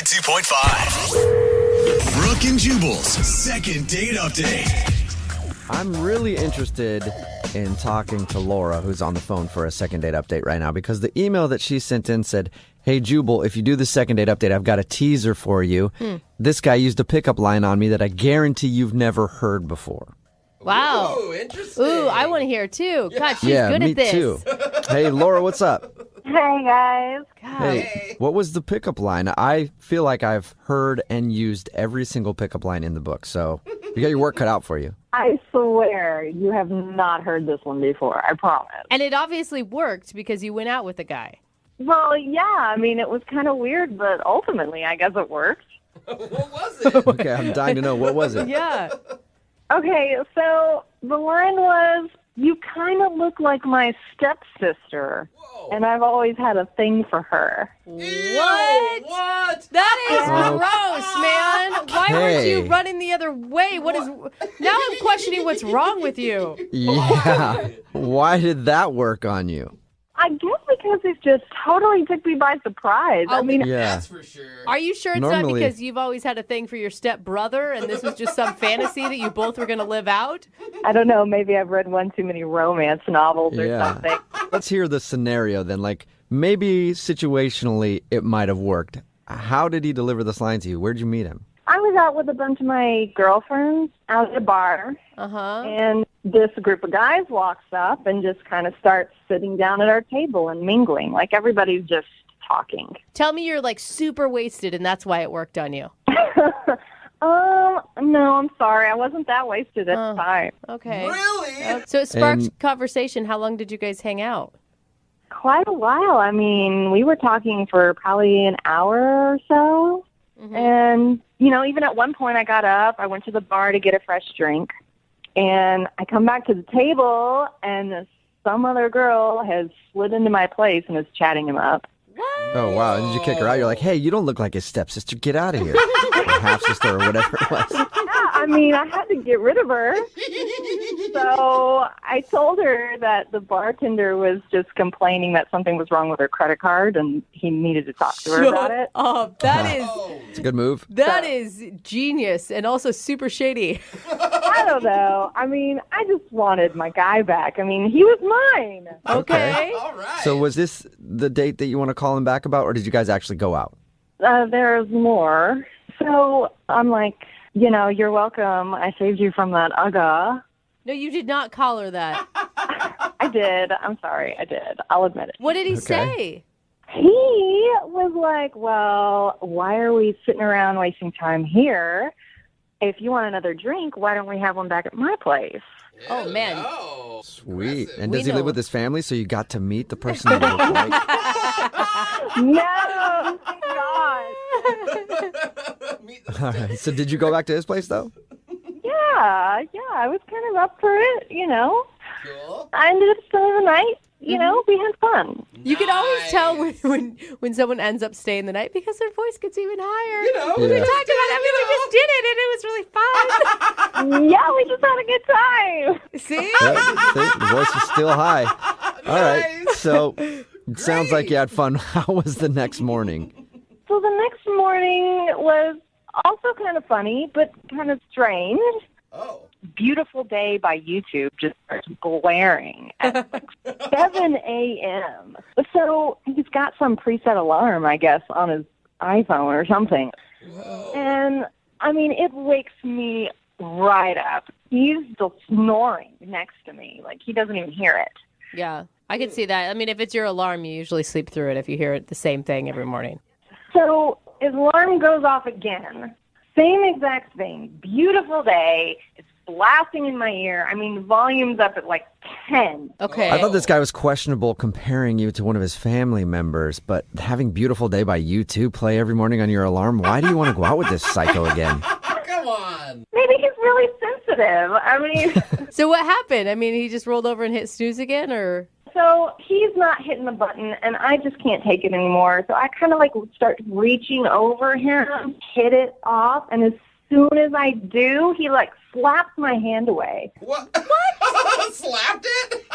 92.5. Brooke and Jubal's second date update. I'm really interested in talking to Laura, who's on the phone for a second date update right now, because the email that she sent in said, "Hey, Jubal, if you do the second date update, I've got a teaser for you. This guy used a pickup line on me that I guarantee you've never heard before." Wow. Ooh, interesting. Ooh, I want to hear it too. God, she's Yeah, good me at this. too. Hey, Laura, what's up? Hey, guys. God. Hey, what was the pickup line? I feel like I've heard and used every single pickup line in the book, so you got your work cut out for you. I swear you have not heard this one before. I promise. And it obviously worked because you went out with the guy. Well, yeah. I mean, it was kind of weird, but ultimately, I guess it worked. What was it? Okay, I'm dying to know. What was it? Yeah. Okay, so the line was, "You kind of look like my stepsister, and I've always had a thing for her." What? What? That is Oh. gross, man. Why weren't you Okay. running the other way? What is? Now I'm questioning what's wrong with you. Yeah. Why did that work on you? I guess because it just totally took me by surprise. I mean, Yeah. That's for sure. Are you sure it's Normally- not because you've always had a thing for your stepbrother and this was just some fantasy that you both were going to live out? I don't know. Maybe I've read one too many romance novels or Yeah. something. Let's hear the scenario then. Like, maybe situationally it might have worked. How did he deliver this line to you? Where'd you meet him? I was out with a bunch of my girlfriends out at a bar, Uh-huh. and this group of guys walks up and just kind of starts sitting down at our table and mingling. Like, everybody's just talking. Tell me you're like super wasted and that's why it worked on you. No, I'm sorry. I wasn't that wasted at the time. Okay. Really? So it sparked And- conversation. How long did you guys hang out? Quite a while. I mean, we were talking for probably an hour or so. And, you know, even at one point I got up, I went to the bar to get a fresh drink, and I come back to the table, and some other girl has slid into my place and is chatting him up. Oh, wow. Did you kick her out? You're like, hey, you don't look like his stepsister. Get out of here. Or half-sister or whatever it was. Yeah, I mean, I had to get rid of her. So I told her that the bartender was just complaining that something was wrong with her credit card, and he needed to talk to her about it. Oh, that is It's a good move. that is genius and also super shady. I don't know. I mean, I just wanted my guy back. I mean, he was mine. Okay. All right. So was this the date that you want to call him back about, or did you guys actually go out? There's more. So I'm like, you know, you're welcome. I saved you from that UGA. No, you did not call her that. I did. I'm sorry. I did. I'll admit it. What did he Okay. say? He was like, well, why are we sitting around wasting time here? If you want another drink, why don't we have one back at my place? Oh, man. Oh, Sweet. impressive. And We does he know. live with his family, so you got to meet the person you look like? No, thank God. Meet the- All right. So did you go back to his place, though? Yeah, I was kind of up for it, you know. Cool. I ended up spending the night, you know, we had fun. You can always tell Nice. when someone ends up staying the night because their voice gets even higher. You know, We Yeah. talked about it. I mean, we just did it, and it was really fun. Yeah, we just had a good time. See? Yeah, see, the voice is still high. All right. Nice. So it sounds like you had fun. How was the next morning? So the next morning was also kind of funny, but kind of strange. Oh. Beautiful Day by YouTube just starts blaring at like 7 a.m. So he's got some preset alarm, I guess, on his iPhone or something. Whoa. And, I mean, it wakes me right up. He's still snoring next to me. Like, he doesn't even hear it. Yeah, I can see that. I mean, if it's your alarm, you usually sleep through it if you hear it the same thing every morning. So his alarm goes off again. Same exact thing. Beautiful day. It's blasting in my ear. I mean, volume's up at like 10. Okay. I thought this guy was questionable comparing you to one of his family members, but having Beautiful Day by U2 play every morning on your alarm, why do you want to go out with this psycho again? Come on. Maybe he's really sensitive. I mean, So what happened? I mean, he just rolled over and hit snooze again, or? so he's not hitting the button, and I just can't take it anymore. So I kind of like start reaching over him, hit it off, and as soon as I do, he like slaps my hand away. What? Slapped it?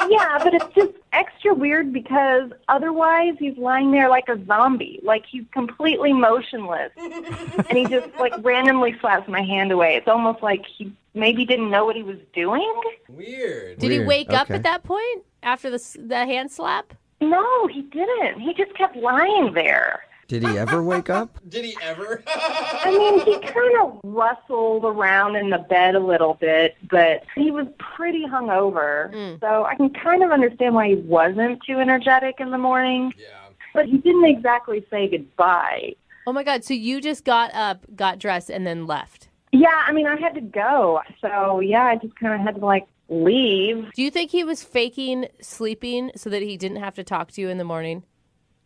Yeah, but it's just extra weird because otherwise he's lying there like a zombie. Like he's completely motionless. And he just like randomly slaps my hand away. It's almost like he maybe didn't know what he was doing. Weird. Did he Weird. wake up Okay. at that point after the hand slap? No, he didn't. He just kept lying there. Did he ever wake up? Did he ever? I mean, he kind of rustled around in the bed a little bit, but he was pretty hungover. So I can kind of understand why he wasn't too energetic in the morning. Yeah. But he didn't exactly say goodbye. Oh my God. So you just got up, got dressed, and then left. Yeah, I mean, I had to go. So, yeah, I just kind of had to, like, leave. Do you think he was faking sleeping so that he didn't have to talk to you in the morning?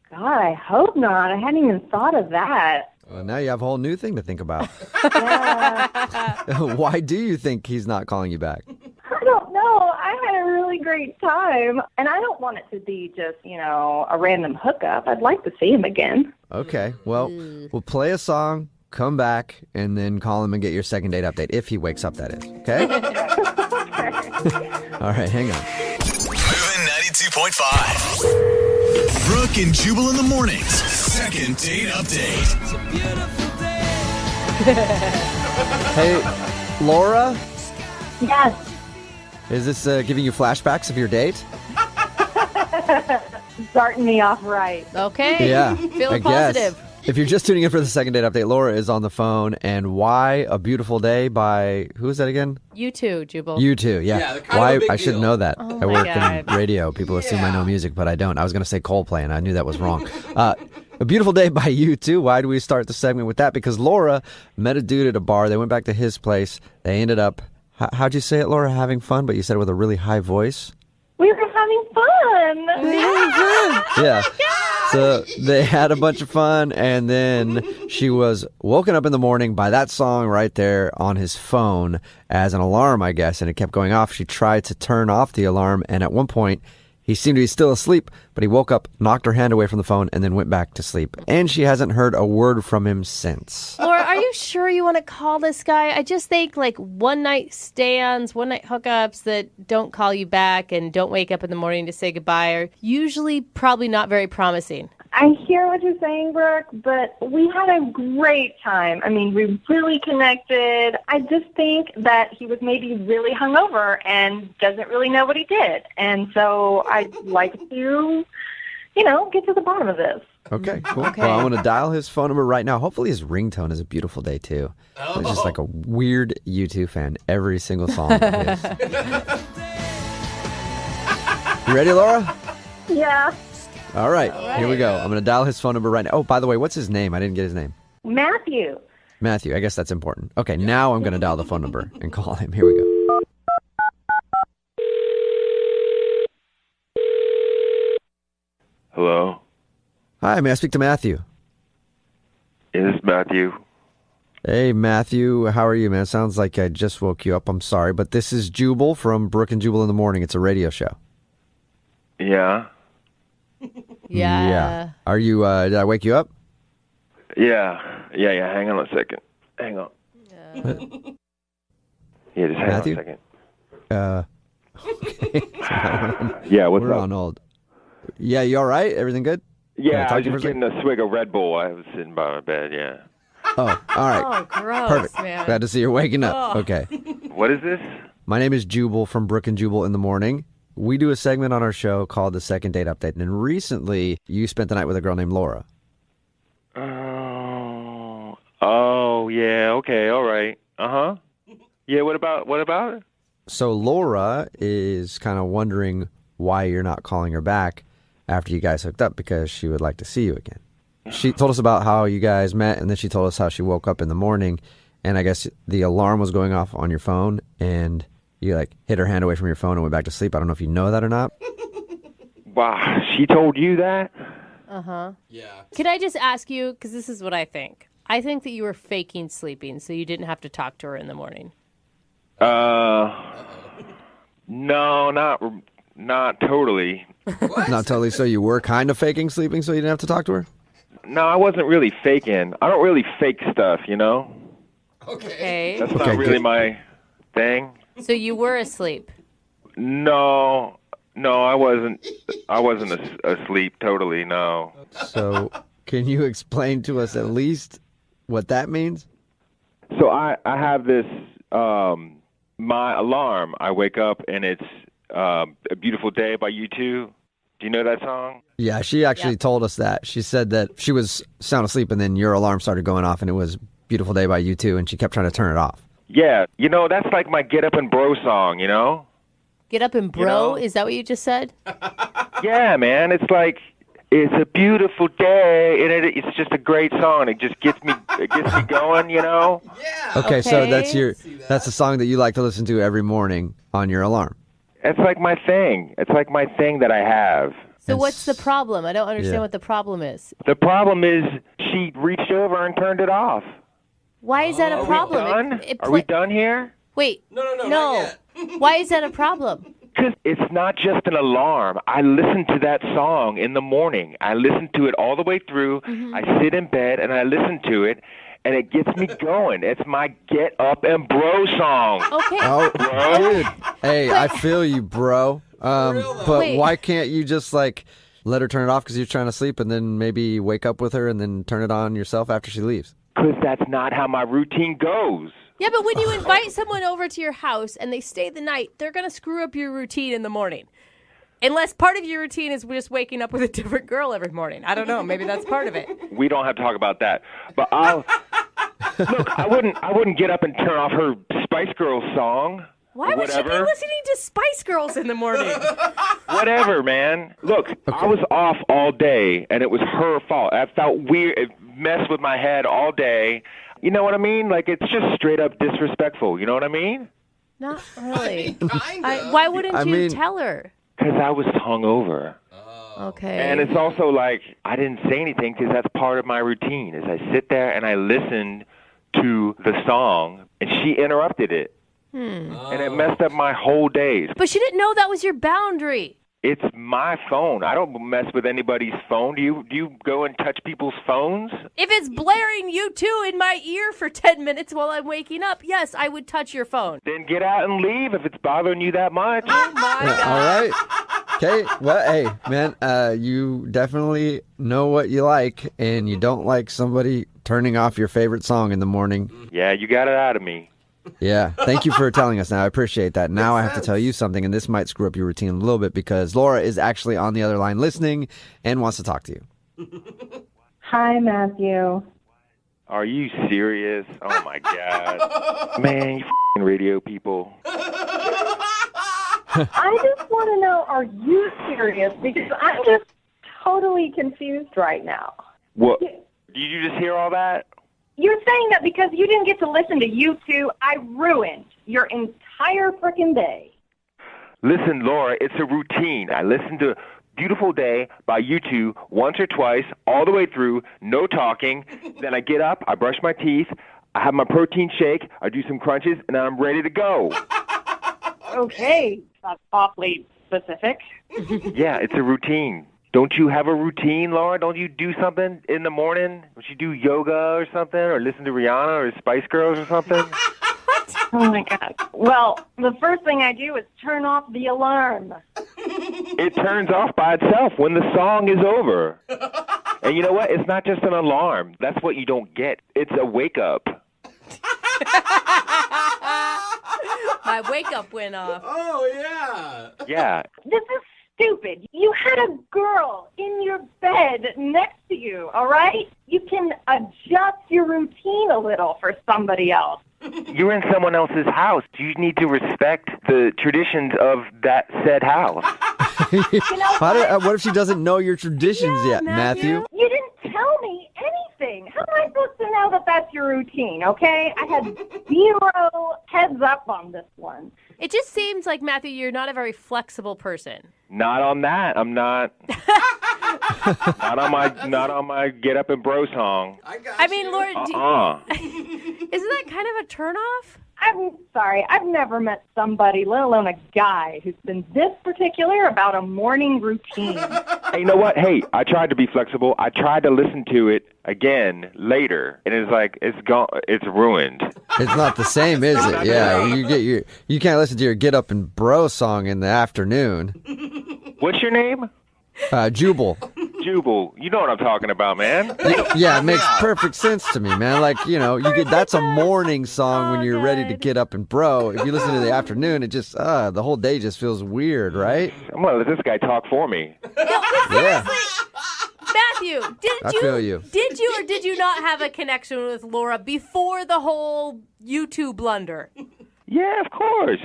God, I hope not. I hadn't even thought of that. Well, now you have a whole new thing to think about. Yeah, Why do you think he's not calling you back? I don't know. I had a really great time. And I don't want it to be just, a random hookup. I'd like to see him again. Okay, well, we'll play a song, come back, and then call him and get your second date update, if he wakes up, that is. Okay? All right, hang on. Moving 92.5. Brooke and Jubal in the mornings. Second date update. Hey, Laura, Yes. is this giving you flashbacks of your date? Starting me off right. Okay. Yeah, Feeling I guess. positive. If you're just tuning in for the second date update, Laura is on the phone. And Why a Beautiful Day by, who is that again? You too, Jubal. You too, Yeah, yeah. they're kind of Why a big I should deal. know that. Oh I my work God. in radio. People assume I know Yeah. music, but I don't. I was going to say Coldplay, and I knew that was wrong. A Beautiful Day by You Too. Why do we start the segment with that? Because Laura met a dude at a bar. They went back to his place. They ended up, how'd you say it, Laura? Having fun, but you said it with a really high voice. We were having fun. Yeah. So they had a bunch of fun, and then she was woken up in the morning by that song right there on his phone as an alarm, I guess, and it kept going off. She tried to turn off the alarm, and at one point, he seemed to be still asleep, but he woke up, knocked her hand away from the phone, and then went back to sleep. And she hasn't heard a word from him since. Laura, are you sure you want to call this guy? I just think like one night stands, one night hookups that don't call you back and don't wake up in the morning to say goodbye are usually probably not very promising. I hear what you're saying, Brooke, but we had a great time. I mean, we really connected. I just think that he was maybe really hungover and doesn't really know what he did. And so I'd like to, get to the bottom of this. Okay, cool. Okay. Well, I'm going to dial his phone number right now. Hopefully his ringtone is A Beautiful Day, too. It's just like a weird U2 fan. Every single song of his. You ready, Laura? Yeah. All right, here we go. I'm going to dial his phone number right now. Oh, by the way, what's his name? I didn't get his name. Matthew. Matthew. I guess that's important. Okay, now I'm going to dial the phone number and call him. Here we go. Hello, Hi, may I speak to Matthew? is this Matthew? Hey, Matthew. How are you, man? Sounds like I just woke you up. I'm sorry, but this is Jubal from Brooke and Jubal in the Morning. It's a radio show. Yeah, Yeah. Are you, did I wake you up? yeah. Hang on a second. Hang on. Yeah, just hang Matthew? on a second. Okay. Yeah, what's We're up? on hold. Yeah, you all right? Everything good? Can I Yeah, talk I to was you for a just getting a swig of Red Bull. I was sitting by my bed. Yeah. Oh, all right. Oh, gross, Perfect. man. Glad to see you're waking up. Oh. Okay. What is this? My name is Jubal from Brooke and Jubal in the Morning. We do a segment on our show called the Second Date Update. And recently, you spent the night with a girl named Laura. Oh, yeah. Okay, all right. Yeah. What about it? So Laura is kind of wondering why you're not calling her back after you guys hooked up, because she would like to see you again. She told us about how you guys met, and then she told us how she woke up in the morning, and I guess the alarm was going off on your phone, and you hid her hand away from your phone and went back to sleep. I don't know if you know that or not. Wow, she told you that? Uh-huh. Yeah. Can I just ask you, because this is what I think. I think that you were faking sleeping so you didn't have to talk to her in the morning. No, not totally. Not totally. So you were kind of faking sleeping so you didn't have to talk to her? No, I wasn't really faking. I don't really fake stuff, you know? Okay. That's Okay, not really good. my thing. So you were asleep. No, No, I wasn't. I wasn't asleep totally. No. So, can you explain to us at least what that means? So I have this my alarm. I wake up and it's A Beautiful Day by U2. Do you know that song? Yeah, she actually told us that. She said that she was sound asleep and then your alarm started going off and it was Beautiful Day by U2 and she kept trying to turn it off. Yeah, that's like my Get Up and Bro song, Get up and bro? Is that what you just said? Yeah, man. It's like, it's a beautiful day, and it's just a great song. It just gets me going, Yeah. Okay, so that's the song that you like to listen to every morning on your alarm. It's like my thing. It's like my thing that I have. So what's the problem? I don't understand what the problem is. The problem is she reached over and turned it off. Why is that a problem? Are we done? Are we done here? Wait. No, not yet. Why is that a problem? Because it's not just an alarm. I listen to that song in the morning. I listen to it all the way through. Mm-hmm. I sit in bed and I listen to it, and it gets me going. It's my Get Up and Bro song. Okay. Oh, dude. Hey, I feel you, bro. But Wait. why can't you just let her turn it off because you're trying to sleep and then maybe wake up with her and then turn it on yourself after she leaves? Because that's not how my routine goes. Yeah, but when you invite someone over to your house and they stay the night, they're going to screw up your routine in the morning. Unless part of your routine is just waking up with a different girl every morning. I don't know. Maybe that's part of it. We don't have to talk about that. But look, I wouldn't get up and turn off her Spice Girls song. Why would she be listening to Spice Girls in the morning? Whatever, man. Look, I was off all day, and it was her fault. I felt weird. It messed with my head all day. You know what I mean? Like, it's just straight up disrespectful. You know what I mean? Not really. Kind of. Why wouldn't you tell her? Because I was hungover. Okay. And it's also like, I didn't say anything because that's part of my routine, is I sit there and I listen to the song, and she interrupted it. And it messed up my whole days. But she didn't know that was your boundary. It's my phone. I don't mess with anybody's phone. Do you go and touch people's phones? If it's blaring U2 in my ear for 10 minutes while I'm waking up, yes, I would touch your phone. Then get out and leave if it's bothering you that much. Oh, my God. All right. Okay. Well, hey, man, you definitely know what you like, and you don't like somebody turning off your favorite song in the morning. Yeah, you got it out of me. Yeah. Thank you for telling us now. I appreciate that. Now I have to tell you something, and this might screw up your routine a little bit because Laura is actually on the other line listening and wants to talk to you. Hi, Matthew. Are you serious? Oh, my God. Man, you f***ing radio people. I just want to know, are you serious? Because I'm just totally confused right now. What? Did you just hear all that? You're saying that because you didn't get to listen to U2, I ruined your entire frickin' day. Listen, Laura, it's a routine. I listen to Beautiful Day by U2 once or twice, all the way through, no talking. Then I get up, I brush my teeth, I have my protein shake, I do some crunches, and I'm ready to go. Okay, that's awfully specific. Yeah, it's a routine. Don't you have a routine, Laura? Don't you do something in the morning? Don't you do yoga or something, or listen to Rihanna or Spice Girls or something? Oh, my God. Well, the first thing I do is turn off the alarm. It turns off by itself when the song is over. And you know what? It's not just an alarm. That's what you don't get. It's a wake-up. My wake-up went off. Oh, yeah. Yeah. This is stupid. You had a girl in your bed next to you, all right? You can adjust your routine a little for somebody else. You're in someone else's house. You need to respect the traditions of that said house. What if she doesn't know your traditions yet, Matthew? You didn't tell me anything. How am I supposed to know that that's your routine, okay? I had zero heads up on this one. It just seems like, Matthew, you're not a very flexible person. Not on that. I'm not. not on my Get Up and Bro song. I mean, Laura, isn't that kind of a turnoff? I'm sorry. I've never met somebody, let alone a guy, who's been this particular about a morning routine. Hey, you know what? Hey, I tried to be flexible. I tried to listen to it again later, and it's like it's gone. It's ruined. It's not the same, is it? Yeah, you can't listen to your Get Up and Bro song in the afternoon. What's your name? Jubal. Jubal. You know what I'm talking about, man. Yeah, it makes perfect sense to me, man. Like, that's a morning song when you're ready to God. get up and bro. If you listen to the afternoon, it just, the whole day just feels weird, right? I'm going to let this guy talk for me. Yeah. Matthew, I feel you. Did you or did you not have a connection with Laura before the whole YouTube blunder? Yeah, of course.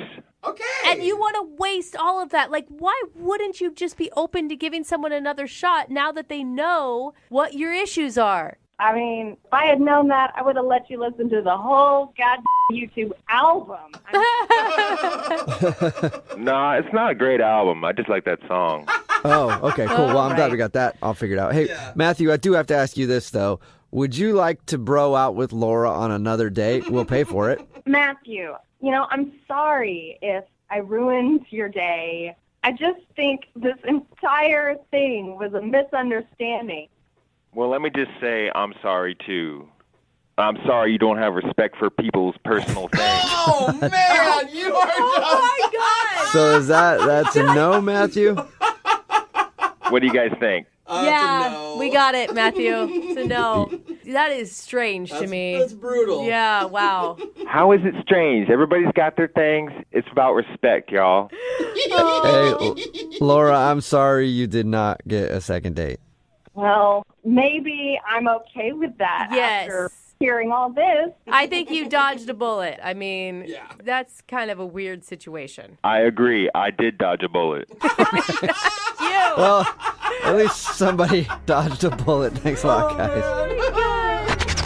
Okay. And you want to waste all of that. Like, why wouldn't you just be open to giving someone another shot now that they know what your issues are? I mean, if I had known that, I would have let you listen to the whole goddamn YouTube album. Nah, it's not a great album. I just like that song. Oh, okay, cool. Well, I'm glad Right. we got that all figured out. Hey, Matthew, I do have to ask you this, though. Would you like to bro out with Laura on another date? We'll pay for it. Matthew, I'm sorry if I ruined your day. I just think this entire thing was a misunderstanding. Well, let me just say I'm sorry, too. I'm sorry you don't have respect for people's personal things. Oh, man, you are Oh my God! So that's a no, Matthew? What do you guys think? Yeah, no. we got it, Matthew. It's a no. That is strange to me. That's brutal. Yeah, wow. How is it strange? Everybody's got their things. It's about respect, y'all. Hey, Laura, I'm sorry you did not get a second date. Well, maybe I'm okay with that Yes. after hearing all this. I think you dodged a bullet. I mean, Yeah. that's kind of a weird situation. I agree. I did dodge a bullet. You! Well, at least somebody dodged a bullet. Thanks a lot, guys.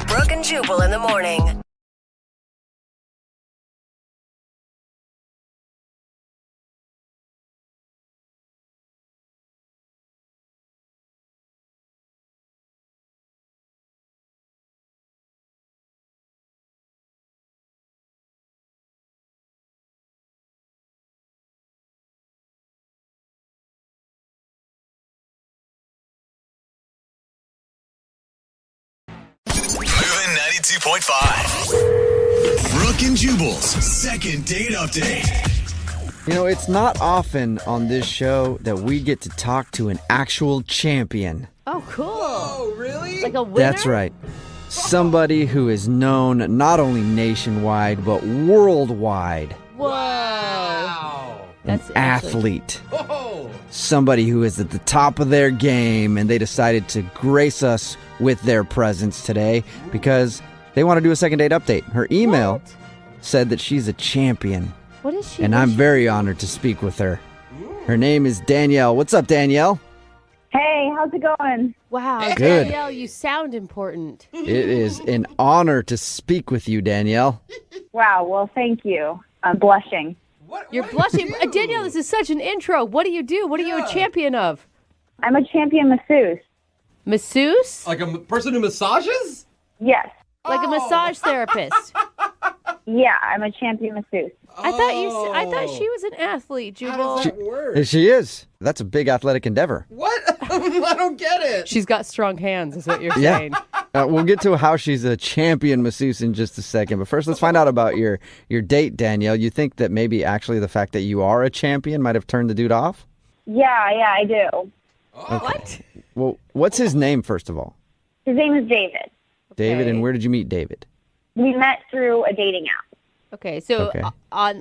Brooke and Jubal in the morning. Moving 92.5. Brooke and Jubal's second date update. It's not often on this show that we get to talk to an actual champion. Oh, cool. Oh, really? Like a winner? That's right. Somebody who is known not only nationwide, but worldwide. Whoa. Wow. That's Athlete. Oh. Somebody who is at the top of their game, and they decided to grace us with their presence today because they want to do a second date update. Her email said that she's a champion, What is she? and I'm very honored to speak with her. Her name is Danielle. What's up, Danielle? Hey, how's it going? Wow, Good. Danielle, you sound important. It is an honor to speak with you, Danielle. Wow, well, thank you. I'm blushing. You're What do blushing. you do? Danielle, this is such an intro. What do you do? What are you a Yeah. champion of? I'm a champion masseuse. Masseuse? Like a person who massages? Yes. Like a massage therapist. Yeah, I'm a champion masseuse. I thought she was an athlete, How Jubal. does that work? She is. That's a big athletic endeavor. What? I don't get it. She's got strong hands, is what you're Yeah. saying. We'll get to how she's a champion masseuse in just a second. But first, let's find out about your date, Danielle. You think that maybe actually the fact that you are a champion might have turned the dude off? Yeah, I do. What? Well, what's his name, first of all? His name is David. David, Okay. and where did you meet David? We met through a dating app. Okay, so Okay. I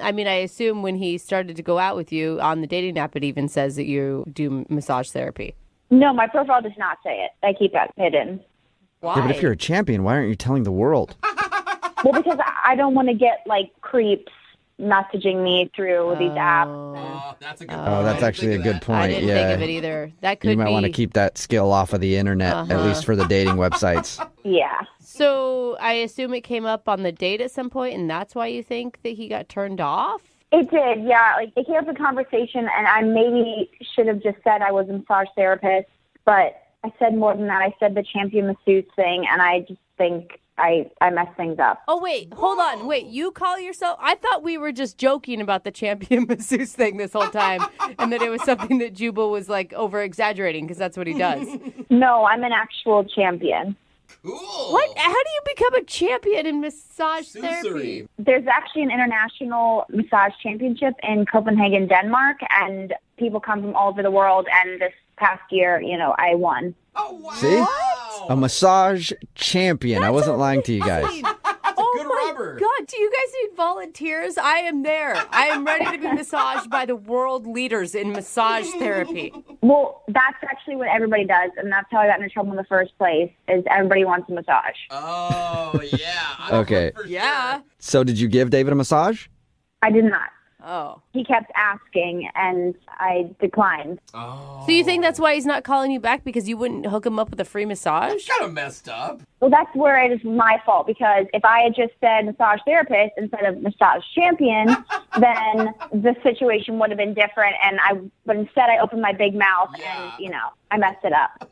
assume when he started to go out with you on the dating app, it even says that you do massage therapy. No, my profile does not say it. I keep that hidden. Why? Yeah, but if you're a champion, why aren't you telling the world? Well, because I don't want to get, creeps messaging me through these apps. Oh, that's a good Oh, that's actually a good point. I didn't yeah. think of it either. That could You might be. want to keep that skill off of the internet, at least for the dating websites. Yeah. So I assume it came up on the date at some point, and that's why you think that he got turned off? It did, yeah. It came up in conversation, and I maybe should have just said I was a massage therapist, but I said more than that. I said the champion masseuse thing, and I just think I messed things up. Oh, wait, hold on. Wait, you call yourself? I thought we were just joking about the champion masseuse thing this whole time, and that it was something that Jubal was over exaggerating because that's what he does. No, I'm an actual champion. Cool. What? How do you become a champion in massage therapy? Susuri. There's actually an international massage championship in Copenhagen, Denmark, and people come from all over the world. And this past year, I won. Oh, wow. See? A massage champion. I wasn't lying to you guys. Good rubber. God, do you guys need volunteers? I am there. I am ready to be massaged by the world leaders in massage therapy. Well, that's actually what everybody does, and that's how I got into trouble in the first place, is everybody wants a massage. Oh, yeah. Okay. Yeah. So did you give David a massage? I did not. Oh. He kept asking, and I declined. Oh. So you think that's why he's not calling you back, because you wouldn't hook him up with a free massage? Kind of messed up. Well, that's where it is my fault, because if I had just said massage therapist instead of massage champion, then the situation would have been different. But instead I opened my big mouth and, I messed it up.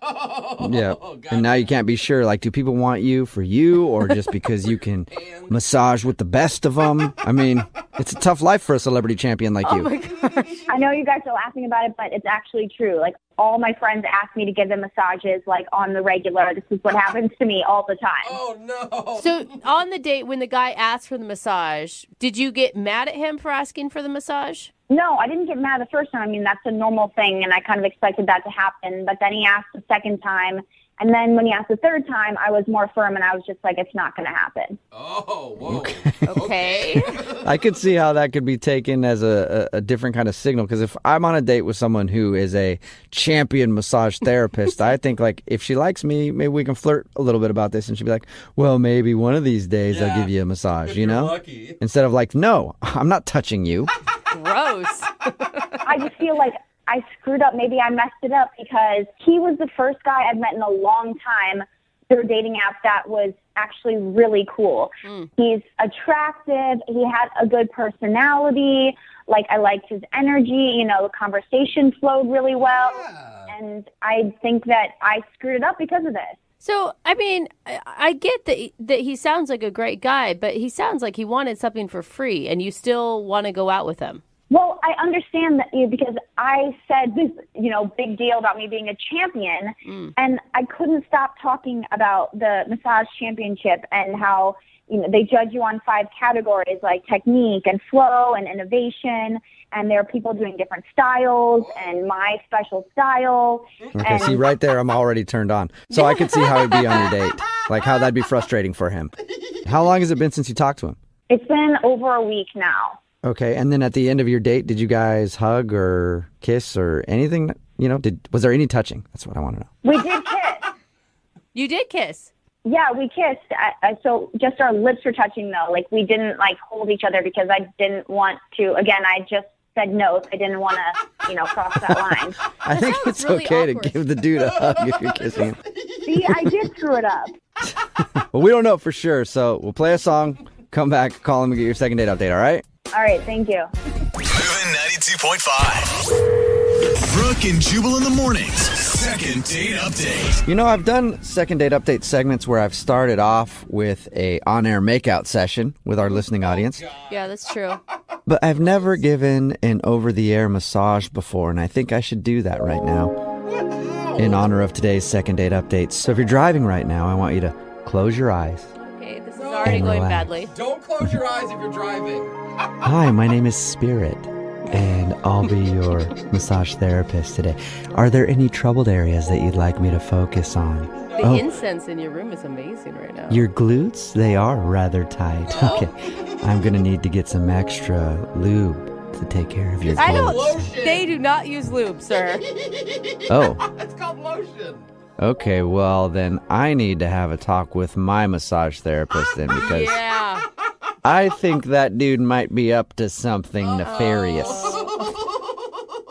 Yeah. And now you can't be sure. Like, do people want you for you or just because you can massage with the best of them? I mean, it's a tough life for a celebrity champion like you. Oh my gosh. I know you guys are laughing about it, but it's actually true. Like, all my friends ask me to give them massages, like, on the regular. This is what happens to me all the time. Oh, no. So on the date, when the guy asked for the massage, did you get mad at him for asking for the massage? No, I didn't get mad the first time. I mean, that's a normal thing, and I kind of expected that to happen. But then he asked the second time, and then when he asked the third time, I was more firm, and I was just like, it's not going to happen. Oh, whoa. Okay. I could see how that could be taken as a different kind of signal, because if I'm on a date with someone who is a champion massage therapist, I think, like, if she likes me, maybe we can flirt a little bit about this, and she'd be like, well, maybe one of these days I'll give you a massage, If you you're know? lucky. Instead of like, no, I'm not touching you. Gross. I just feel like I screwed up. Maybe I messed it up because he was the first guy I've met in a long time through a dating app that was actually really cool. He's attractive. He had a good personality. Like, I liked his energy. The conversation flowed really well. Yeah. And I think that I screwed it up because of this. So, I mean, I get that he sounds like a great guy, but he sounds like he wanted something for free, and you still want to go out with him. Well, I understand that because I said this, big deal about me being a champion, and I couldn't stop talking about the massage championship and how, they judge you on 5 categories like technique and flow and innovation, and there are people doing different styles and my special style. Okay, see, right there, I'm already turned on. So I could see how it'd be on your date, like how that'd be frustrating for him. How long has it been since you talked to him? It's been over a week now. Okay, and then at the end of your date, did you guys hug or kiss or anything? Was there any touching? That's what I want to know. We did kiss. You did kiss. Yeah, we kissed. So just our lips were touching, though. Like, we didn't, hold each other because I didn't want to. Again, I just said no. So I didn't want to, cross that line. I think sounds it's really okay awkward. to give the dude a hug if you're kissing him. See, I did screw it up. Well, we don't know for sure, so we'll play a song, come back, call him, and get your second date update, all right? All right, thank you. Moving 92.5. Brooke and Jubal in the mornings. Second date update. I've done second date update segments where I've started off with a on-air makeout session with our listening audience, Yeah, that's true. but I've never given an over-the-air massage before, and I think I should do that right now in honor of today's second date update. So if you're driving right now, I want you to close your eyes. Okay, this is already And going relax. badly. Don't close your eyes if you're driving. Hi, my name is Spirit, and I'll be your massage therapist today. Are there any troubled areas that you'd like me to focus on? The incense in your room is amazing right now. Your glutes, they are rather tight. Okay, I'm going to need to get some extra lube to take care of your I don't. glutes. Lotion. They do not use lube, sir. Oh, It's called lotion. okay, well then I need to have a talk with my massage therapist then, because Yeah. I think that dude might be up to something nefarious.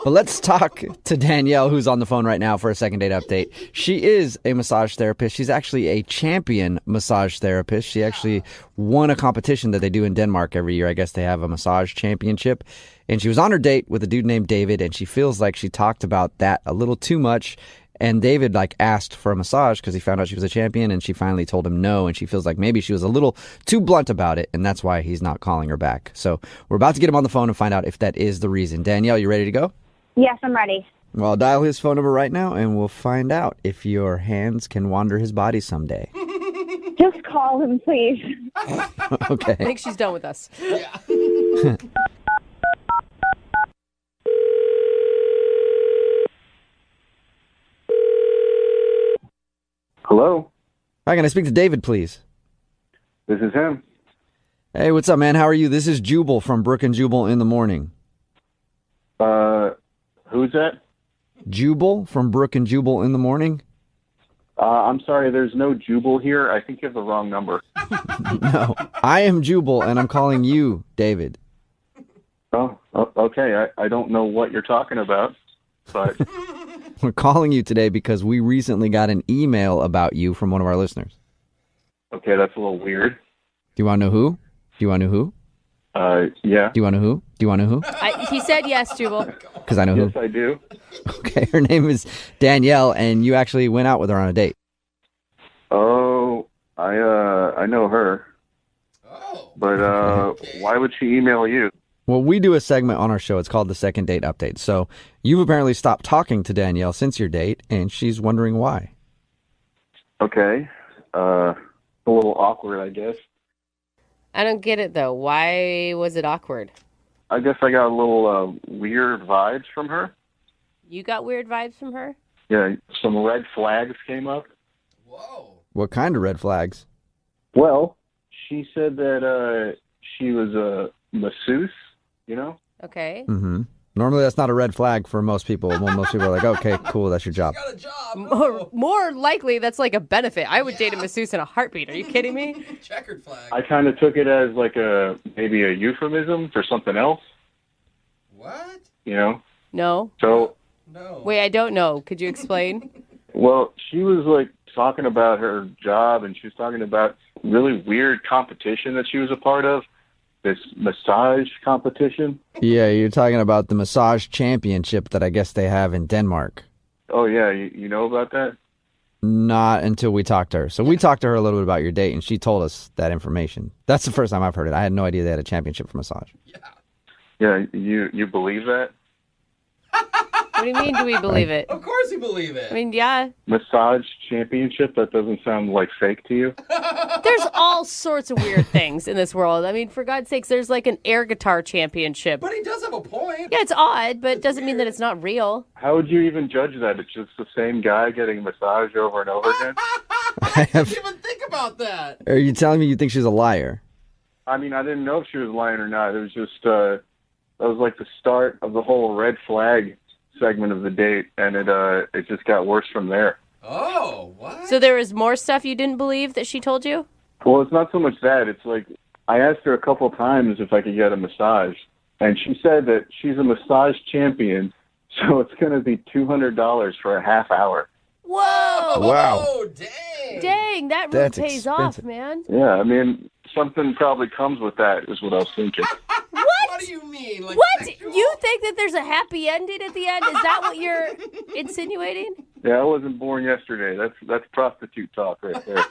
But let's talk to Danielle, who's on the phone right now for a second date update. She is a massage therapist. She's actually a champion massage therapist. She actually won a competition that they do in Denmark every year. I guess they have a massage championship. And she was on her date with a dude named David, and she feels like she talked about that a little too much. And David asked for a massage because he found out she was a champion, and she finally told him no, and she feels like maybe she was a little too blunt about it, and that's why he's not calling her back. So we're about to get him on the phone and find out if that is the reason. Danielle, you ready to go? Yes, I'm ready. Well, I'll dial his phone number right now, and we'll find out if your hands can wander his body someday. Just call him, please. Okay. I think she's done with us. Yeah. Hello, Hi, can I speak to David, please? this is him. Hey, what's up, man? How are you? This is Jubal from Brooke and Jubal in the morning. Who's that? Jubal from Brooke and Jubal in the morning? I'm sorry, there's no Jubal here. I think you have the wrong number. No, I am Jubal, and I'm calling you David. Okay. I don't know what you're talking about, but We're calling you today because we recently got an email about you from one of our listeners. okay, that's a little weird. Do you want to know who? Yeah. Do you want to know who? Do you want to know who? He said yes, Jubal. Because I know Yes, who. I do. Okay, her name is Danielle, and you actually went out with her on a date. Oh, I know her, Oh. but why would she email you? Well, we do a segment on our show. It's called the Second Date Update. So you've apparently stopped talking to Danielle since your date, and she's wondering why. Okay. A little awkward, I guess. I don't get it, though. Why was it awkward? I guess I got a little weird vibes from her. You got weird vibes from her? Yeah, some red flags came up. Whoa. What kind of red flags? Well, she said that she was a masseuse, you know? Okay. Mm-hmm. Normally, that's not a red flag for most people. Well, most people are like, okay, cool, that's your job. Got a job. More likely, that's like a benefit. I would date a masseuse in a heartbeat. Are you kidding me? Checkered flag. I kind of took it as like maybe a euphemism for something else, What? you know? No. So, No. Wait, I don't know. Could you explain? well, she was like talking about her job, and she was talking about really weird competition that she was a part of, this massage competition. Yeah, you're talking about the massage championship that I guess they have in Denmark. Oh, yeah, you know about that? Not until we talked to her. So we talked to her a little bit about your date, and she told us that information. That's the first time I've heard it. I had no idea they had a championship for massage. Yeah, you believe that? What do you mean, do we believe it? Of course you believe it. I mean, yeah. Massage championship? That doesn't sound like fake to you? There's all sorts of weird things in this world. I mean, for God's sakes, there's like an air guitar championship. But he does have a point. Yeah, it's odd, but it doesn't mean that it's not real. How would you even judge that? It's just the same guy getting massaged over and over again? I didn't even think about that. Are you telling me you think she's a liar? I mean, I didn't know if she was lying or not. It was just, that was like the start of the whole red flag segment of the date, and it just got worse from there. Oh, what? So there was more stuff you didn't believe that she told you? Well, it's not so much that. It's like, I asked her a couple of times if I could get a massage, and she said that she's a massage champion, so it's going to be $200 for a half hour. Whoa! Wow. Oh, dang. Dang, that really That's pays expensive. off, man. Yeah, I mean, something probably comes with that, is what I was thinking. What do you mean? Like What? sexual? You think that there's a happy ending at the end? Is that what you're insinuating? Yeah, I wasn't born yesterday. That's prostitute talk right there.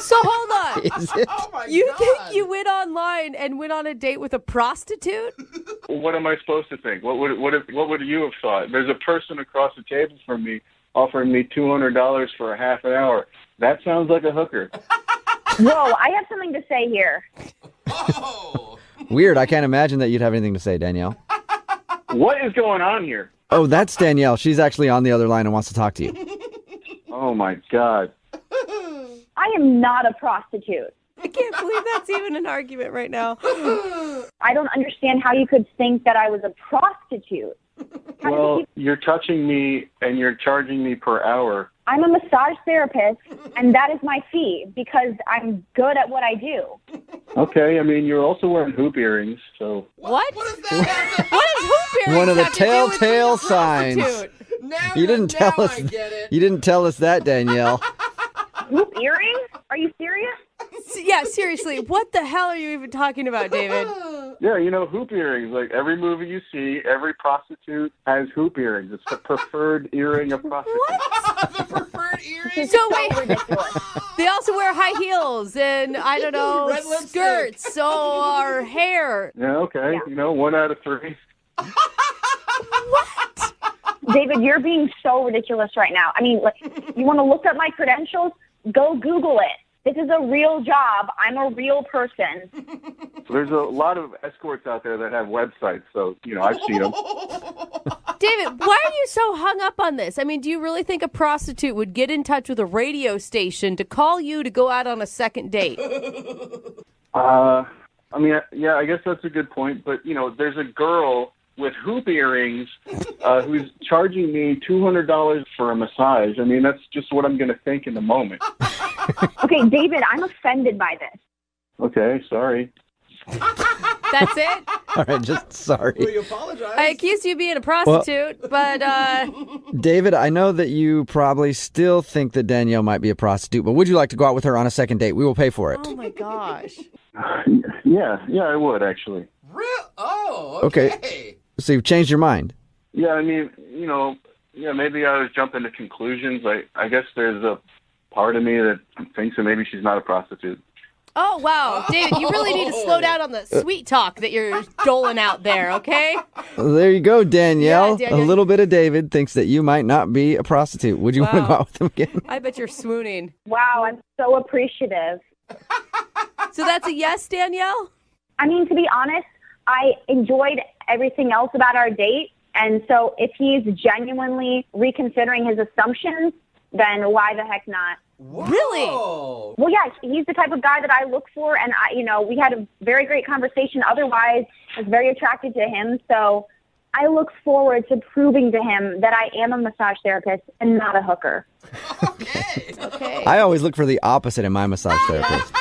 So hold on. Is it? Oh my You God. think you went online and went on a date with a prostitute? Well, what am I supposed to think? What would you have thought? There's a person across the table from me offering me $200 for a half an hour. That sounds like a hooker. Whoa, I have something to say here. Oh. Weird. I can't imagine that you'd have anything to say, Danielle. What is going on here? Oh, that's Danielle. She's actually on the other line and wants to talk to you. Oh my God. I am not a prostitute. I can't believe that's even an argument right now. I don't understand how you could think that I was a prostitute. How did Well, you- you're touching me and you're charging me per hour. I'm a massage therapist, and that is my fee because I'm good at what I do. Okay, I mean, you're also wearing hoop earrings, so... What? What does that have to What does hoop earrings One of the have to do with being a telltale signs. prostitute? Now You didn't now tell us. I get it. You didn't tell us that, Danielle. Hoop earrings? Are you serious? Yeah, seriously, what the hell are you even talking about, David? Yeah, you know, hoop earrings. Like, every movie you see, every prostitute has hoop earrings. It's the preferred earring of prostitutes. The preferred earring. So wait, Ridiculous. they also wear high heels and, I don't know, Red lipstick. skirts or hair. Yeah, okay. You know, 1 out of 3. David, you're being so ridiculous right now. I mean, like, you want to look up my credentials? Go Google it. This is a real job. I'm a real person. There's a lot of escorts out there that have websites, so, I've seen them. David, why are you so hung up on this? I mean, do you really think a prostitute would get in touch with a radio station to call you to go out on a second date? I guess that's a good point. But, there's a girl with hoop earrings who's charging me $200 for a massage. I mean, that's just what I'm going to think in the moment. Okay, David, I'm offended by this. Okay, sorry. That's it? All right, just sorry. Will you apologize? I accused you of being a prostitute, but David, I know that you probably still think that Danielle might be a prostitute, but would you like to go out with her on a second date? We will pay for it. oh my gosh. Yeah, I would, actually. Real? Oh, okay. So you've changed your mind? Yeah, I mean, maybe I was jumping to conclusions. I guess there's a part of me that thinks that maybe she's not a prostitute. Oh, wow. David, you really need to slow down on the sweet talk that you're doling out there, okay? Well, there you go, Danielle. Yeah, Danielle. A little bit of David thinks that you might not be a prostitute. Would you want to go out with him again? I bet you're swooning. Wow, I'm so appreciative. So that's a yes, Danielle? I mean, to be honest, I enjoyed everything else about our date. And so if he's genuinely reconsidering his assumptions, then why the heck not? Whoa. Really? Well, yeah, he's the type of guy that I look for. And, we had a very great conversation. Otherwise, I was very attracted to him. So I look forward to proving to him that I am a massage therapist and not a hooker. Okay. I always look for the opposite in my massage therapist.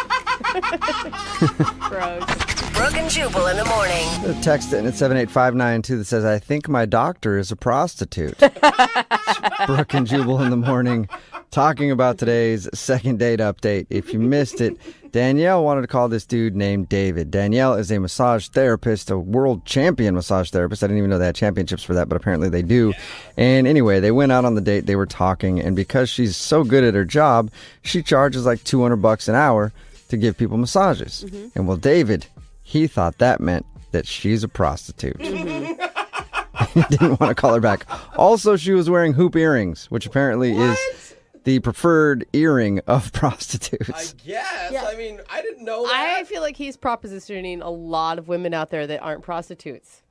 Gross. Brooke and Jubal in the morning. Text it at 78592 that says, I think my doctor is a prostitute. It's Brooke and Jubal in the morning talking about today's second date update. If you missed it, Danielle wanted to call this dude named David. Danielle is a massage therapist, a world champion massage therapist. I didn't even know they had championships for that, but apparently they do. And anyway, they went out on the date. They were talking, and because she's so good at her job, she charges like $200 an hour to give people massages. Mm-hmm. And well, David, he thought that meant that she's a prostitute. Mm-hmm. He didn't want to call her back. Also, she was wearing hoop earrings, which apparently is the preferred earring of prostitutes. I guess. Yeah. I mean, I didn't know that. I feel like he's propositioning a lot of women out there that aren't prostitutes.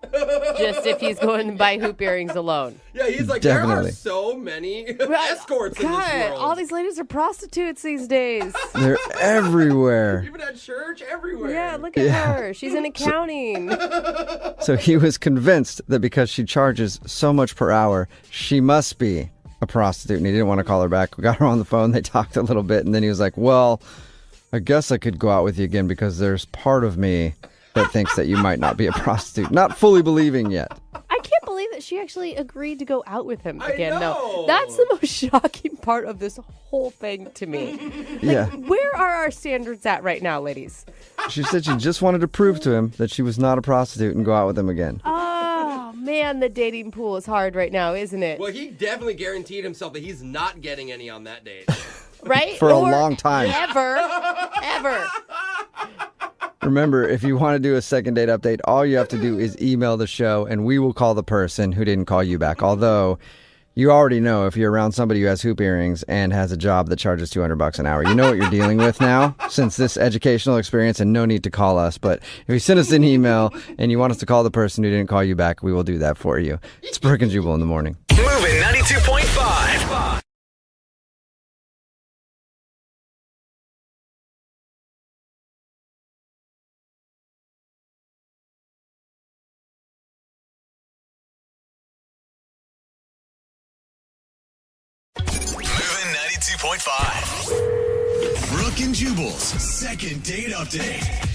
Just if he's going to buy hoop earrings alone. Yeah, he's like, there Definitely. are so many escorts in this God, world. all these ladies are prostitutes these days. They're everywhere. Even at church, everywhere. Yeah, look at her. She's in accounting. So he was convinced that because she charges so much per hour, she must be a prostitute, and he didn't want to call her back. We got her on the phone. They talked a little bit, and then he was like, well, I guess I could go out with you again because there's part of me that thinks that you might not be a prostitute. Not fully believing yet. I can't believe that she actually agreed to go out with him again. I know. No, that's the most shocking part of this whole thing to me. Yeah. Where are our standards at right now, ladies? She said she just wanted to prove to him that she was not a prostitute and go out with him again. Oh, man, the dating pool is hard right now, isn't it? Well, he definitely guaranteed himself that he's not getting any on that date. Right? For a Or long time. Ever. Remember, if you want to do a second date update, all you have to do is email the show, and we will call the person who didn't call you back. Although, you already know if you're around somebody who has hoop earrings and has a job that charges $200 an hour, you know what you're dealing with now, since this educational experience, and no need to call us. But if you send us an email and you want us to call the person who didn't call you back, we will do that for you. It's Brooke and Jubal in the morning. Moving 92.5. Moving 92.5. Brooke and Jubal's second date update.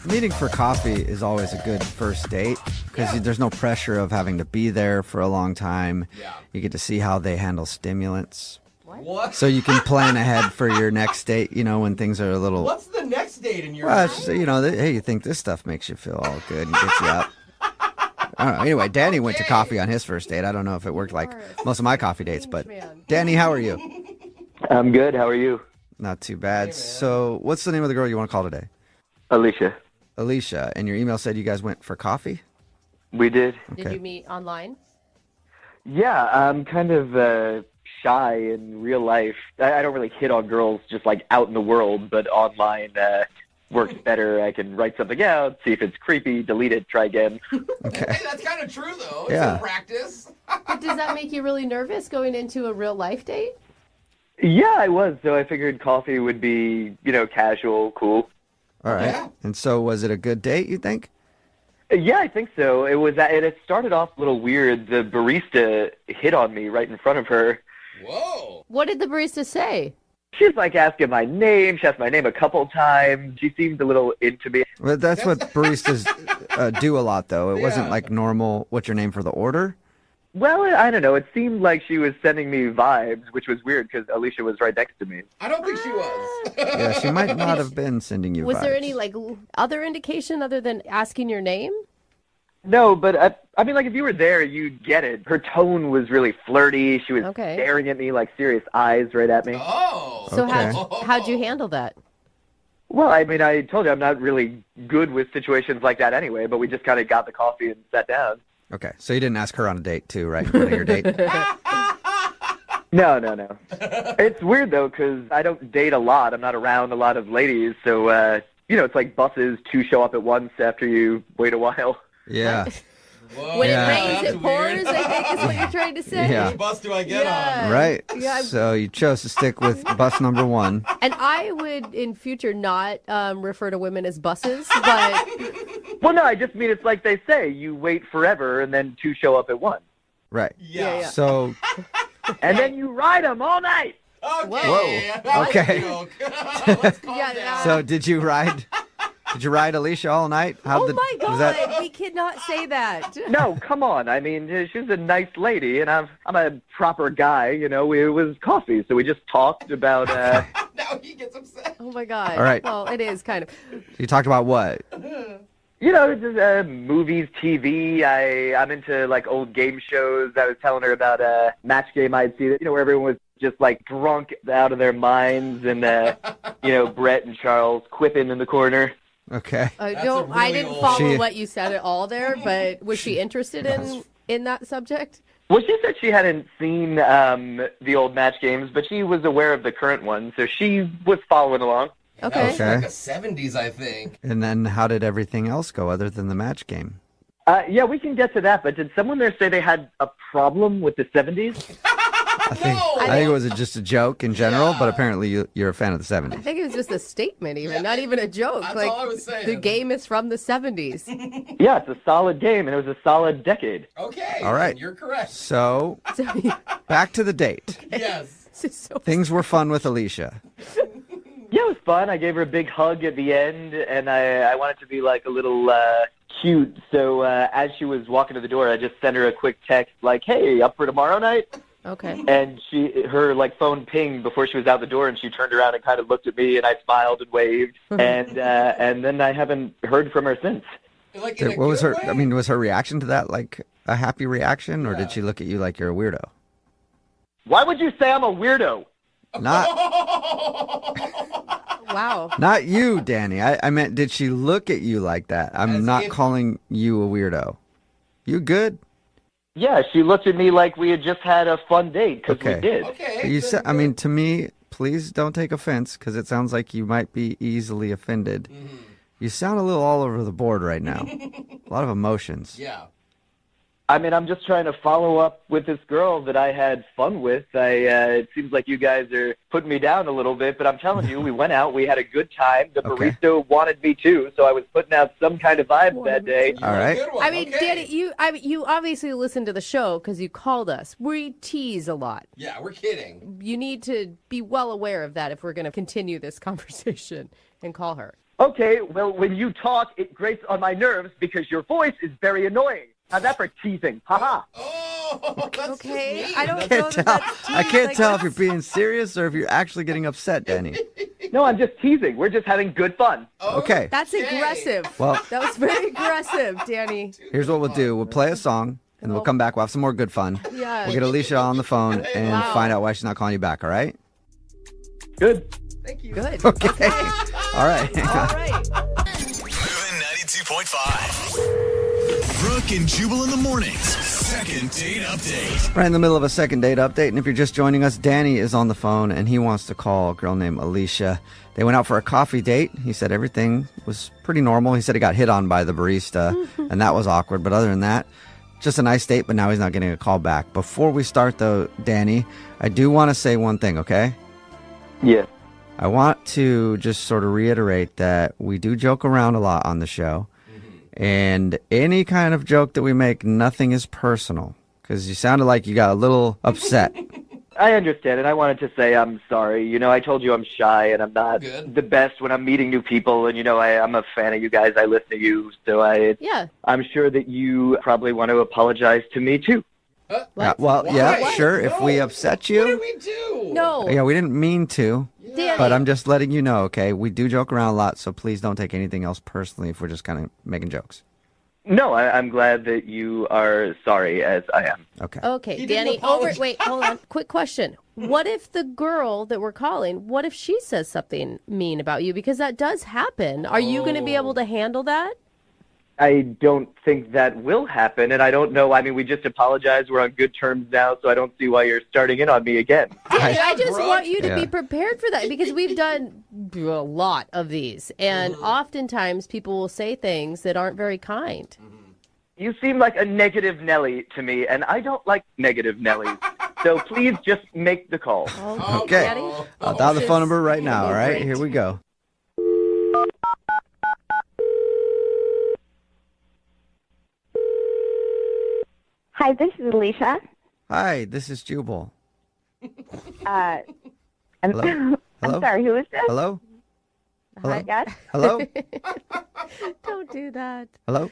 Meeting for coffee is always a good first date because there's no pressure of having to be there for a long time. Yeah. You get to see how they handle stimulants. What? So you can plan ahead for your next date, when things are a little... What's the next date in your Well, it's just, hey, you think this stuff makes you feel all good and gets you up. I don't know. Anyway, Danny went to coffee on his first date. I don't know if it worked like most of my coffee dates, but Danny, how are you? I'm good. How are you? Not too bad. So what's the name of the girl you want to call today? Alicia. Alicia. And your email said you guys went for coffee? We did. Did you meet online? Yeah, I'm kind of shy in real life. I don't really hit on girls just like out in the world, but online works better. I can write something out, see if it's creepy, delete it, try again. Okay. Hey, that's kind of true, though. It's Yeah. a practice. But does that make you really nervous going into a real life date? Yeah, I was. So I figured coffee would be, casual, cool. All right. Yeah. And so was it a good date, you think? Yeah, I think so. It was. It started off a little weird. The barista hit on me right in front of her. Whoa. What did the barista say? She's like asking my name. She asked my name a couple times. She seemed a little into me. Well, that's what baristas do a lot, though. It wasn't Yeah. like normal, what's your name for the order? Well, I don't know. It seemed like she was sending me vibes, which was weird because Alicia was right next to me. I don't think she was. Yeah, she might not have been sending you Was there vibes. any other indication other than asking your name? No, but I mean, like if you were there, you'd get it. Her tone was really flirty. She was Okay. staring at me like serious eyes right at me. Oh. So Okay. how'd you handle that? Well, I mean, I told you I'm not really good with situations like that anyway, but we just kind of got the coffee and sat down. Okay, so you didn't ask her on a date, too, right, in front of your date? No. It's weird, though, because I don't date a lot. I'm not around a lot of ladies, so, it's like buses, 2 show up at once after you wait a while. Yeah. Whoa. When Yeah. it rains, That's it pours, weird. I think is what you're trying to say. Yeah. Which bus do I get Yeah. on? Right? Yeah. So you chose to stick with bus number 1. And I would, in future, not refer to women as buses, but Well, no, I just mean it's like they say. You wait forever, and then 2 show up at once. Right. Yeah. Yeah. So, And then you ride them all night. Okay. Whoa. That was a Okay. joke. Let's calm Yeah, down. so did you ride Alicia all night? oh my was God, we cannot say that. No, come on. I mean, she's a nice lady, and I'm a proper guy. It was coffee, so we just talked about. Now he gets upset. Oh my God. All right. Well, it is kind of. You talked about what? Just movies, TV. I'm into like old game shows. I was telling her about a match game I'd seen, where everyone was just like drunk out of their minds, and Brett and Charles quipping in the corner. Okay. I That's don't. a I really didn't old- follow She- what you said at all there. But was she interested in that subject? Well, she said she hadn't seen the old match games, but she was aware of the current one, so she was following along. Okay. That was Okay. like the 70s, I think. And then how did everything else go other than the match game? Yeah, we can get to that, but did someone there say they had a problem with the 70s? I think it was just a joke in general, but apparently you're a fan of the I 70s. think it was just a statement, even not even a joke. That's like all I was saying. the game is from the 70s. Yeah, it's a solid game, and it was a solid decade. Okay. All right. then You're correct. So, So, back to the date. Yes. so Things were fun with Alicia. Yeah, it was fun. I gave her a big hug at the end, and I wanted to be like a little cute. So as she was walking to the door, I just sent her a quick text like, "Hey, up for tomorrow night?" okay. And her like phone pinged before she was out the door, and she turned around and kind of looked at me, and I smiled and waved, and then I haven't heard from her since. Like in a What was good her? way? I mean, was her reaction to that like a happy reaction, or did she look at you like you're a weirdo? Why would you say I'm a weirdo? Not, Wow. not you, Danny. I meant, did she look at you like that? I'm As not if- calling you a weirdo. You good? Yeah, she looked at me like we had just had a fun date because Okay. we did. Okay. You then said. I mean, to me, please don't take offense because it sounds like you might be easily offended. You sound a little all over the board right now. A lot of emotions. Yeah. I mean, I'm just trying to follow up with this girl that I had fun with. It seems like you guys are putting me down a little bit, but I'm telling you, we went out, we had a good time. The Okay. barista wanted me too, so I was putting out some kind of vibe that day. All right. Good one. I mean, okay. Danny, you obviously listened to the show because you called us. We tease a lot. Yeah, we're kidding. You need to be well aware of that if we're going to continue this conversation and call her. Okay, well, when you talk, it grates on my nerves because your voice is very annoying. How's that for teasing? Haha. Oh, that's Okay, just mean. I don't Can't know tell. that that's I tease, can't like, tell if you're that's- being serious or if you're actually getting upset, Danny. No, I'm just teasing. We're just having good fun. Okay. That's aggressive. Well- that was very aggressive, Danny. Here's what we'll do. We'll play a song, and then we'll come back. We'll have some more good fun. Yeah. We'll get Alicia on the phone and Wow. find out why she's not calling you back, all right? Good. Thank you. Good. Okay. All right. All right. Moving 92.5. Brooke and Jubal in the mornings. Second date update. Right in the middle of a second date update, and if you're just joining us, Danny is on the phone, and he wants to call a girl named Alicia. They went out for a coffee date. He said everything was pretty normal. He said he got hit on by the barista, and that was awkward. But other than that, just a nice date, but now he's not getting a call back. Before we start, though, Danny, I do want to say one thing, okay? Yeah. I want to just sort of reiterate that we do joke around a lot on the show. And any kind of joke that we make, nothing is personal. Because you sounded like you got a little upset. I understand, and I wanted to say I'm sorry. You know, I told you I'm shy, and I'm not the best when I'm meeting new people. And, you know, I'm a fan of you guys. I listen to you. So I'm sure that you probably want to apologize to me, too. Sure. If we upset you. What did we do? No. Yeah, we didn't mean to. Danny. But I'm just letting you know, okay? We do joke around a lot, so please don't take anything else personally if we're just kind of making jokes. No, I'm glad that you are sorry, as I am. Okay. Okay, Danny, wait, hold on. Quick question. What if the girl that we're calling, what if she says something mean about you? Because that does happen. Are you going to be able to handle that? I don't think that will happen, and I don't know. I mean, we just apologized. We're on good terms now, so I don't see why you're starting in on me again. Danny, I just want you to be prepared for that because we've done a lot of these, and oftentimes people will say things that aren't very kind. You seem like a negative Nelly to me, and I don't like negative Nellies. So please just make the call. Okay. Daddy? I'll dial the phone number right now, all right? Here we go. Hi, this is Alicia. Hi, this is Jubal. I'm, Hello? I'm Hello? sorry, who is this? Hello? Hello? Yes? Hello? Don't do that. Hello?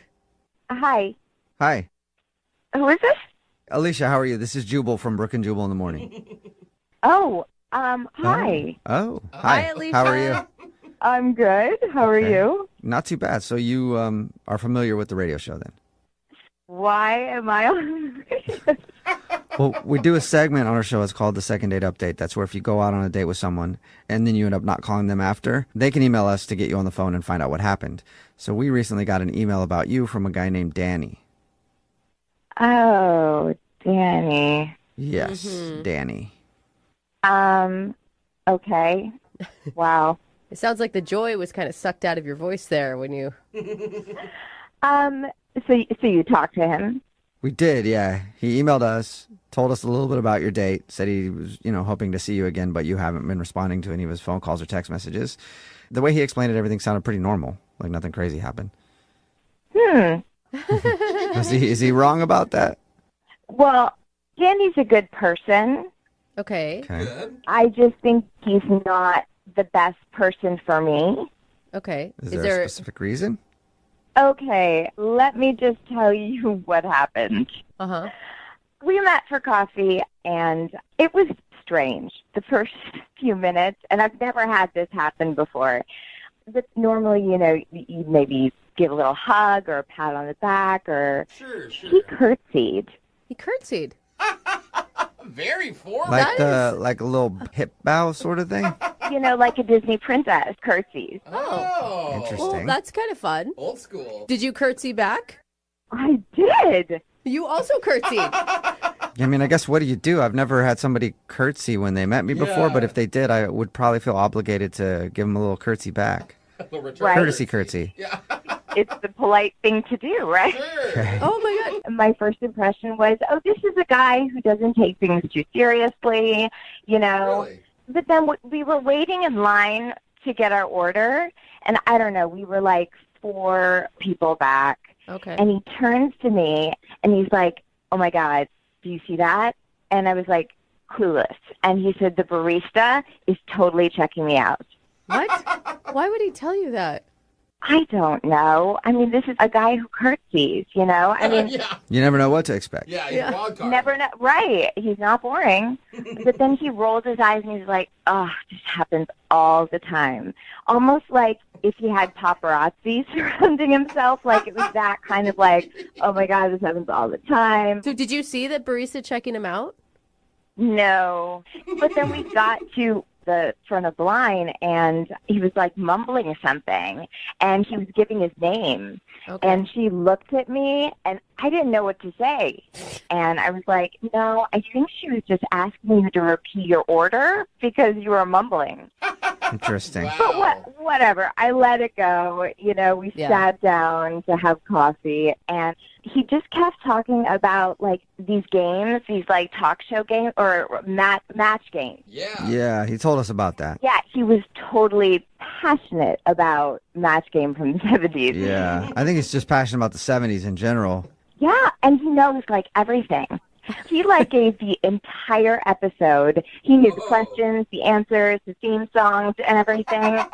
Hi. Hi. Who is this? Alicia, how are you? This is Jubal from Brooke and Jubal in the morning. Oh, hi. Oh, Hi, hi. Alicia. How are you? I'm good. How are Okay. you? Not too bad. So you are familiar with the radio show then? Why am I on? Well, we do a segment on our show. It's called the Second Date Update. That's where if you go out on a date with someone and then you end up not calling them after, they can email us to get you on the phone and find out what happened. So we recently got an email about you from a guy named Danny. Oh, Danny. Yes, Danny. Okay. Wow. It sounds like the joy was kind of sucked out of your voice there when you... So you talked to him? We did, yeah. He emailed us, told us a little bit about your date, said he was, hoping to see you again, but you haven't been responding to any of his phone calls or text messages. The way he explained it, everything sounded pretty normal, like nothing crazy happened. Is he wrong about that? Well, Danny's a good person. Okay. I just think he's not the best person for me. Okay. Is there a specific reason? Okay, let me just tell you what happened. Uh-huh. We met for coffee, and it was strange the first few minutes, and I've never had this happen before. But normally, you maybe give a little hug or a pat on the back, or Sure. he curtsied. He curtsied. Very formal. Like a little hip bow sort of thing? Like a Disney princess curtsies. Oh. Interesting. Well, that's kind of fun. Old school. Did you curtsy back? I did. You also curtsied. I mean, I guess what do you do? I've never had somebody curtsy when they met me before, but if they did, I would probably feel obligated to give them a little curtsy back. Right. Courtesy curtsy. Yeah. It's the polite thing to do, right? Sure. Oh, my God. My first impression was, oh, this is a guy who doesn't take things too seriously, Really? But then we were waiting in line to get our order, and I don't know, we were like 4 people back. Okay. And he turns to me, and he's like, oh, my God, do you see that? And I was like, clueless. And he said, the barista is totally checking me out. What? Why would he tell you that? I don't know. I mean, this is a guy who curtsies, I mean, Yeah. You never know what to expect. Yeah, he's a wild card. never know. Right. He's not boring. But then he rolls his eyes and he's like, oh, this happens all the time. Almost like if he had paparazzi surrounding himself, like it was that kind of like, oh my God, this happens all the time. So did you see that barista checking him out? No. But then we got to the front of the line, and he was like mumbling something, and he was giving his name. Okay. And she looked at me, and I didn't know what to say. And I was like, no, I think she was just asking you to repeat your order because you were mumbling. Interesting. But whatever. I let it go. You know, we sat down to have coffee, and he just kept talking about, like, these games, these, like, talk show games or match games. Yeah, he told us about that. Yeah, he was totally passionate about Match Game from the 70s. Yeah, I think he's just passionate about the 70s in general. Yeah, and he knows, like, everything. He, like, gave the entire episode. He knew the questions, the answers, the theme songs, and everything.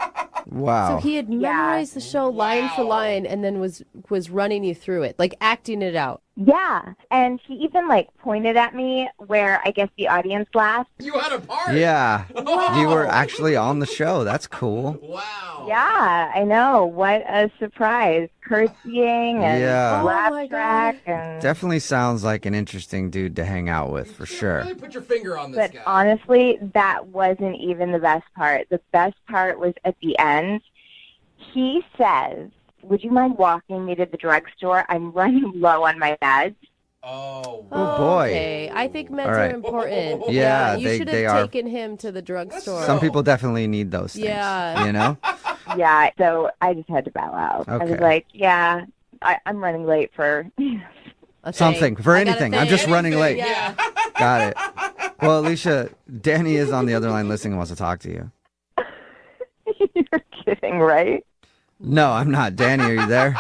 Wow. So he had memorized the show line for line and then was running you through it, like acting it out. Yeah, and he even, like, pointed at me where I guess the audience laughed. You had a part. Yeah. You were actually on the show. That's cool. Wow. Yeah, I know. What a surprise. Curtsying and laugh track. And... Definitely sounds like an interesting dude to hang out with, for sure. Really put your finger on this But guy. honestly, that wasn't even the best part. The best part was at the end. He says, would you mind walking me to the drugstore? I'm running low on my meds. Oh, boy. Okay, I think meds All right. are important. Yeah, you should they have are. taken him to the drugstore. Some people definitely need those things. Yeah. You know? Yeah, so I just had to bow out. I was Okay. like, yeah, I'm running late for... Something. For anything. I'm just running late. Yeah. Got it. Well, Alicia, Danny is on the other line listening and wants to talk to you. You're kidding, right? No, I'm not. Danny, are you there?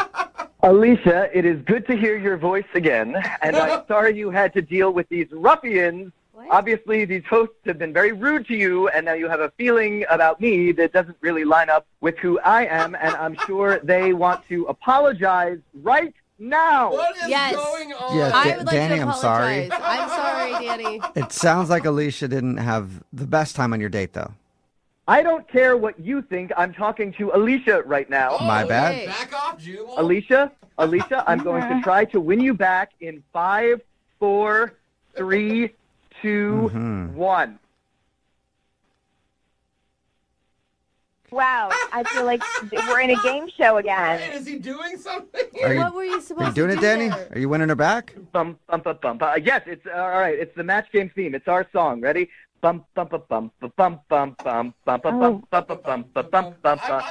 Alicia, it is good to hear your voice again, and I'm sorry you had to deal with these ruffians. Obviously, these hosts have been very rude to you, and now you have a feeling about me that doesn't really line up with who I am, and I'm sure they want to apologize right now. What is going on? Yeah, I would like Danny, to I'm sorry. apologize. I'm sorry, Danny. It sounds like Alicia didn't have the best time on your date, though. I don't care what you think. I'm talking to Alicia right now. My bad. Back off, Jubal. Alicia, I'm going to try to win you back in 5, 4, 3, 2, 1. Wow, I feel like we're in a game show again. Is he doing something? What were you supposed Are you doing to it, do Danny? there? Are you winning her back? Bum, bum, bum, bum. Yes, it's all right. It's the Match Game theme. It's our song. Ready? Bum, bum, bum, bum, bum, bum, bum, bum, bum, bum, bum, bum, bum, bum, bum, bum.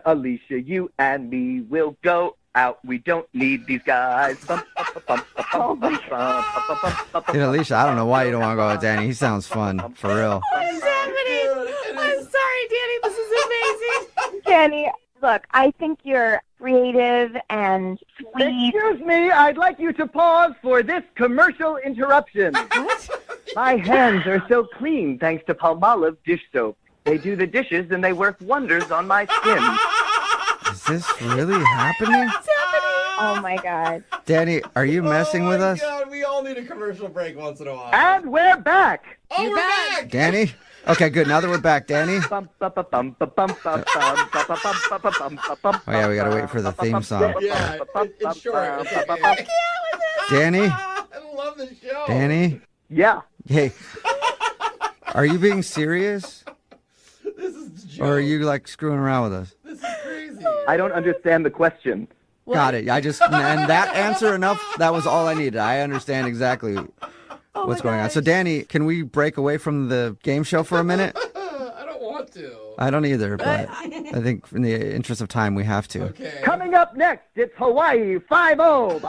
Alicia, you and me will go out. We don't need these guys. Bum, bum, bum, bum, bum, bum, bum, bum, bum. Dude, Alicia, I don't know why you don't want to go with Danny. He sounds fun, for real. What is happening? I'm sorry, Danny. This is amazing. Danny, look, I think you're creative and sweet. Excuse me, I'd like you to pause for this commercial interruption. What? My hands are so clean thanks to Palmolive dish soap. They do the dishes and they work wonders on my skin. Is this really happening? Oh, my God. Danny, are you messing with us? God, we all need a commercial break once in a while. And we're back. Oh, we're back. Danny? Okay, good. Now that we're back, Danny. Bum, bum, bum, bum, bum, bum, bum, bum, bum, bum, bum, bum, bum, bum. Oh, yeah, we gotta wait for the theme song. Yeah, it's short. It's okay. Danny? I love the show. Danny? Yeah. Hey. Are you being serious? This is a joke. Or are you, like, screwing around with us? This is crazy. I don't understand the question. Got it. And that answer enough, that was all I needed. I understand exactly what's going on. So, Danny, can we break away from the game show for a minute? I don't want to. I don't either, but I think in the interest of time, we have to. Okay. Coming up next, it's Hawaii 5-0. Dude.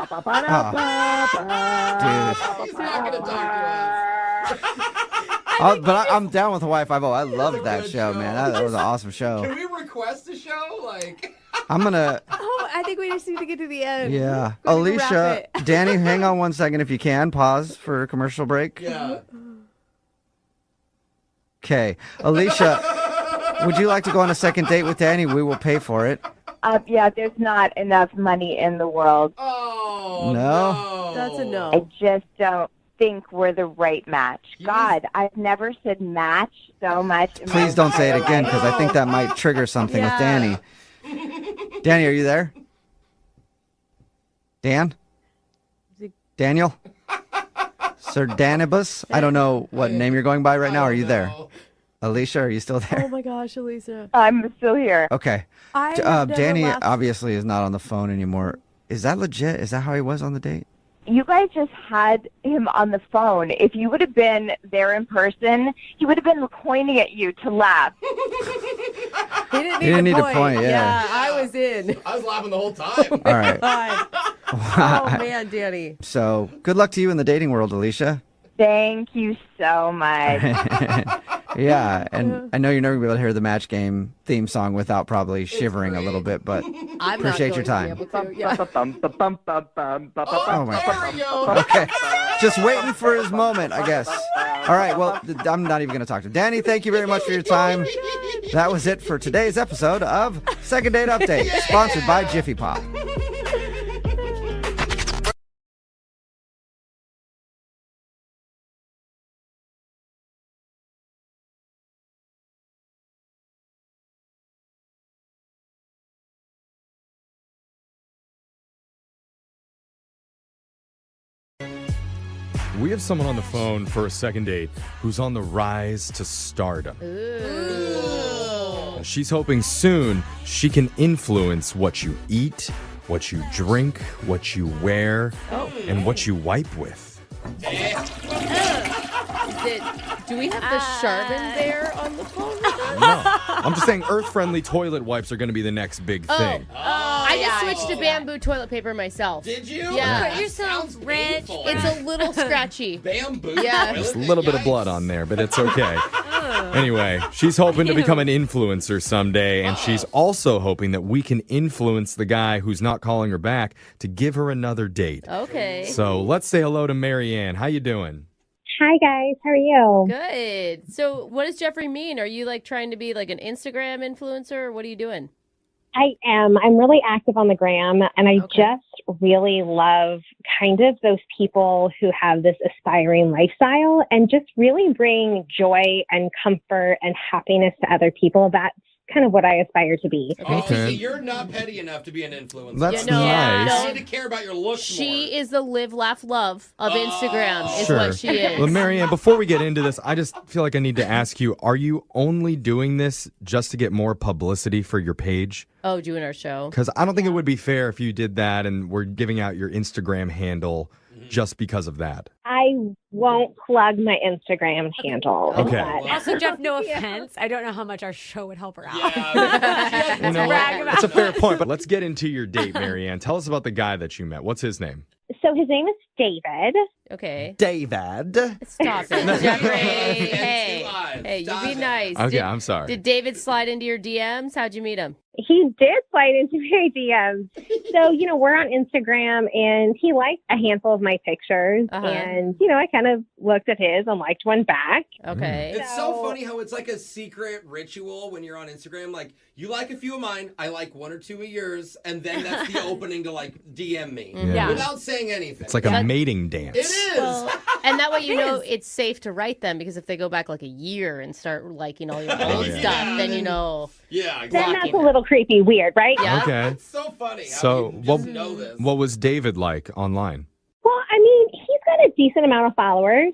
He's not going to talk to us. But I'm down with Hawaii 5-0. I loved that show, man. That was an awesome show. Can we request a show? Like, I'm going to... Oh, I think we just need to get to the end. Yeah. We need to Alicia, wrap it. Danny, hang on one second if you can. Pause for a commercial break. yeah. Okay. Alicia, would you like to go on a second date with Danny? We will pay for it. Yeah, there's not enough money in the world. Oh, No? That's a I no. just don't think we're the right match. God, I've never said match so much. In my Please don't say it entire again life. because I think that might trigger something with Danny. Danny, are you there? Dan? Daniel? Sir Danibus? I don't know what name you're going by right now. Are you there? Alicia, are you still there? Oh my gosh, Elisa. I'm still here. Okay. I have never Danny laughed- obviously is not on the phone anymore. Is that legit? Is that how he was on the date? You guys just had him on the phone. If you would have been there in person, he would have been pointing at you to laugh. He didn't He didn't need to point, yeah. I was in. I was laughing the whole time. All right. Oh man, Danny. So good luck to you in the dating world, Alicia. Thank you so much. Yeah, and I know you're never going to be able to hear the Match Game theme song without probably shivering a little bit, but I'm appreciate your time. Oh my There we go. Okay, just waiting for his moment, I guess. All right, well, I'm not even going to talk to him. Danny, thank you very much for your time. That was it for today's episode of Second Date Update, sponsored by Jiffy Pop. We have someone on the phone for a second date who's on the rise to stardom. She's hoping soon she can influence what you eat, what you drink, what you wear, and what you wipe with. Do we have the Charbon there on the phone with us? No, I'm just saying earth-friendly toilet wipes are going to be the next big thing. I just switched to bamboo toilet paper myself. Did you? Yeah. That You're so sounds rich. painful. It's a little scratchy. Bamboo. Yeah. toilet Just a little bit of blood on there, but it's okay. Anyway, she's hoping to become an influencer someday, and she's also hoping that we can influence the guy who's not calling her back to give her another date. Okay. So let's say hello to Marianne. How you doing? Hi, guys. How are you? Good. So what does Jeffrey mean? Are you like trying to be like an Instagram influencer or what are you doing? I am. I'm really active on the gram, and I just really love kind of those people who have this aspiring lifestyle and just really bring joy and comfort and happiness to other people. That's kind of what I aspire to be. Okay. So you're not petty enough to be an influencer. That's nice. You need to care about your looks more. She is the live, laugh, love of Instagram is Sure. what she is. Well, Marianne, before we get into this, I just feel like I need to ask you, are you only doing this just to get more publicity for your page? Oh, doing our show. Because I don't think it would be fair if you did that and were giving out your Instagram handle just because of that. I won't plug my Instagram handle. Okay. but- Also, Jeff, no offense. I don't know how much our show would help her out. You know, brag about that's a fair point. But let's get into your date, Marianne. Tell us about the guy that you met. What's his name? So his name is David. Okay. David. Stop it, Jeffrey. Hey, lives. hey, you Stop be it. nice. Okay, I'm sorry. Did David slide into your DMs? How'd you meet him? He did slide into my DMs. So, we're on Instagram, and he liked a handful of my pictures. Uh-huh. And, I kind of looked at his and liked one back. Okay. It's so funny how it's like a secret ritual when you're on Instagram. Like, you like a few of mine, I like one or two of yours, and then that's the opening to, like, DM me. Yeah. Without saying anything. It's like a mating dance. It is. And that way it's safe to write them because if they go back like a year and start liking all your old yeah. stuff, then you know. Yeah, Then exactly. that's a little creepy weird, right? Yeah. Okay. It's so funny. How So you just know this. what was David like online? Well, he's got a decent amount of followers.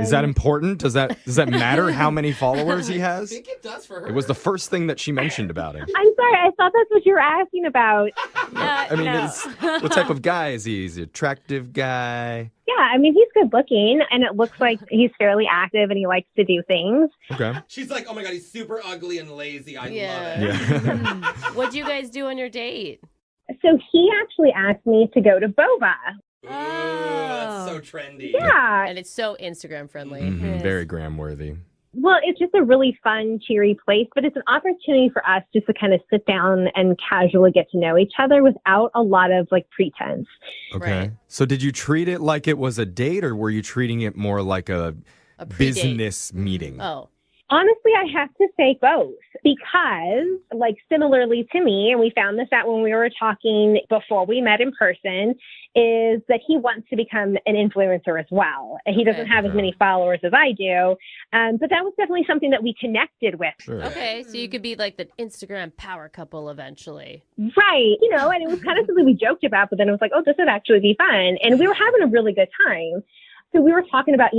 Is that important? Does that matter how many followers he I has? think it does for her. It was the first thing that she mentioned about him. I'm sorry, I thought that's what you were asking about. I mean, no. what type of guy is he? Is he an attractive guy? Yeah, he's good looking, and it looks like he's fairly active and he likes to do things. Okay. She's like, oh my God, he's super ugly and lazy. I love it. Yeah. What'd you guys do on your date? So he actually asked me to go to Boba. Ooh, that's so trendy. Yeah. And it's so Instagram friendly. Mhm, very gram-worthy. Well, it's just a really fun, cheery place, but it's an opportunity for us just to kind of sit down and casually get to know each other without a lot of pretense. Okay. Right. So did you treat it like it was a date, or were you treating it more like a pre-date. business meeting? Oh. Honestly, I have to say both because, similarly to me, and we found this out when we were talking before we met in person, is that he wants to become an influencer as well. He doesn't have as many followers as I do, but that was definitely something that we connected with. Sure. Okay, so you could be like the Instagram power couple eventually. Right. And it was kind of something we joked about, but then it was like, oh, this would actually be fun. And we were having a really good time. So we were talking about,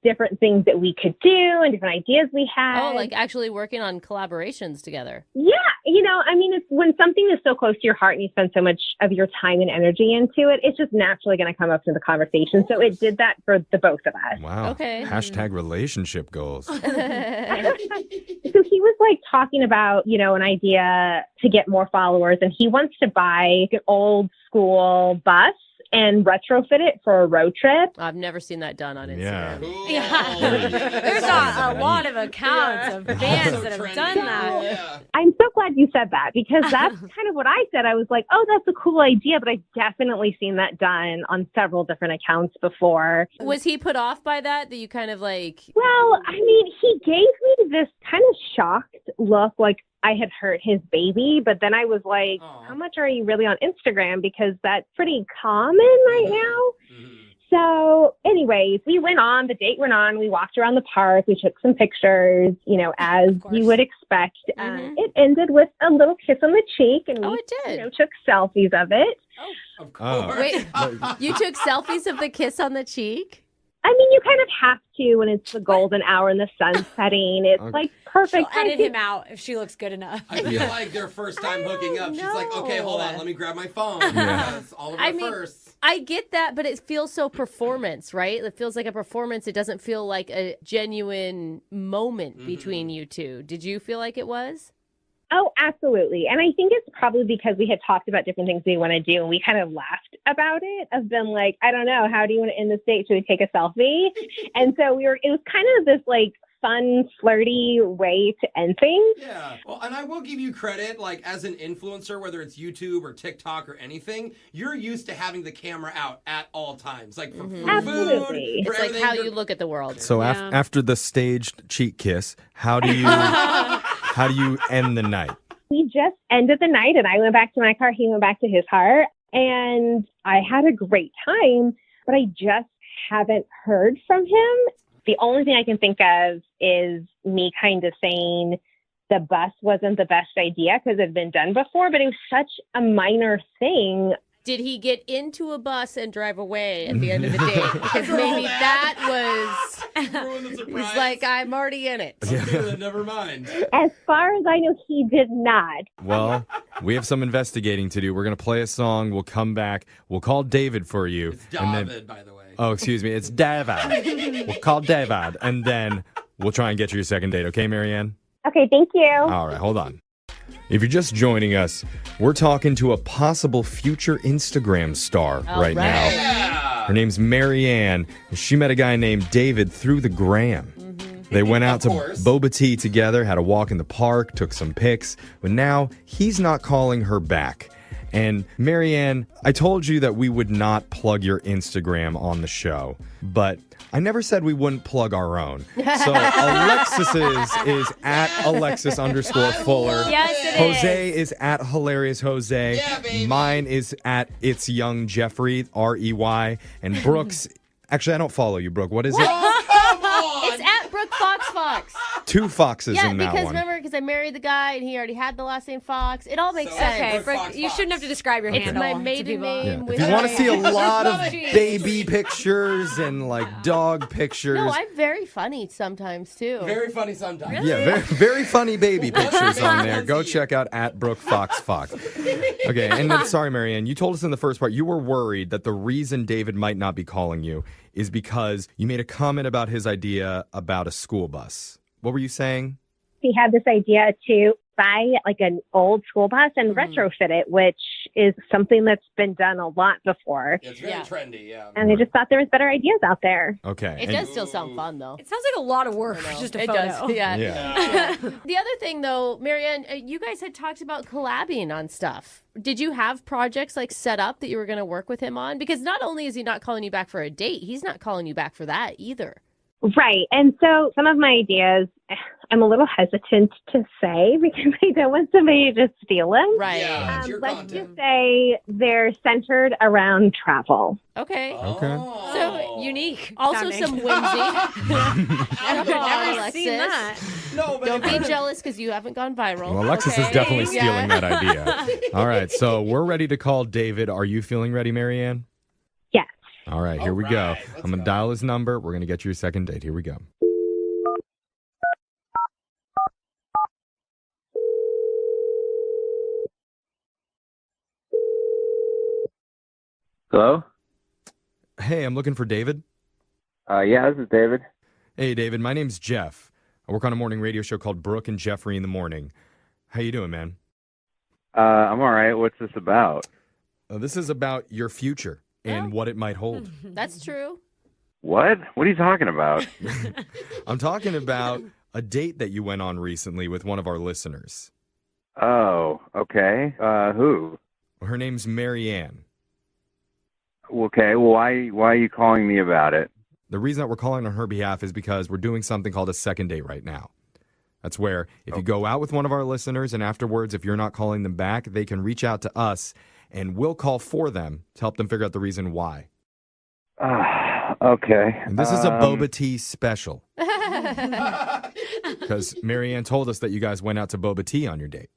different things that we could do and different ideas we had. Oh, like actually working on collaborations together. Yeah, it's when something is so close to your heart and you spend so much of your time and energy into it, it's just naturally going to come up in the conversation. So it did that for the both of us. Wow. Okay. Hashtag relationship goals. So he was like talking about, an idea to get more followers, and he wants to buy an old school bus and retrofit it for a road trip. I've never seen that done on Instagram. There's a lot of accounts of fans that have done that. Yeah. I'm so glad you said that, because that's kind of what I said. I was like, oh, that's a cool idea, but I've definitely seen that done on several different accounts before. Was he put off by that you kind of like... Well, he gave me this kind of shocked look, like I had hurt his baby, but then I was like, how much are you really on Instagram? Because that's pretty common right now. So anyways, the date went on, we walked around the park, we took some pictures, as you would expect. It ended with a little kiss on the cheek, and we it did. took selfies of it. Of course. Wait, you took selfies of the kiss on the cheek? You kind of have to when it's the golden hour and the sun's setting. It's like perfect. She'll edit him out if she looks good enough. I feel like their first time hooking up, she's like, okay, hold on, let me grab my phone. Because all of our first. I get that, but it feels so performance, right? It feels like a performance. It doesn't feel like a genuine moment between you two. Did you feel like it was? Oh, absolutely. And I think it's probably because we had talked about different things we want to do, and we kind of laughed about it, of been like, I don't know, how do you want to end this date? Should we take a selfie? And so it was kind of this like fun, flirty way to end things. Yeah. Well, and I will give you credit, like as an influencer, whether it's YouTube or TikTok or anything, you're used to having the camera out at all times. Like for food, Absolutely. for It's like everything. how you look at the world. So after the staged cheek kiss, how do you end the night? We just ended the night, and I went back to my car. He went back to his car, and I had a great time, but I just haven't heard from him. The only thing I can think of is me kind of saying the bus wasn't the best idea because it had been done before, but it was such a minor thing. Did he get into a bus and drive away at the end of the date? Because maybe that was... Ruin the surprise. He's like, I'm already in it. Okay, then never mind. As far as I know, he did not. Well, we have some investigating to do. We're going to play a song. We'll come back. We'll call David for you. It's David, by the way. Oh, excuse me. It's David. We'll call David, and then we'll try and get you your second date. Okay, Marianne? Okay, thank you. All right, hold on. If you're just joining us, we're talking to a possible future Instagram star right now. Yeah. Her name's Marianne. She met a guy named David through the gram. They went out to boba tea together, had a walk in the park, took some pics, but now he's not calling her back. And Marianne, I told you that we would not plug your Instagram on the show, but I never said we wouldn't plug our own. So Alexis's is at Alexis_Fuller. Yes, it Jose is at Hilarious Jose. Yeah, baby. Mine is at It's Young Jeffrey, REY. And Brooke's, actually, I don't follow you, Brooke. What is it? Come on. It's at Brooke Fox. Two Foxes Yeah, in that because one. remember, because I married the guy and he already had the last name Fox. It all makes So- sense. Okay, Brooke Brooke, Fox you shouldn't have to describe your It's handle. my to maiden people. name. If with you want to my- see a lot of Jeez. baby pictures and like dog pictures. No, I'm very funny sometimes too. Very funny sometimes. Yeah, very, very funny baby pictures on there. Go Fancy. check out at Brooke Fox. Okay, and then, sorry, Marianne, you told us in the first part you were worried that the reason David might not be calling you is because you made a comment about his idea about a school bus. What were you saying? He had this idea to buy like an old school bus and retrofit it, which is something that's been done a lot before. It's very trendy, yeah. And I just thought there was better ideas out there. Okay. It does still sound fun though. It sounds like a lot of work for just a It photo. does. Yeah. Yeah. The other thing though, Marianne, you guys had talked about collabing on stuff. Did you have projects like set up that you were going to work with him on? Because not only is he not calling you back for a date, he's not calling you back for that either. Right. And so some of my ideas, I'm a little hesitant to say because I don't want somebody to just steal them. Right. Yeah, it's your Let's content. just say they're centered around travel. Okay. Oh. So Unique. Also sounding. some whimsy. I've Come on, never Alexis. seen that. No, but Don't be jealous because you haven't gone viral. Well, Alexis is okay? definitely stealing Yeah. that idea. All right, so we're ready to call David. Are you feeling ready, Marianne? Yes. All right, here we go. I'm going to dial his number. We're going to get you your second date. Here we go. Hello? Hey, I'm looking for David. Yeah, this is David. Hey, David. My name's Jeff. I work on a morning radio show called Brooke and Jeffrey in the Morning. How you doing, man? I'm all right. What's this about? This is about your future and what it might hold. That's true. What? What are you talking about? I'm talking about a date that you went on recently with one of our listeners. Oh, okay. Who? Her name's Marianne. Okay, well, why are you calling me about it? The reason that we're calling on her behalf is because we're doing something called a second date right now. That's where if you go out with one of our listeners and afterwards, if you're not calling them back, they can reach out to us and we'll call for them to help them figure out the reason why. Okay. And this is a boba tea special. Because Marianne told us that you guys went out to boba tea on your date.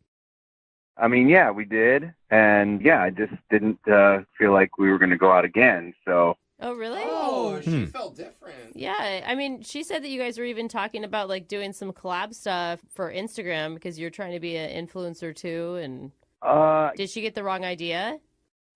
I mean, yeah, we did. And yeah, I just didn't feel like we were going to go out again, so. Oh, really? Oh, she felt different. Yeah, I mean, she said that you guys were even talking about like doing some collab stuff for Instagram because you're trying to be an influencer too. And did she get the wrong idea?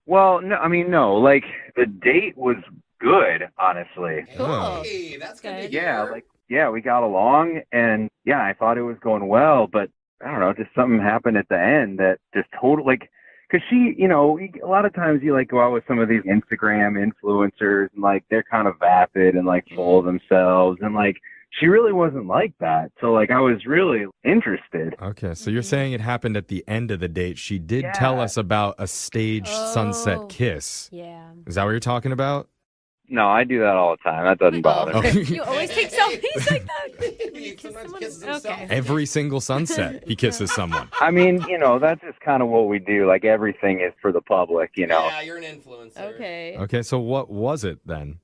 Well, no, I mean, no. Like, the date was good, honestly. Cool. Hey, that's good. Yeah, we got along, and yeah, I thought it was going well, but I don't know, just something happened at the end that just totally, like, because she, you know, a lot of times you, like, go out with some of these Instagram influencers, and, like, they're kind of vapid and, like, full of themselves, and, like, she really wasn't like that. So, like, I was really interested. Okay, so you're saying it happened at the end of the date. She did tell us about a staged sunset kiss. Yeah. Is that what you're talking about? No, I do that all the time. That doesn't bother me. You always take selfies like that? You kiss someone? Okay. Every single sunset, he kisses someone. I mean, you know, that's just kind of what we do. Like, everything is for the public, you know. Yeah, you're an influencer. Okay. Okay, so what was it then?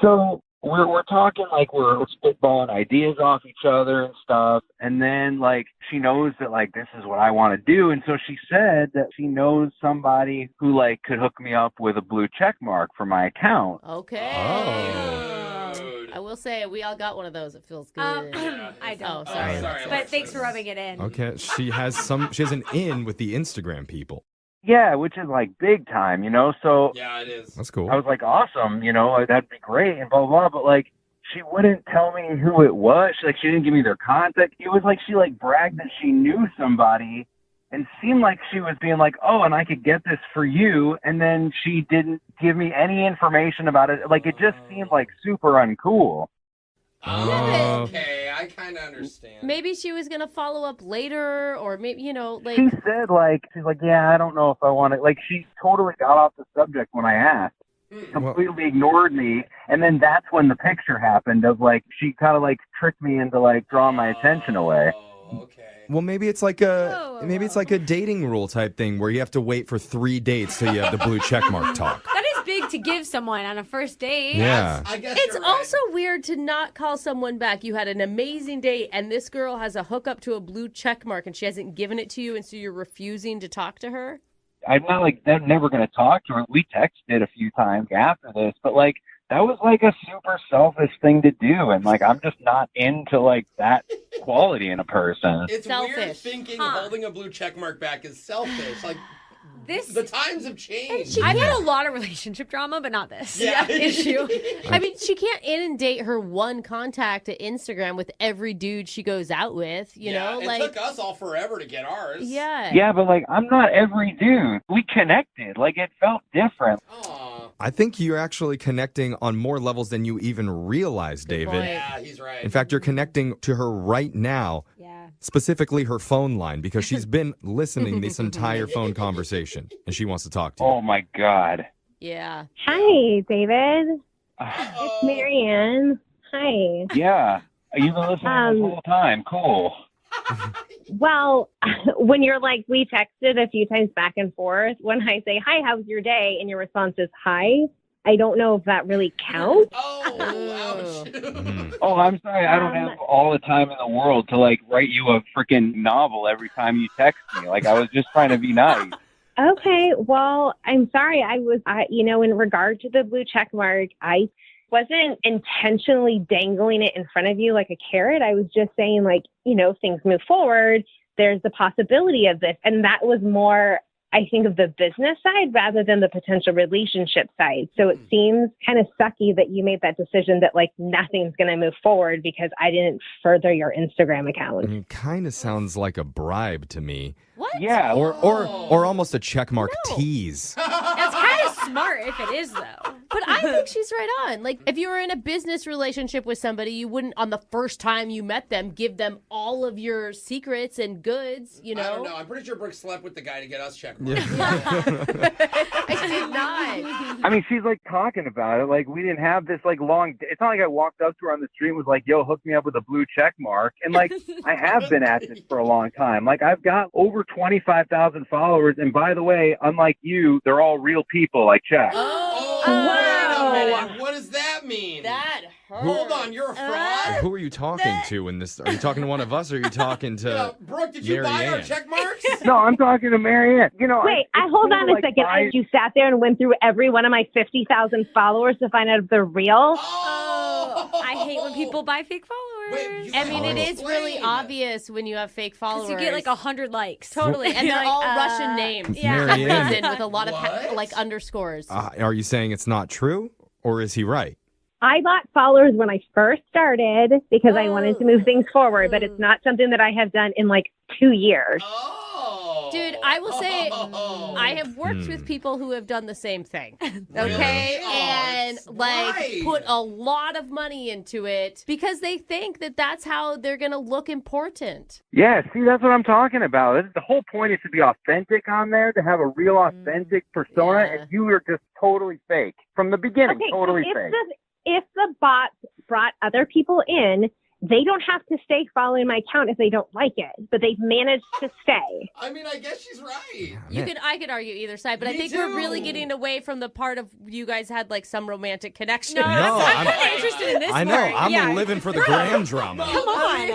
So we're talking, like, we're spitballing ideas off each other and stuff, and then, like, she knows that, like, this is what I want to do, and so she said that she knows somebody who, like, could hook me up with a blue check mark for my account. Okay. Oh. I will say we all got one of those. It feels good. I don't. Oh, sorry. But thanks for rubbing it in. Okay, she has an in with the Instagram people. Yeah, which is, like, big time, you know, so. Yeah, it is. That's cool. I was like, awesome, you know, that'd be great, and blah, blah, blah, but, like, she wouldn't tell me who it was. She didn't give me their contact. It was like she, like, bragged that she knew somebody and seemed like she was being like, oh, and I could get this for you, and then she didn't give me any information about it. Like, it just seemed, like, super uncool. Oh. Okay, I kind of understand. Maybe she was going to follow up later, or maybe, you know, like. She said, like, she's like, yeah, I don't know if I want to. Like, she totally got off the subject when I asked. Completely ignored me, and then that's when the picture happened of, like, she kind of, like, tricked me into, like, drawing my attention away. Okay. Well, maybe it's like a dating rule type thing where you have to wait for 3 dates till you have the blue check mark talk. That is big to give someone on a first date. Yeah. I guess It's you're right. also weird to not call someone back. You had an amazing date, and this girl has a hookup to a blue check mark, and she hasn't given it to you, and so you're refusing to talk to her? I'm not, like, they're never going to talk to her. We texted a few times after this, but, like, that was, like, a super selfish thing to do, and, like, I'm just not into, like, that quality in a person. It's Selfish. weird thinking holding a blue check mark back is selfish. Like, This the times have changed. I've had a lot of relationship drama, but not this Yeah. issue. I mean, she can't inundate her one contact at Instagram with every dude she goes out with, you know? It Like, took us all forever to get ours. yeah. Yeah, but, like, I'm not every dude. We connected. Like, it felt different. Aw. I think you're actually connecting on more levels than you even realize, David. point. Yeah, he's right. In fact, you're connecting to her right now, Yeah. specifically her phone line, because she's been listening this entire phone conversation, and she wants to talk to you. Oh, my God. Yeah. Hi, David. It's Marianne. Hi. Yeah. You've been listening this whole time. Cool. Well, when you're like, we texted a few times back and forth, when I say, hi, how's your day? And your response is, hi, I don't know if that really counts. Oh, ouch. Oh, I'm sorry. I don't have all the time in the world to, like, write you a freaking novel every time you text me. Like, I was just trying to be nice. Okay, well, I'm sorry. In regard to the blue check mark, I wasn't intentionally dangling it in front of you like a carrot. I was just saying, like, things move forward. There's the possibility of this. And that was more, I think, of the business side rather than the potential relationship side. So it seems kind of sucky that you made that decision that, like, nothing's going to move forward because I didn't further your Instagram account. It kind of sounds like a bribe to me. What? Yeah, or almost a checkmark tease. That's kind of smart if it is, though. But I think she's right on. Like, if you were in a business relationship with somebody, you wouldn't, on the first time you met them, give them all of your secrets and goods, I don't know. I'm pretty sure Brooke slept with the guy to get us check marks. I did not. I mean, she's like talking about it. Like, we didn't have this like long. It's not like I walked up to her on the street and was like, "Yo, hook me up with a blue check mark." And like, I have been at this for a long time. Like, I've got over 25,000 followers, and by the way, unlike you, they're all real people. Like, check. Oh, wait a minute. What does that mean? That hurts. Hold on, you're a fraud? Who are you talking to in this? Are you talking to one of us, or are you talking to Brooke, did you buy our check marks? No, I'm talking to Marianne. Wait, hold on a second. You sat there and went through every one of my 50,000 followers to find out if they're real? Oh, I hate when people buy fake followers. It is really obvious when you have fake followers. You get like 100 likes. Totally, and they're all Russian names. Marianne. With a lot of like underscores. Are you saying it's not true, or is he right? I bought followers when I first started because I wanted to move things forward, but it's not something that I have done in like 2 years. Dude, I will say I have worked with people who have done the same thing. Okay? And put a lot of money into it because they think that that's how they're going to look important. Yeah, see, that's what I'm talking about. The whole point is to be authentic on there, to have a real authentic persona, and you are just totally fake. From the beginning, totally fake. If the bots brought other people in, they don't have to stay following my account if they don't like it, but they've managed to stay. I mean, I guess she's right. I could argue either side, but I think we're really getting away from the part of you guys had like some romantic connection. I'm kind of interested in this I know. part. I'm living for the gram drama. Come on.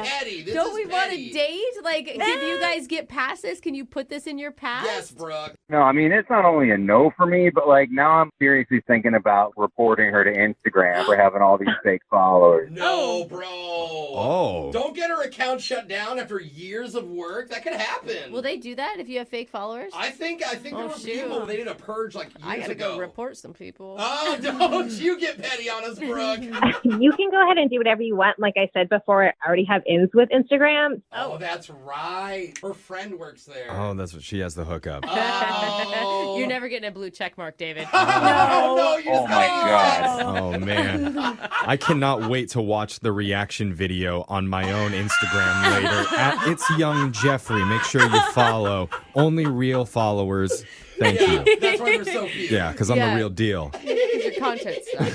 Don't we want to date? Like, can you guys get past this? Can you put this in your past? Yes, Brooke. No, I mean, it's not only a no for me, but like now I'm seriously thinking about reporting her to Instagram for having all these fake followers. No, bro. Oh. Don't get her account shut down after years of work. That could happen. Will they do that if you have fake followers? I think there were people they did a purge like years I gotta ago. go report some people. Oh, don't you get petty on us, Brooke. You can go ahead and do whatever you want. Like I said before, I already have ins with Instagram. Oh, that's right. Her friend works there. Oh, that's what she has the hookup. Oh. You're never getting a blue check mark, David. No, you just Oh my God. Oh man, I cannot wait to watch the reaction video on my own Instagram later. At It's Young Jeffrey. Make sure you follow. Only real followers. Thank you. That's why we're so cute. Yeah, because I'm the real deal. Your content sucks.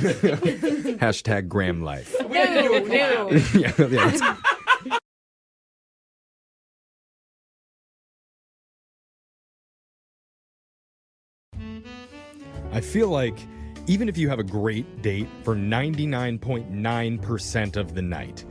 Hashtag Gram Life. We had to do a collab. yeah. I feel like even if you have a great date for 99.9% of the night,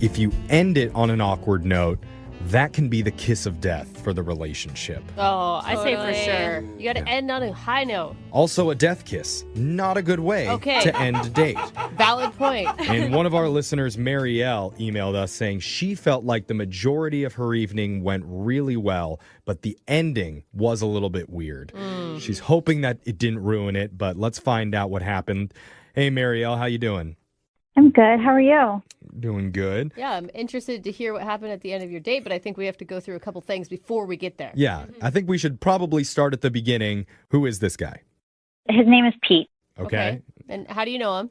if you end it on an awkward note, that can be the kiss of death for the relationship. Oh, I say for sure. You got to end on a high note. Also, a death kiss. Not a good way to end a date. Valid point. And one of our listeners, Marielle, emailed us saying she felt like the majority of her evening went really well, but the ending was a little bit weird. She's hoping that it didn't ruin it, but let's find out what happened. Hey, Marielle, how you doing? I'm good. How are you? Doing good. Yeah, I'm interested to hear what happened at the end of your date, but I think we have to go through a couple things before we get there. Yeah, I think we should probably start at the beginning. Who is this guy? His name is Pete. Okay. And how do you know him?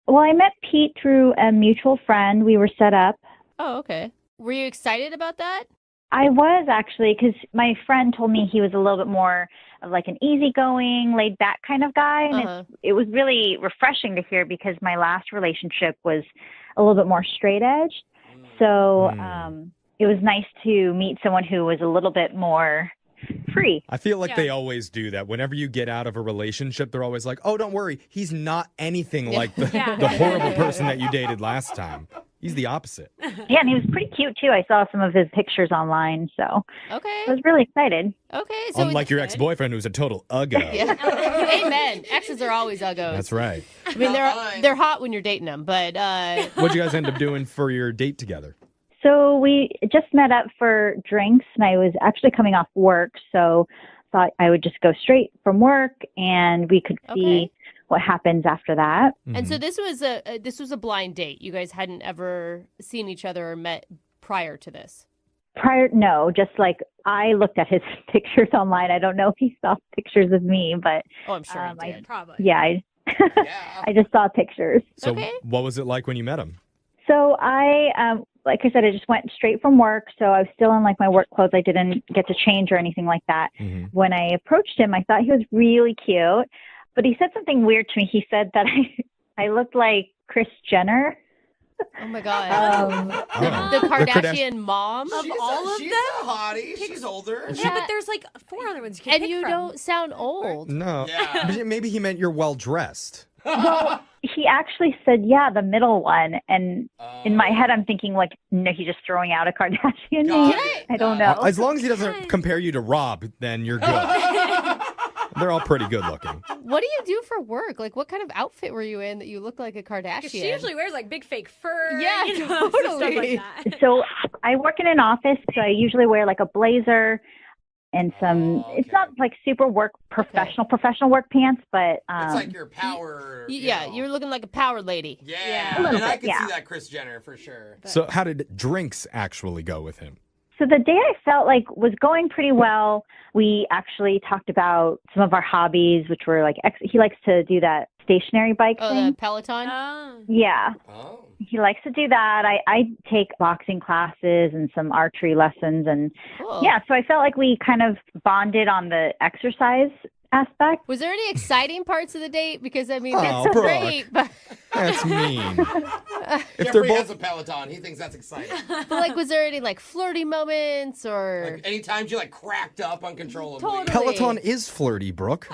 Well, I met Pete through a mutual friend. We were set up. Oh, okay. Were you excited about that? I was actually, because my friend told me he was a little bit more of like an easygoing, laid back kind of guy. And it was really refreshing to hear because my last relationship was a little bit more straight edge. So it was nice to meet someone who was a little bit more free. I feel like they always do that. Whenever you get out of a relationship, they're always like, oh, don't worry. He's not anything like the horrible person that you dated last time. He's the opposite. Yeah, and he was pretty cute too. I saw some of his pictures online, so Okay. I was really excited. Okay. So Unlike your ex-boyfriend who's a total uggo. Yeah. Amen. Exes are always uggos. That's right. I mean, they're hot when you're dating them, but What'd you guys end up doing for your date together? So we just met up for drinks, and I was actually coming off work, so thought I would just go straight from work, and we could see what happens after that. And so this was a blind date. You guys hadn't ever seen each other or met prior to this. No, just like I looked at his pictures online. I don't know if he saw pictures of me, but Oh, I'm sure he did. Probably. yeah, I just saw pictures. So what was it like when you met him? So I, like I said, I just went straight from work. So I was still in like my work clothes. I didn't get to change or anything like that. When I approached him, I thought he was really cute, but he said something weird to me. He said that I looked like Kris Jenner. Oh my God. The Kardashian mom Of all of she's them? a hottie. She's older. Yeah, but there's like 4 other ones you can And pick you from. don't sound old. No. Yeah. Maybe he meant you're well-dressed. Well, he actually said, yeah, the middle one. And in my head, I'm thinking like, no, he's just throwing out a Kardashian name. I don't know. As long as he doesn't compare you to Rob, then you're good. They're all pretty good looking. What do you do for work? Like, what kind of outfit were you in that you look like a Kardashian? 'Cause she usually wears like big fake fur. Yeah, you know, totally. Stuff like that. So I work in an office, so I usually wear like a blazer and some, it's not like super professional work pants, but It's like your power. Yeah, you're looking like a power lady. Yeah. A little And I bit, can yeah. see that Kris Jenner for sure. So how did drinks actually go with him? So the day I felt like was going pretty well. We actually talked about some of our hobbies, which were like, he likes to do that stationary bike Oh, thing. the Peloton? Yeah. Oh. He likes to do that. I take boxing classes and some archery lessons. And Cool. yeah, so I felt like we kind of bonded on the exercise aspect. Was there any exciting parts of the date? Because, I mean, Oh, that's Brooke. great. But, That's mean. Jeffrey has a Peloton. He thinks that's exciting. but, like, was there any, like, flirty moments or... Like anytime you like cracked up uncontrollably. Totally. Peloton is flirty, Brooke.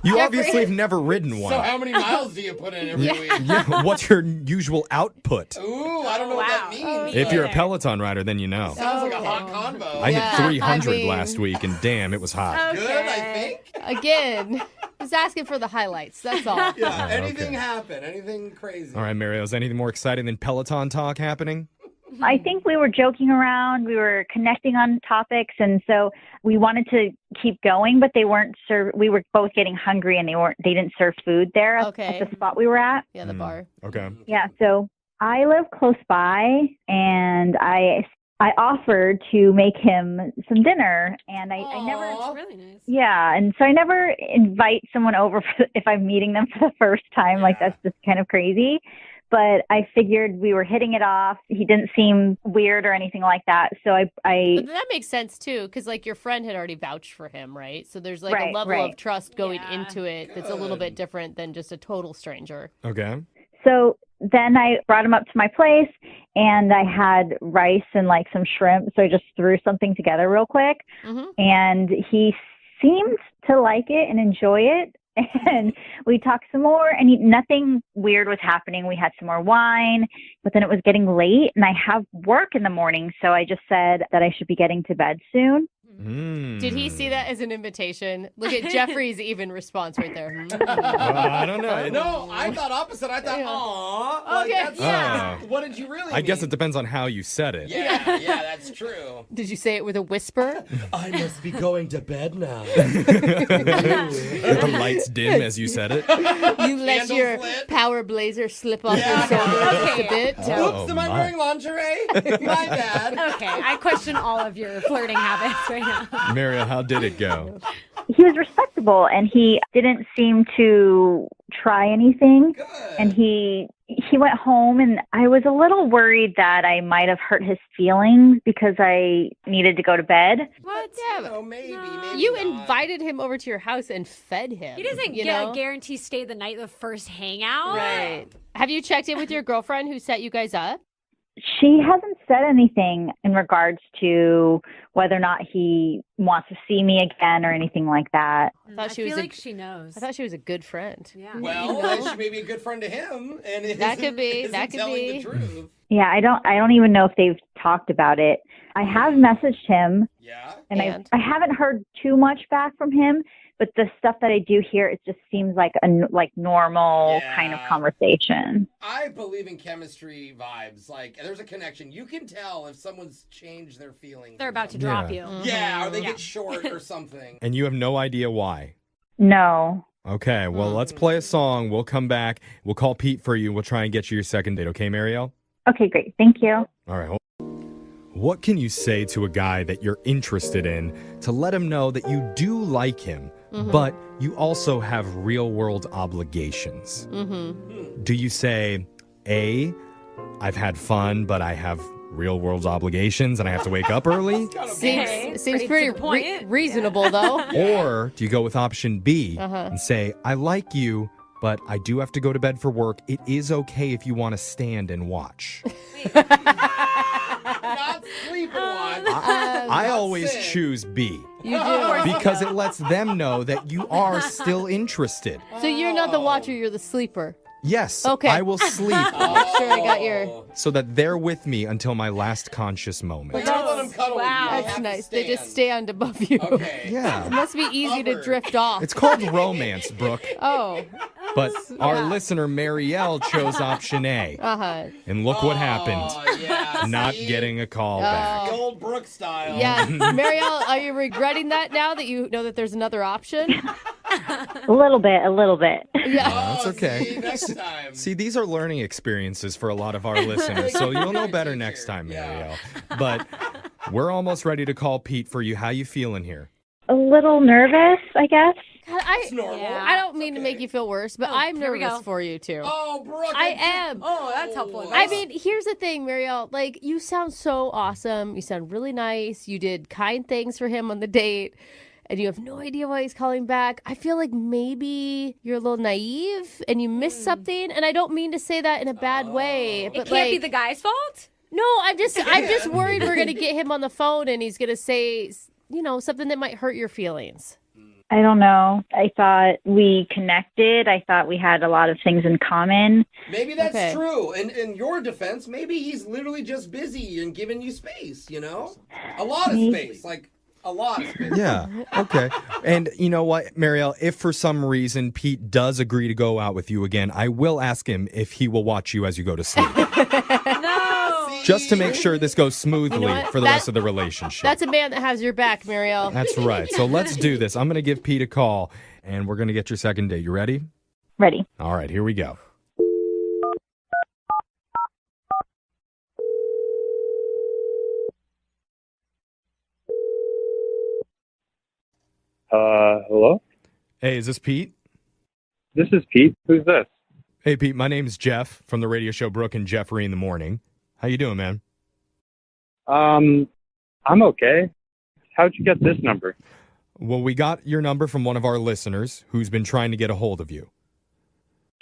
You Jeffrey. obviously have never ridden one. So how many miles do you put in every week? Yeah, what's your usual output? Ooh, I don't know what that means. If you're a Peloton rider, then you know. Sounds like a hot convo. I hit 300 I mean- last week, and damn, it was hot. Good, I think. Again, just asking for the highlights. That's all. Yeah, Oh, anything okay. happen, anything crazy. All right, Mario, is anything more exciting than Peloton talk happening? I think we were joking around. We were connecting on topics, and so we wanted to keep going, but they weren't we were both getting hungry, and they didn't serve food there at the spot we were at. Yeah, the bar. Okay. Yeah, so I live close by, and I offered to make him some dinner, and I never. That's really nice. Yeah, and so I never invite someone over if I'm meeting them for the first time. Like, that's just kind of crazy. But I figured we were hitting it off. He didn't seem weird or anything like that. So I But that makes sense too, because like your friend had already vouched for him, right? So there's like a Right, level right. of trust going into it that's a little bit different than just a total stranger. Okay. So then I brought him up to my place, and I had rice and like some shrimp. So I just threw something together real quick. And he seemed to like it and enjoy it. And we talked some more, and nothing weird was happening. We had some more wine, but then it was getting late, and I have work in the morning. So I just said that I should be getting to bed soon. Did he see that as an invitation? Look at Jeffrey's even response right there. I don't know. No, I thought opposite. I thought, aw. Like, Okay. that's, Yeah. What did you really I guess mean? it depends on how you said it. Yeah, that's true. Did you say it with a whisper? I must be going to bed now. The lights dim as you said it. You let your power blazer slip off your shoulder just a bit. Oh, Oops, am I my. wearing lingerie? My bad. Okay, I question all of your flirting habits right now. Mario, how did it go? He was respectable, and he didn't seem to try anything. And he went home, and I was a little worried that I might have hurt his feelings because I needed to go to bed. What? Yeah, Oh, maybe you not. invited him over to your house and fed him. He doesn't you know? guarantee stay the night the first hangout. Right. Have you checked in with your girlfriend who set you guys up? She hasn't said anything in regards to whether or not he wants to see me again or anything like that. I feel like she knows. I thought she was a good friend. Yeah. Well, then she may be a good friend to him, and That could be. isn't That could telling be. the truth. Yeah, I don't even know if they've talked about it. I have messaged him. Yeah. And I haven't heard too much back from him, but the stuff that I do hear, it just seems like a normal kind of conversation. I believe in chemistry vibes. Like, there's a connection. You can tell if someone's changed their feelings. They're about to drop you. Yeah, or they get short or something. And you have no idea why. No. Okay, well, let's play a song. We'll come back. We'll call Pete for you. We'll try and get you your second date. Okay, Marielle? Okay, great. Thank you. All right, hold. What can you say to a guy that you're interested in to let him know that you do like him, but you also have real-world obligations? Do you say, A, I've had fun, but I have real-world obligations and I have to wake up early? Seems pretty reasonable, though. Or do you go with option B and say, I like you, but I do have to go to bed for work. It is okay if you want to stand and watch. Not sleep and watch. I always choose B. You do. Because it lets them know that you are still interested. So you're not the watcher, you're the sleeper. Yes, Okay. I will sleep Make sure I got your... so that they're with me until my last conscious moment. Don't let them cuddle with you. You That's have to nice. They just stand. stand above you. Okay. Yeah. It must be easy to drift off. It's called romance, Brooke. Oh. But our listener, Marielle, chose option A. Uh-huh. And look what happened. Oh, yeah. Not See? getting a call back. The old Brooke style. Yeah. Marielle, are you regretting that now that you know that there's another option? A little bit. Yeah. That's okay. See, next time. See, these are learning experiences for a lot of our listeners, so you'll know better next time, Marielle. But we're almost ready to call Pete for you. How you feeling here? A little nervous, I guess. God, I don't mean to make you feel worse, but I'm here we nervous go. for you too. Oh, Brooke. I am. Oh, that's helpful. I mean, here's the thing, Marielle. Like, you sound so awesome. You sound really nice. You did kind things for him on the date, and you have no idea why he's calling back. I feel like maybe you're a little naive and you missed something. And I don't mean to say that in a bad way, but It can't be the guy's fault? No, I'm just worried we're gonna get him on the phone and he's gonna say, something that might hurt your feelings. I don't know. I thought we connected. I thought we had a lot of things in common. Maybe that's true. And in your defense, maybe he's literally just busy and giving you space, A lot of space. Like, a lot of space. Yeah, okay. And you know what, Marielle, if for some reason Pete does agree to go out with you again, I will ask him if he will watch you as you go to sleep. No. Just to make sure this goes smoothly for the rest of the relationship. That's a man that has your back, Marielle. That's right. So let's do this. I'm going to give Pete a call, and we're going to get your second date. You ready? Ready. All right, here we go. Hello? Hey, is this Pete? This is Pete. Who's this? Hey, Pete, my name's Jeff from the radio show Brooke and Jeffrey in the Morning. How you doing, man? I'm okay. How'd you get this number? Well, we got your number from one of our listeners who's been trying to get a hold of you.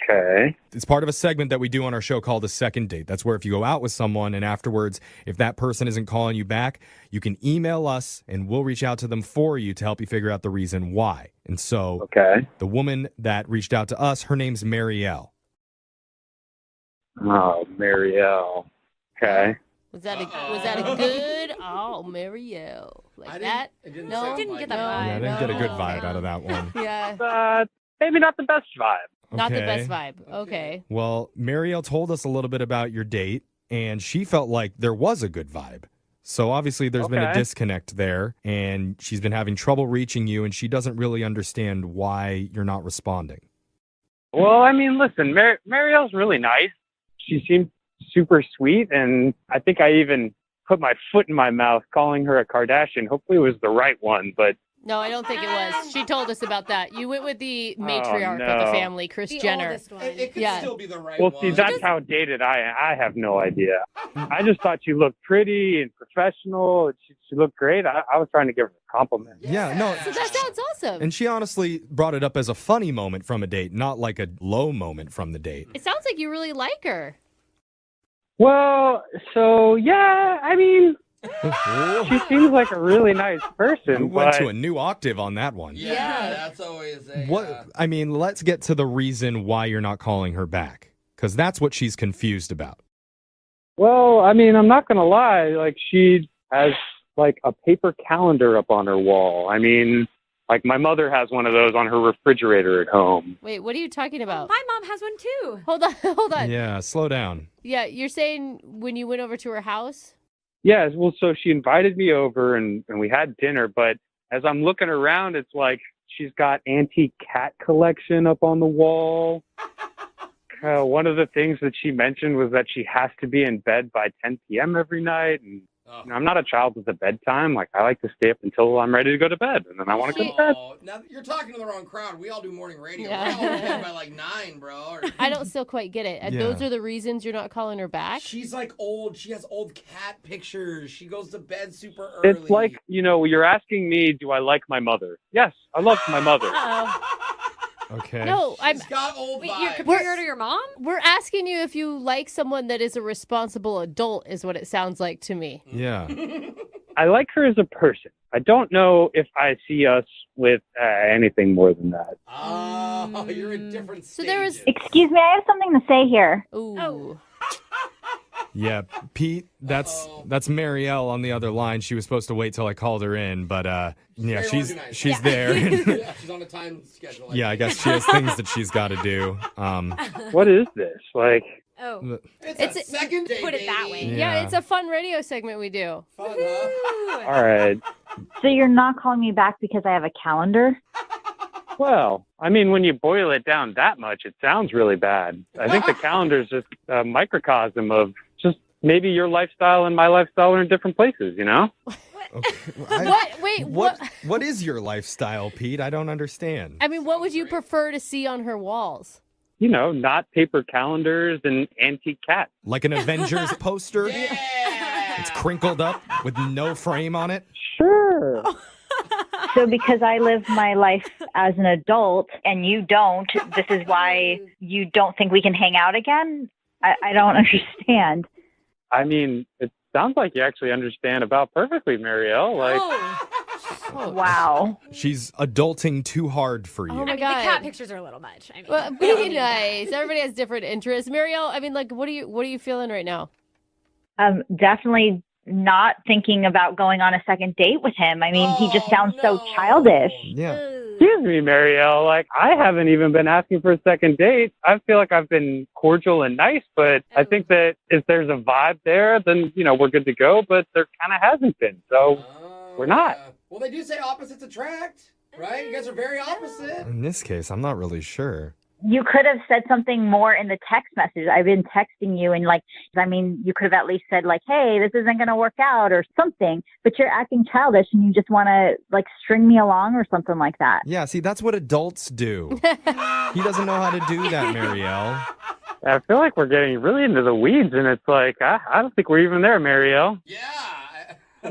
Okay. It's part of a segment that we do on our show called a second date. That's where if you go out with someone and afterwards, if that person isn't calling you back, you can email us and we'll reach out to them for you to help you figure out the reason why. And so the woman that reached out to us, her name's Marielle. Oh, Marielle. Okay. Was that a good? Oh, Marielle, like that? I didn't get that vibe. Yeah, I didn't get a good vibe out of that one. Yeah. Maybe not the best vibe. Not the Okay. best vibe. Okay. Well, Marielle told us a little bit about your date, and she felt like there was a good vibe. So obviously there's been a Okay. disconnect there, and she's been having trouble reaching you, and she doesn't really understand why you're not responding. Well, I mean, listen, Marielle's really nice. She seemed super sweet, and I think I even put my foot in my mouth calling her a Kardashian. Hopefully it was the right one, but No, I don't think it was. She told us about that. You went with the matriarch of the no. family, Kris Jenner. It could still be the right well, one. see, that's how dated I have no idea. I just thought she looked pretty and professional. She looked great. I was trying to give her a compliment. Yeah, no. So that sounds awesome. And she honestly brought it up as a funny moment from a date, not like a low moment from the date. It sounds like you really like her. Well, so yeah, I mean, she seems like a really nice person. You went but to a new octave on that one. Yeah, that's always a... What? I mean, let's get to the reason why you're not calling her back, because that's what she's confused about. Well, I mean, I'm not gonna lie. Like, she has like a paper calendar up on her wall. I mean, like my mother has one of those on her refrigerator at home. Wait, what are you talking about? My mom has one too. Hold on. Yeah, slow down. Yeah, you're saying when you went over to her house? Yeah, well, so she invited me over and we had dinner, but as I'm looking around, it's like she's got antique cat collection up on the wall. One of the things that she mentioned was that she has to be in bed by 10 p.m. every night. And you know, I'm not a child with a bedtime. Like, I like to stay up until I'm ready to go to bed, and then I want to go to bed. Now, you're talking to the wrong crowd. We all do morning radio. We're all in bed by like 9, bro. I don't still quite get it. Yeah. Those are the reasons you're not calling her back? She's like old. She has old cat pictures. She goes to bed super early. It's like, you know, you're asking me, do I like my mother? Yes, I love my mother. Okay. No, She's got old Wait, vibes. you're comparing her to your mom? We're asking you if you like someone that is a responsible adult, is what it sounds like to me. Yeah. I like her as a person. I don't know if I see us with anything more than that. Oh, you're in different stages. So there was... Excuse me, I have something to say here. Ooh. Oh. Yeah, Pete, that's Marielle on the other line. She was supposed to wait till I called her in, but yeah, she's there. Yeah, she's on a time schedule. Yeah, I guess she has things that she's got to do. What is this? Like, Oh. It's a second day, Put it that way. Yeah, it's a fun radio segment we do. Fun, huh? all right. So you're not calling me back because I have a calendar? Well, I mean, when you boil it down that much, it sounds really bad. I think the calendar's just a microcosm of just maybe your lifestyle and my lifestyle are in different places, you know? Okay. What is your lifestyle, Pete? I don't understand. I mean, what would you prefer to see on her walls? You know, not paper calendars and antique cats. Like an Avengers poster? Yeah. It's crinkled up with no frame on it? Sure. So because I live my life as an adult and you don't, this is why you don't think we can hang out again? I don't understand. I mean, it sounds like you actually understand about perfectly, Marielle. Like, Wow. She's adulting too hard for you. Oh my I mean, God. the cat pictures are a little much. I mean, Well, be nice. Everybody has different interests. Marielle, I mean, like, what are you feeling right now? Definitely not thinking about going on a second date with him. I mean, he just sounds so childish. Yeah. excuse me, Marielle. Like, I haven't even been asking for a second date. I feel like I've been cordial and nice, but I think that if there's a vibe there, then, you know, we're good to go, but there kind of hasn't been. So we're not. Well, they do say opposites attract, right? You guys are very opposite. In this case, I'm not really sure. You could have said something more in the text message. I've been texting you and you could have at least said hey, this isn't going to work out or something, but you're acting childish and you just want to string me along or something like that. Yeah, see, that's what adults do. He doesn't know how to do that, Marielle. I feel like we're getting really into the weeds, and it's I don't think we're even there, Marielle. Yeah.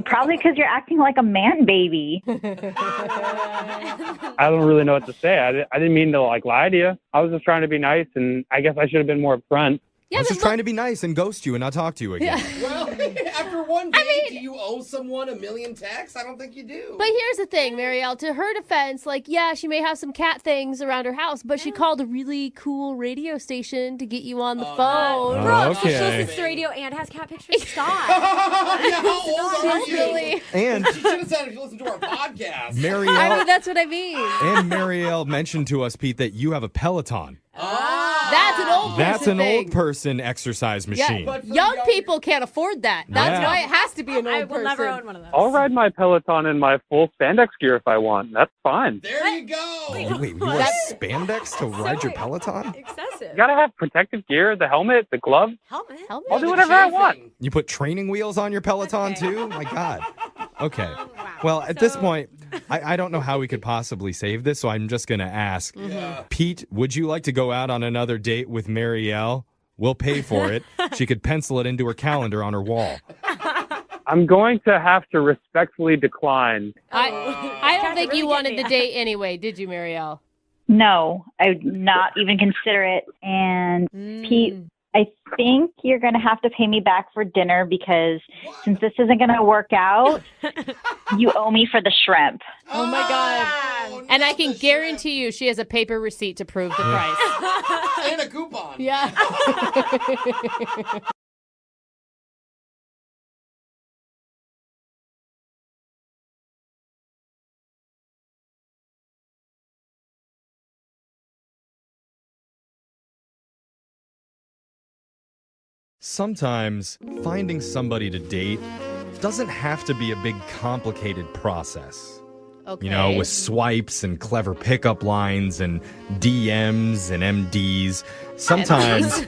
Probably because you're acting like a man baby. I don't really know what to say. I didn't mean to lie to you. I was just trying to be nice, and I guess I should have been more upfront. I was just trying to be nice and ghost you and not talk to you again. Well, after one day, do you owe someone a million texts? I don't think you do. But here's the thing, Marielle. To her defense, she may have some cat things around her house, but she called a really cool radio station to get you on the phone. Brooke, she listens to radio and has cat pictures. Stop. Yeah, how old are you? Really... And she should have said if you listen to our podcast. Marielle, I mean, that's what I mean. And Marielle mentioned to us, Pete, that you have a Peloton. That's an old person That's an thing. old person exercise machine. Yeah, young people can't afford that. That's why it has to be an old I person. will never own one of those. I'll ride my Peloton in my full spandex gear if I want. That's fine. There you go. Wait, you wear spandex to ride your Peloton? Excessive. You gotta have protective gear, the helmet, the gloves. Helmet? I'll do whatever I want. You put training wheels on your Peloton too? My God. Okay. Well, at this point, I don't know how we could possibly save this, so I'm just going to ask. Pete, would you like to go out on another date with Marielle? We'll pay for it. She could pencil it into her calendar on her wall. I'm going to have to respectfully decline. I don't think you wanted the date anyway, did you, Marielle? No, I would not even consider it. And Pete, I think you're going to have to pay me back for dinner because since this isn't going to work out, you owe me for the shrimp. Oh my God. And I can guarantee you she has a paper receipt to prove the price. And a coupon. Yeah. Sometimes finding somebody to date doesn't have to be a big complicated process. Okay. You know, with swipes and clever pickup lines and DMs and MDs. Sometimes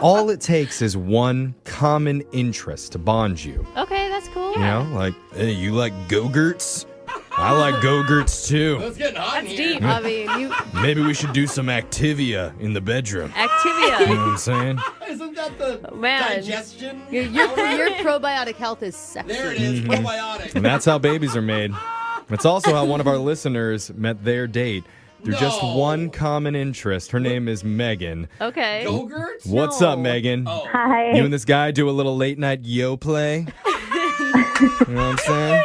all it takes is one common interest to bond you. Okay, that's cool. You know, like, hey, you like Go-Gurts? I like Go-Gurts too. It's getting hot in That's here. deep. I mean, you Maybe we should do some Activia in the bedroom. Activia. You know what I'm saying? Isn't that the Man. digestion? Your probiotic health is sexy. There it is, probiotic. And that's how babies are made. It's also how one of our listeners met their date through just one common interest. Her name is Megan. Okay. Go-Gurts? What's up, Megan? Hi. You and this guy do a little late night yo play? You know what I'm saying?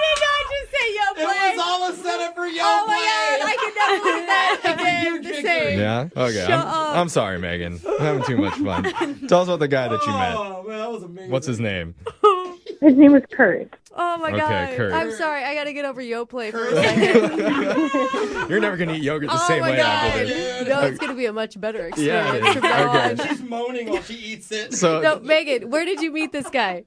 It was all a setup for yo Oh play. my God, I can never believe that again. The same. Yeah? Okay. Shut up. I'm sorry, Megan. I'm having too much fun. Tell us about the guy that you met. Oh, man, that was amazing. What's his name? His name was Kurt. Oh my Okay, God. Kurt. I'm sorry. I got to get over Yoplait for a second. You're never going to eat yogurt the Oh same my way God. after this. No, it's going to be a much better Yeah, experience from now okay. on. She's moaning while she eats it. No, Megan, where did you meet this guy?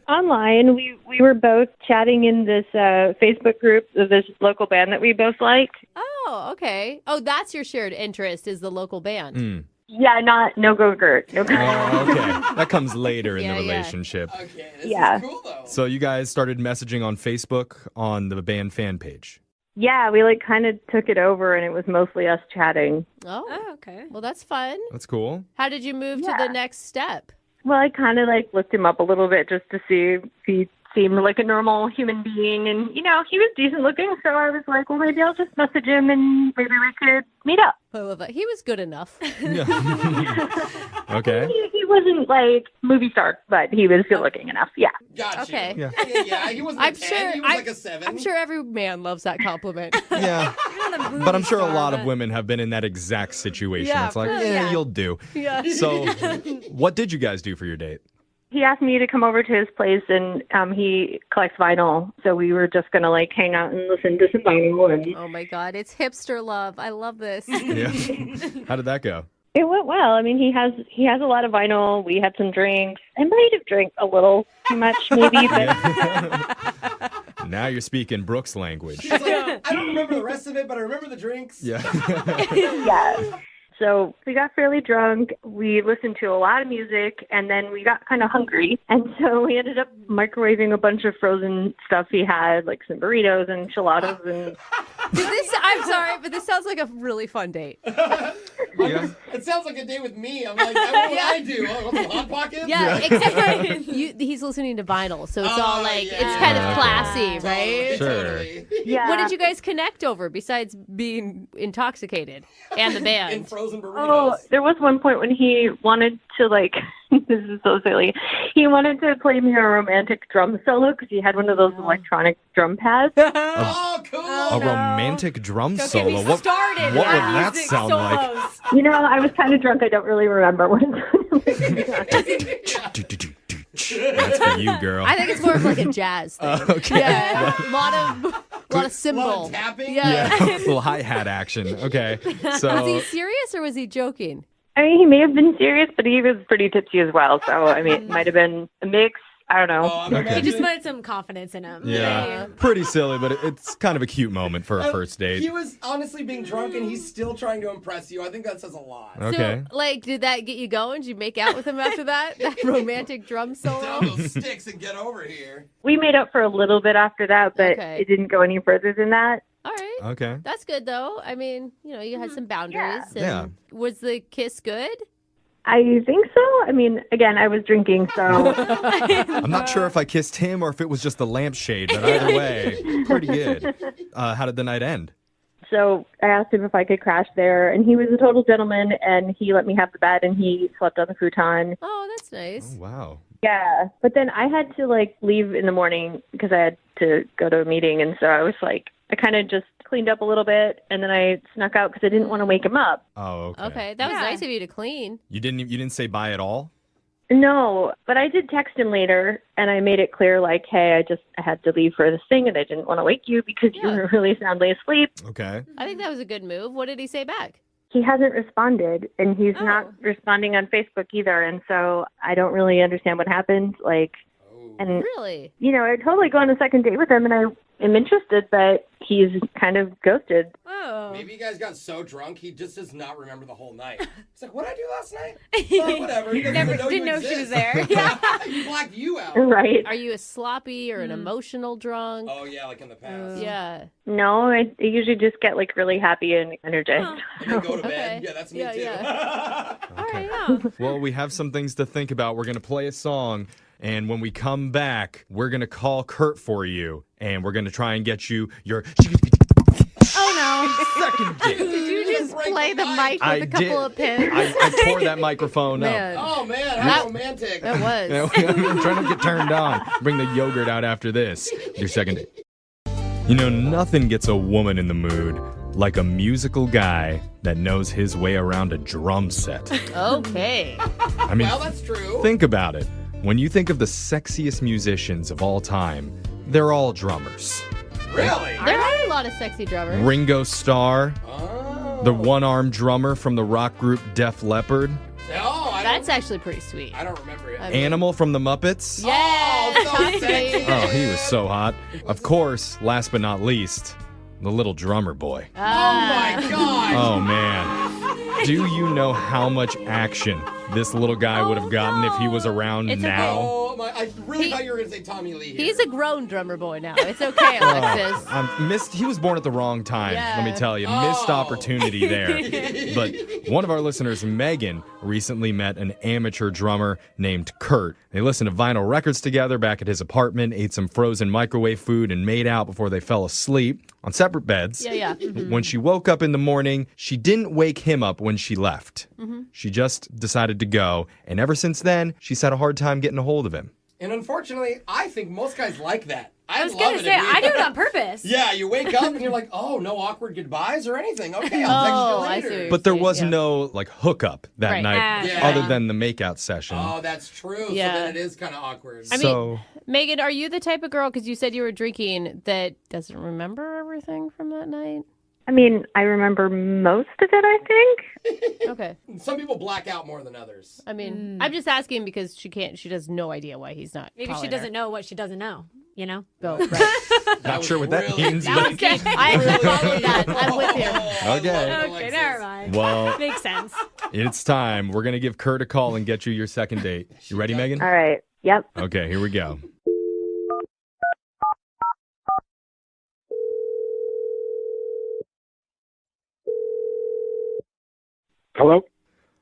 Online, we were both chatting in this Facebook group of this local band that we both like. Oh, okay. Oh, that's your shared interest is the local band. Yeah, no Go-Gurt. No Go-Gurt. Oh, okay. That comes later in Yeah, the yeah. relationship. Okay, this Yeah. is cool, though. So you guys started messaging on Facebook on the band fan page. Yeah, we kind of took it over, and it was mostly us chatting. Oh, okay. well, that's fun. That's cool. How did you move to the next step? Well, I kind of looked him up a little bit just to see if he seemed like a normal human being, and he was decent looking, so I was like, well, maybe I'll just message him and maybe we could meet up. I love that. He was good enough. Okay. He wasn't movie star, but he was good looking enough. Yeah. Gotcha. Okay. Yeah, he wasn't I'm a 10, sure. he was like a 7. I'm sure every man loves that compliment. Yeah. But I'm sure a lot of women have been in that exact situation. Yeah, It's like, yeah. you'll do. Yeah. So what did you guys do for your date? He asked me to come over to his place, and he collects vinyl, so we were just going to hang out and listen to some vinyl. And Oh my God, it's hipster love. I love this. Yeah. How did that go? it went well. I mean, he has a lot of vinyl. We had some drinks. I might have drank a little too much, maybe, but Now you're speaking Brooke's language. She's like, I don't remember the rest of it, but I remember the drinks. Yeah. yeah. So we got fairly drunk. We listened to a lot of music, and then we got kind of hungry. And so we ended up microwaving a bunch of frozen stuff he had, like some burritos and enchiladas. And I'm sorry, but this sounds like a really fun date. Yeah. It sounds like a day with me. I'm like, what would I do? Oh, want some Hot Pockets? Yeah, except for he's listening to vinyl, so it's all it's kind of classy, right? Sure. yeah. What did you guys connect over besides being intoxicated and the In band? frozen burritos. Oh, there was one point when he wanted to, this is so silly. He wanted to play me a romantic drum solo because he had one of those electronic drum pads. Oh, cool. A romantic drum Don't solo. get me started what on would that music sound solos. You know, I was kind of drunk. I don't really remember what That's for you, girl. I think it's more of like a jazz thing. Okay. Yeah, a lot of cymbal. A lot of tapping? Yeah. Yeah, a little hi-hat action. Okay. So Was he serious or was he joking? I mean, he may have been serious, but he was pretty tipsy as well. So, I mean, it might have been a mix. I don't know. I'm Okay. He just imagining- wanted some confidence in him. yeah, pretty silly, but it's kind of a cute moment for a first He date. was honestly being drunk, and he's still trying to impress you. I think that says a lot. Okay. So, did that get you going? Did you make out with him after that? That romantic drum solo? Down those sticks and get over here. We made up for a little bit after that, but Okay. it didn't go any further than that. All right. Okay. That's good, though. I mean, you had some boundaries. Yeah. And was the kiss good? I think so. I mean, again, I was drinking, so I'm not sure if I kissed him or if it was just the lampshade, but either way, pretty good. How did the night end? So I asked him if I could crash there, and he was a total gentleman, and he let me have the bed, and he slept on the futon. Oh, that's nice. Oh, wow. Yeah, but then I had to like leave in the morning because I had to go to a meeting, and so I was like, I kind of just cleaned up a little bit, and then I snuck out because I didn't want to wake him up. Oh, okay. Okay, that was nice of you to clean. You didn't say bye at all? No, but I did text him later, and I made it clear, like, hey, I had to leave for this thing, and I didn't want to wake you because you were really soundly asleep. Okay. I think that was a good move. What did he say back? He hasn't responded, and he's not responding on Facebook either, and so I don't really understand what happened. Like, and really, you know, I'd totally go on a second date with him, and I am interested, but he's kind of ghosted. Maybe you guys got so drunk he just does not remember the whole night. He's like, what did I do last night? Oh, whatever. He doesn't even know didn't you know she was exist. there. He blacked you out. Right. Are you a sloppy or an emotional drunk? Oh, yeah, like in the past. Yeah. No, I usually just get like really happy and energized. And then go to bed. Yeah, that's me too. Well, we have some things to think about. We're going to play a song, and when we come back, we're going to call Kurt for you, and we're going to try and get you your Oh, no. second date. Did you just play the mic with I a couple did. of pins? I tore that microphone Man. up. Oh, man, how romantic. That was. I'm trying to get turned on. Bring the yogurt out after this. Your second date. You know, nothing gets a woman in the mood like a musical guy that knows his way around a drum set. Okay. I mean, Well, that's true. think about it. When you think of the sexiest musicians of all time, they're all drummers. Really? There are a lot of sexy drummers. Ringo Starr, Oh. the one-armed drummer from the rock group Def Leppard, That's actually pretty sweet. I don't remember it. Animal from the Muppets. Yes. Oh, so sexy. Oh, he was so hot. Of course, last but not least, the little drummer boy. Oh, my God. Oh, man. Do you know how much action this little guy would have gotten if he was around now? Oh, my. I really thought you were going to say Tommy Lee here. He's a grown drummer boy now. It's okay, Alexis. He was born at the wrong time, let me tell you. Missed opportunity there. But one of our listeners, Megan, recently met an amateur drummer named Kurt. They listened to vinyl records together back at his apartment, ate some frozen microwave food, and made out before they fell asleep on separate beds. Yeah. Mhm. When she woke up in the morning, she didn't wake him up when she left. Mhm. She just decided to go, and ever since then, she's had a hard time getting a hold of him. And unfortunately, I think most guys like that. I was going to say, I do it on purpose. Yeah, you wake up and you're like, oh, no awkward goodbyes or anything. Okay, I'll text you later. But there was no hookup that Right. night Yeah. other than the makeout session. Oh, that's true. Yeah. So then it is kind of awkward. I mean, Megan, are you the type of girl, because you said you were drinking, that doesn't remember everything from that night? I mean, I remember most of it, I think. Okay. Some people black out more than others. I mean, I'm just asking because she has no idea why he's not. Maybe she calling doesn't her. know what she doesn't know, you know? Oh, right. Not sure what that means. That was good. I actually followed that. I'm with you. Okay. Okay, never mind. Well, Makes sense. it's time. We're going to give Kurt a call and get you your second date. You ready, Megan? All right. Yep. Okay, here we go. Hello?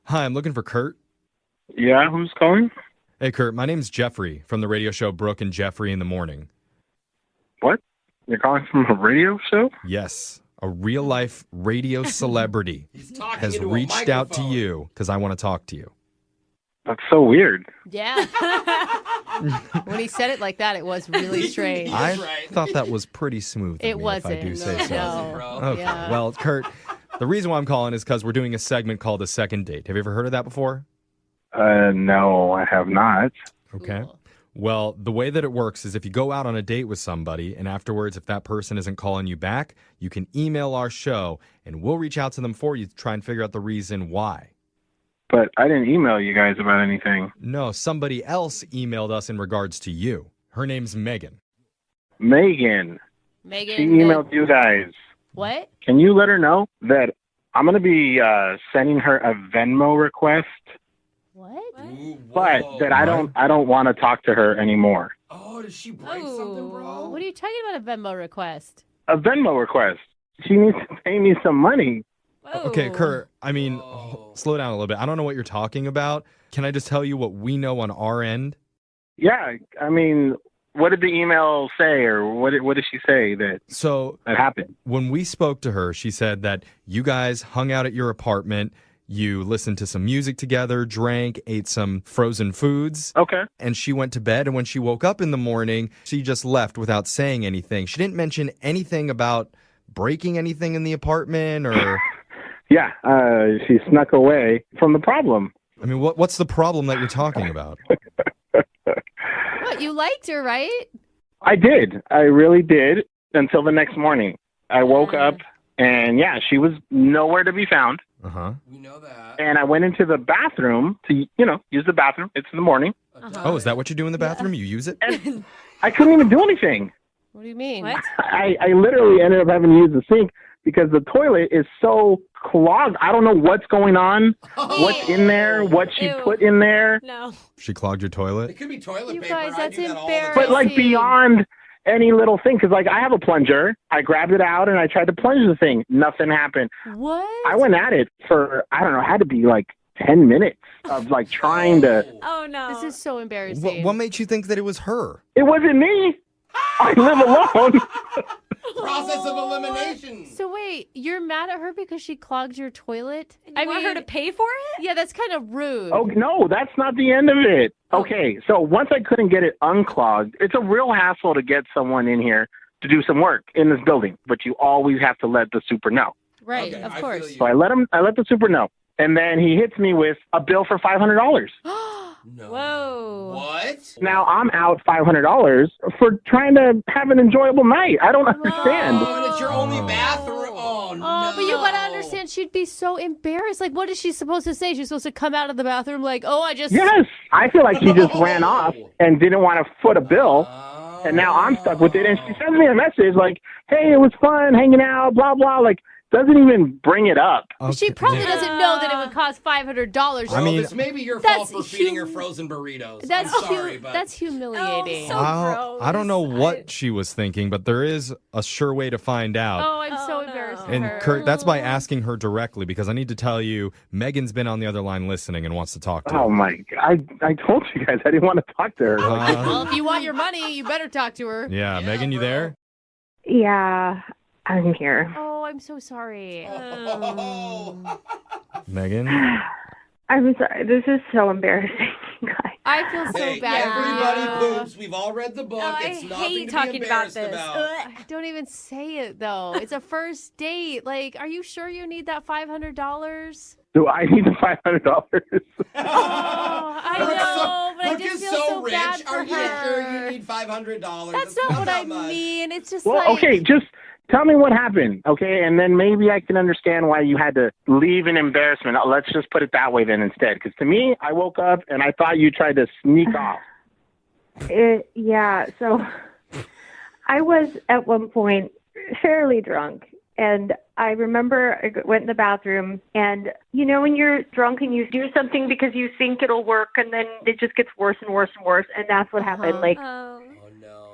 Hi, I'm looking for Kurt. Yeah, who's calling? Hey, Kurt, my name's Jeffrey from the radio show Brooke and Jeffrey in the Morning. What? You're calling from a radio show? Yes, a real-life radio celebrity has into a reached out to you because I want to talk to you. That's so weird. Yeah. When he said it like that, it was really strange. I thought that was pretty smooth. of It me, wasn't. if I do say so. No. Okay. Yeah. Well, Kurt, the reason why I'm calling is because we're doing a segment called A Second Date. Have you ever heard of that before? No, I have not. Okay. Well, the way that it works is if you go out on a date with somebody and afterwards, if that person isn't calling you back, you can email our show and we'll reach out to them for you to try and figure out the reason why. But I didn't email you guys about anything. No, somebody else emailed us in regards to you. Her name's Megan. Megan. Megan. She emailed you guys. What? Can you let her know that I'm going to be sending her a Venmo request, What? but that I don't want to talk to her anymore. Oh, did she break something, bro? What are you talking about, a Venmo request? A Venmo request. She needs to pay me some money. Okay, Kurt, I mean, slow down a little bit. I don't know what you're talking about. Can I just tell you what we know on our end? Yeah, I mean, What did the email say, or what did she say that happened? When we spoke to her, she said that you guys hung out at your apartment. You listened to some music together, drank, ate some frozen foods. Okay. And she went to bed, and when she woke up in the morning, she just left without saying anything. She didn't mention anything about breaking anything in the apartment or... Yeah, she snuck away from the problem. I mean, what's the problem that you're talking about? What, you liked her, right? I did. I really did until the next morning. I woke up, and yeah, she was nowhere to be found. Uh-huh. We know that. And I went into the bathroom to, use the bathroom. It's in the morning. Oh, is that what you do in the bathroom? You use it? And I couldn't even do anything. What do you mean? What? I literally ended up having to use the sink because the toilet is so clogged. I don't know what's going on, what's in there, what she put in there. No. She clogged your toilet? It could be toilet You paper. guys, I that's do that all the embarrassing. time. But like beyond any little thing, because like I have a plunger. I grabbed it out and I tried to plunge the thing. Nothing happened. What? I went at it for, I don't know, had to be like 10 minutes of like trying to. Oh, no. This is so embarrassing. What made you think that it was her? It wasn't me. I live alone. Process of elimination. So wait, you're mad at her because she clogged your toilet? I want her to pay for it? Yeah, that's kind of rude. Oh, no, that's not the end of it. Okay, so once I couldn't get it unclogged, it's a real hassle to get someone in here to do some work in this building, but you always have to let the super know. Right, Okay, of I course. feel So I let the super know, and then he hits me with a bill for $500. No. Whoa. What? Now I'm out $500 for trying to have an enjoyable night. I don't understand. Oh, and it's your only bathroom. Oh, no. Oh, but you gotta understand, she'd be so embarrassed. Like, what is she supposed to say? She's supposed to come out of the bathroom like, oh, I just... Yes, I feel like she just ran off and didn't want to foot a bill, and now I'm stuck with it. And she sends me a message like, hey, it was fun hanging out, blah, blah, like, doesn't even bring it up. She probably doesn't know that it would cost $500. Well, this may be your fault for feeding her frozen burritos. That's I'm sorry, but that's humiliating. I don't know what she was thinking, but there is a sure way to find out. Oh, I'm so embarrassed for And her. Kurt, that's by asking her directly, because I need to tell you, Megan's been on the other line listening and wants to talk to you. Oh, my God. I told you guys I didn't want to talk to her. Well, if you want your money, you better talk to her. Yeah, Megan, you there? Yeah, I'm here. Oh, I'm so sorry. Megan? I'm sorry. This is so embarrassing, guys. I feel so hey, bad. everybody poops. We've all read the book. It's I nothing hate to talking be about embarrassed this. about. Don't even say it, though. It's a first date. Like, are you sure you need that $500? Do I need the $500? I know, but I Brooke just is feel so so rich. bad for Are you her. sure you need $500? That's It's not what I that much. mean. It's just Well, like... okay, just tell me what happened, okay? And then maybe I can understand why you had to leave in embarrassment. Let's just put it that way then instead. Because to me, I woke up and I thought you tried to sneak off. Yeah, so I was at one point fairly drunk. And I remember I went in the bathroom, and you know when you're drunk and you do something because you think it'll work, and then it just gets worse and worse and worse, and that's what happened. Like,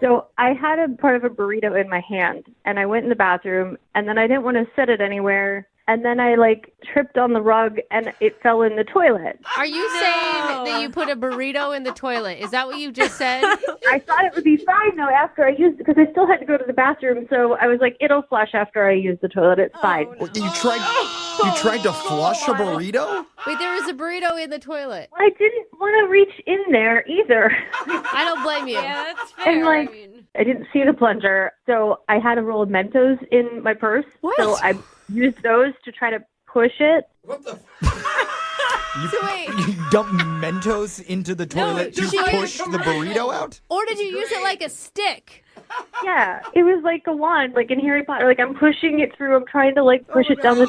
so I had a part of a burrito in my hand, and I went in the bathroom, and then I didn't want to set it anywhere, and then I like tripped on the rug, and it fell in the toilet. Are you saying that you put a burrito in the toilet? Is that what you just said? I thought it would be fine though after I used it, because I still had to go to the bathroom, so I was like, it'll flush after I use the toilet. It's fine. You tried to flush a burrito? Wait, there was a burrito in the toilet. I didn't want to reach in there either. I don't blame you. Yeah, that's fair. And like, I didn't see the plunger, so I had a roll of Mentos in my purse. What? So I used those to try to push it. What the? You dump Mentos into the toilet to push the burrito out? Or did you use it like a stick? Yeah, it was like a wand, like in Harry Potter. Like I'm pushing it through. I'm trying to like push it down the.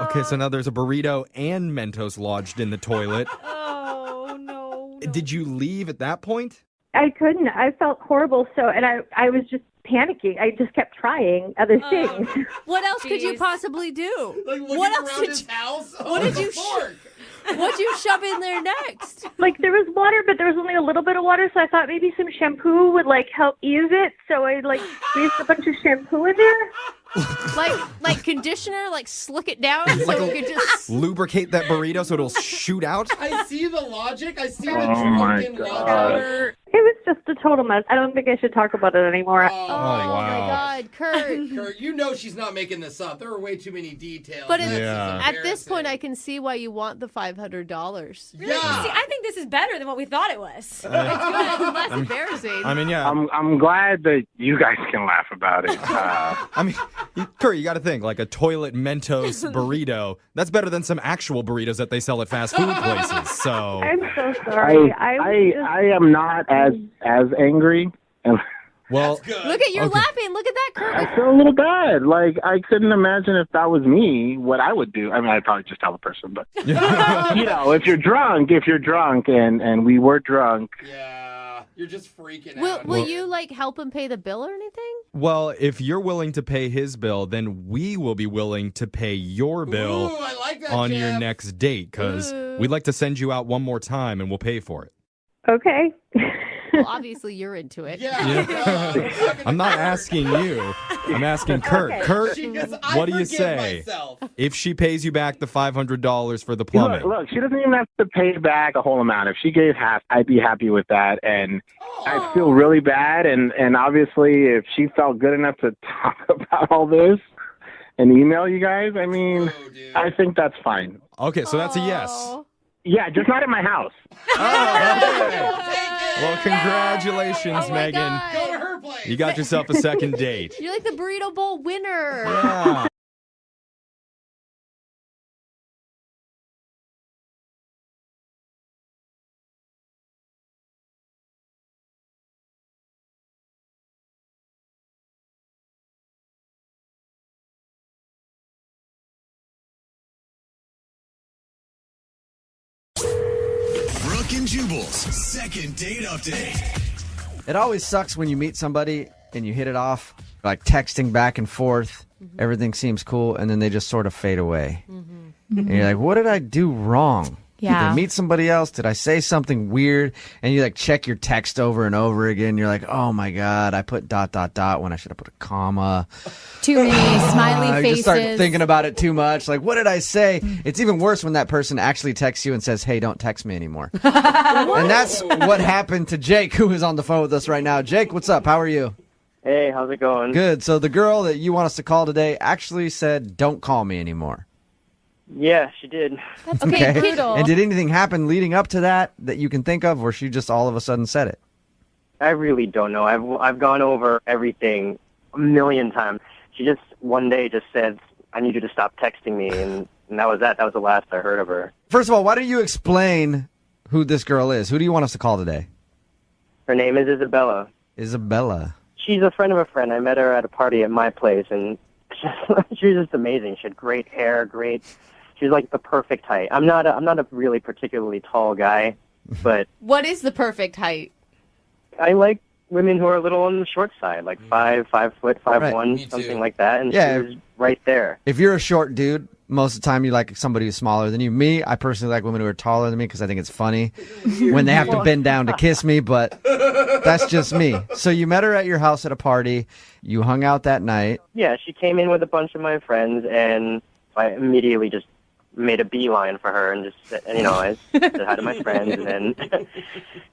Okay, so now there's a burrito and Mentos lodged in the toilet. Oh, no. Did you leave at that point? I couldn't. I felt horrible. So, and I was just panicking. I just kept trying other things. What else could you possibly do? Like looking What else around did his house? What did you What'd you shove in there next? Like there was water, but there was only a little bit of water, so I thought maybe some shampoo would like help ease it. So I like squeezed a bunch of shampoo in there. Like conditioner, like slick it down so Like we could just lubricate that burrito so it'll shoot out? I see the logic. I see the Oh my drunken God. logic. It was just a total mess. I don't think I should talk about it anymore. Oh, my God, Kurt. Kurt, you know she's not making this up. There are way too many details. But This is at this point, embarrassing. I can see why you want the $500. Really? See, I think this is better than what we thought it was. It's good. It's less embarrassing. I mean, yeah. I'm glad that you guys can laugh about it. I mean, Kurt, you got to think, like a toilet Mentos burrito, that's better than some actual burritos that they sell at fast food places. So I'm so sorry. I am not as angry. Well, Look at you're laughing. Look at that, Kurt. I feel a little bad. Like, I couldn't imagine if that was me, what I would do. I mean, I'd probably just tell the person, but, you know, if you're drunk, and we were drunk. Yeah, you're just freaking out. Will you, like, help him pay the bill or anything? well, if you're willing to pay his bill, then we will be willing to pay your bill Ooh, I like that, on your Jeff. next date because we'd like to send you out one more time and we'll pay for it. Okay. Well, obviously you're into it. I'm not asking you. I'm asking Kurt. Okay. Kurt, She goes, what do you forgive say myself. if she pays you back the $500 for the plumbing? Look, she doesn't even have to pay back a whole amount. If she gave half, I'd be happy with that. And I feel really bad. And obviously, if she felt good enough to talk about all this and email you guys, I mean, I think that's fine. Okay, so that's a yes. Yeah, just not at my house. Well, congratulations, Megan. Go to her place. You got yourself a second date. You're like the burrito bowl winner. Yeah. Brooke and Jubal's second date update. It always sucks when you meet somebody and you hit it off, like texting back and forth. Everything seems cool, and then they just sort of fade away. And you're like, what did I do wrong? Did Yeah. I meet somebody else? Did I say something weird? And you like check your text over and over again. You're like, oh my God, I put ... when I should have put a comma. Too many smiley You faces. just start thinking about it too much. Like, what did I say? It's even worse when that person actually texts you and says, hey, don't text me anymore. And that's what happened to Jake, who is on the phone with us right now. Jake, what's up? How are you? Hey, how's it going? Good. So the girl that you want us to call today actually said, don't call me anymore. Yeah, she did. That's brutal. And did anything happen leading up to that you can think of, or she just all of a sudden said it? I really don't know. I've gone over everything a million times. She just one day just said, I need you to stop texting me, and that was that. That was the last I heard of her. First of all, why don't you explain who this girl is? Who do you want us to call today? Her name is Isabella. Isabella. She's a friend of a friend. I met her at a party at my place, and she was just amazing. She had great hair, She was like the perfect height. I'm not a really particularly tall guy, but What is the perfect height? I like women who are a little on the short side, like 5 foot, 5'1", something like that. And Yeah. she was right there. If you're a short dude, most of the time you like somebody who's smaller than you. Me, I personally like women who are taller than me because I think it's funny when they have to bend down to kiss me, but that's just me. So you met her at your house at a party. You hung out that night. Yeah, she came in with a bunch of my friends, and I immediately just made a beeline for her and just said, I said hi to my friends, and then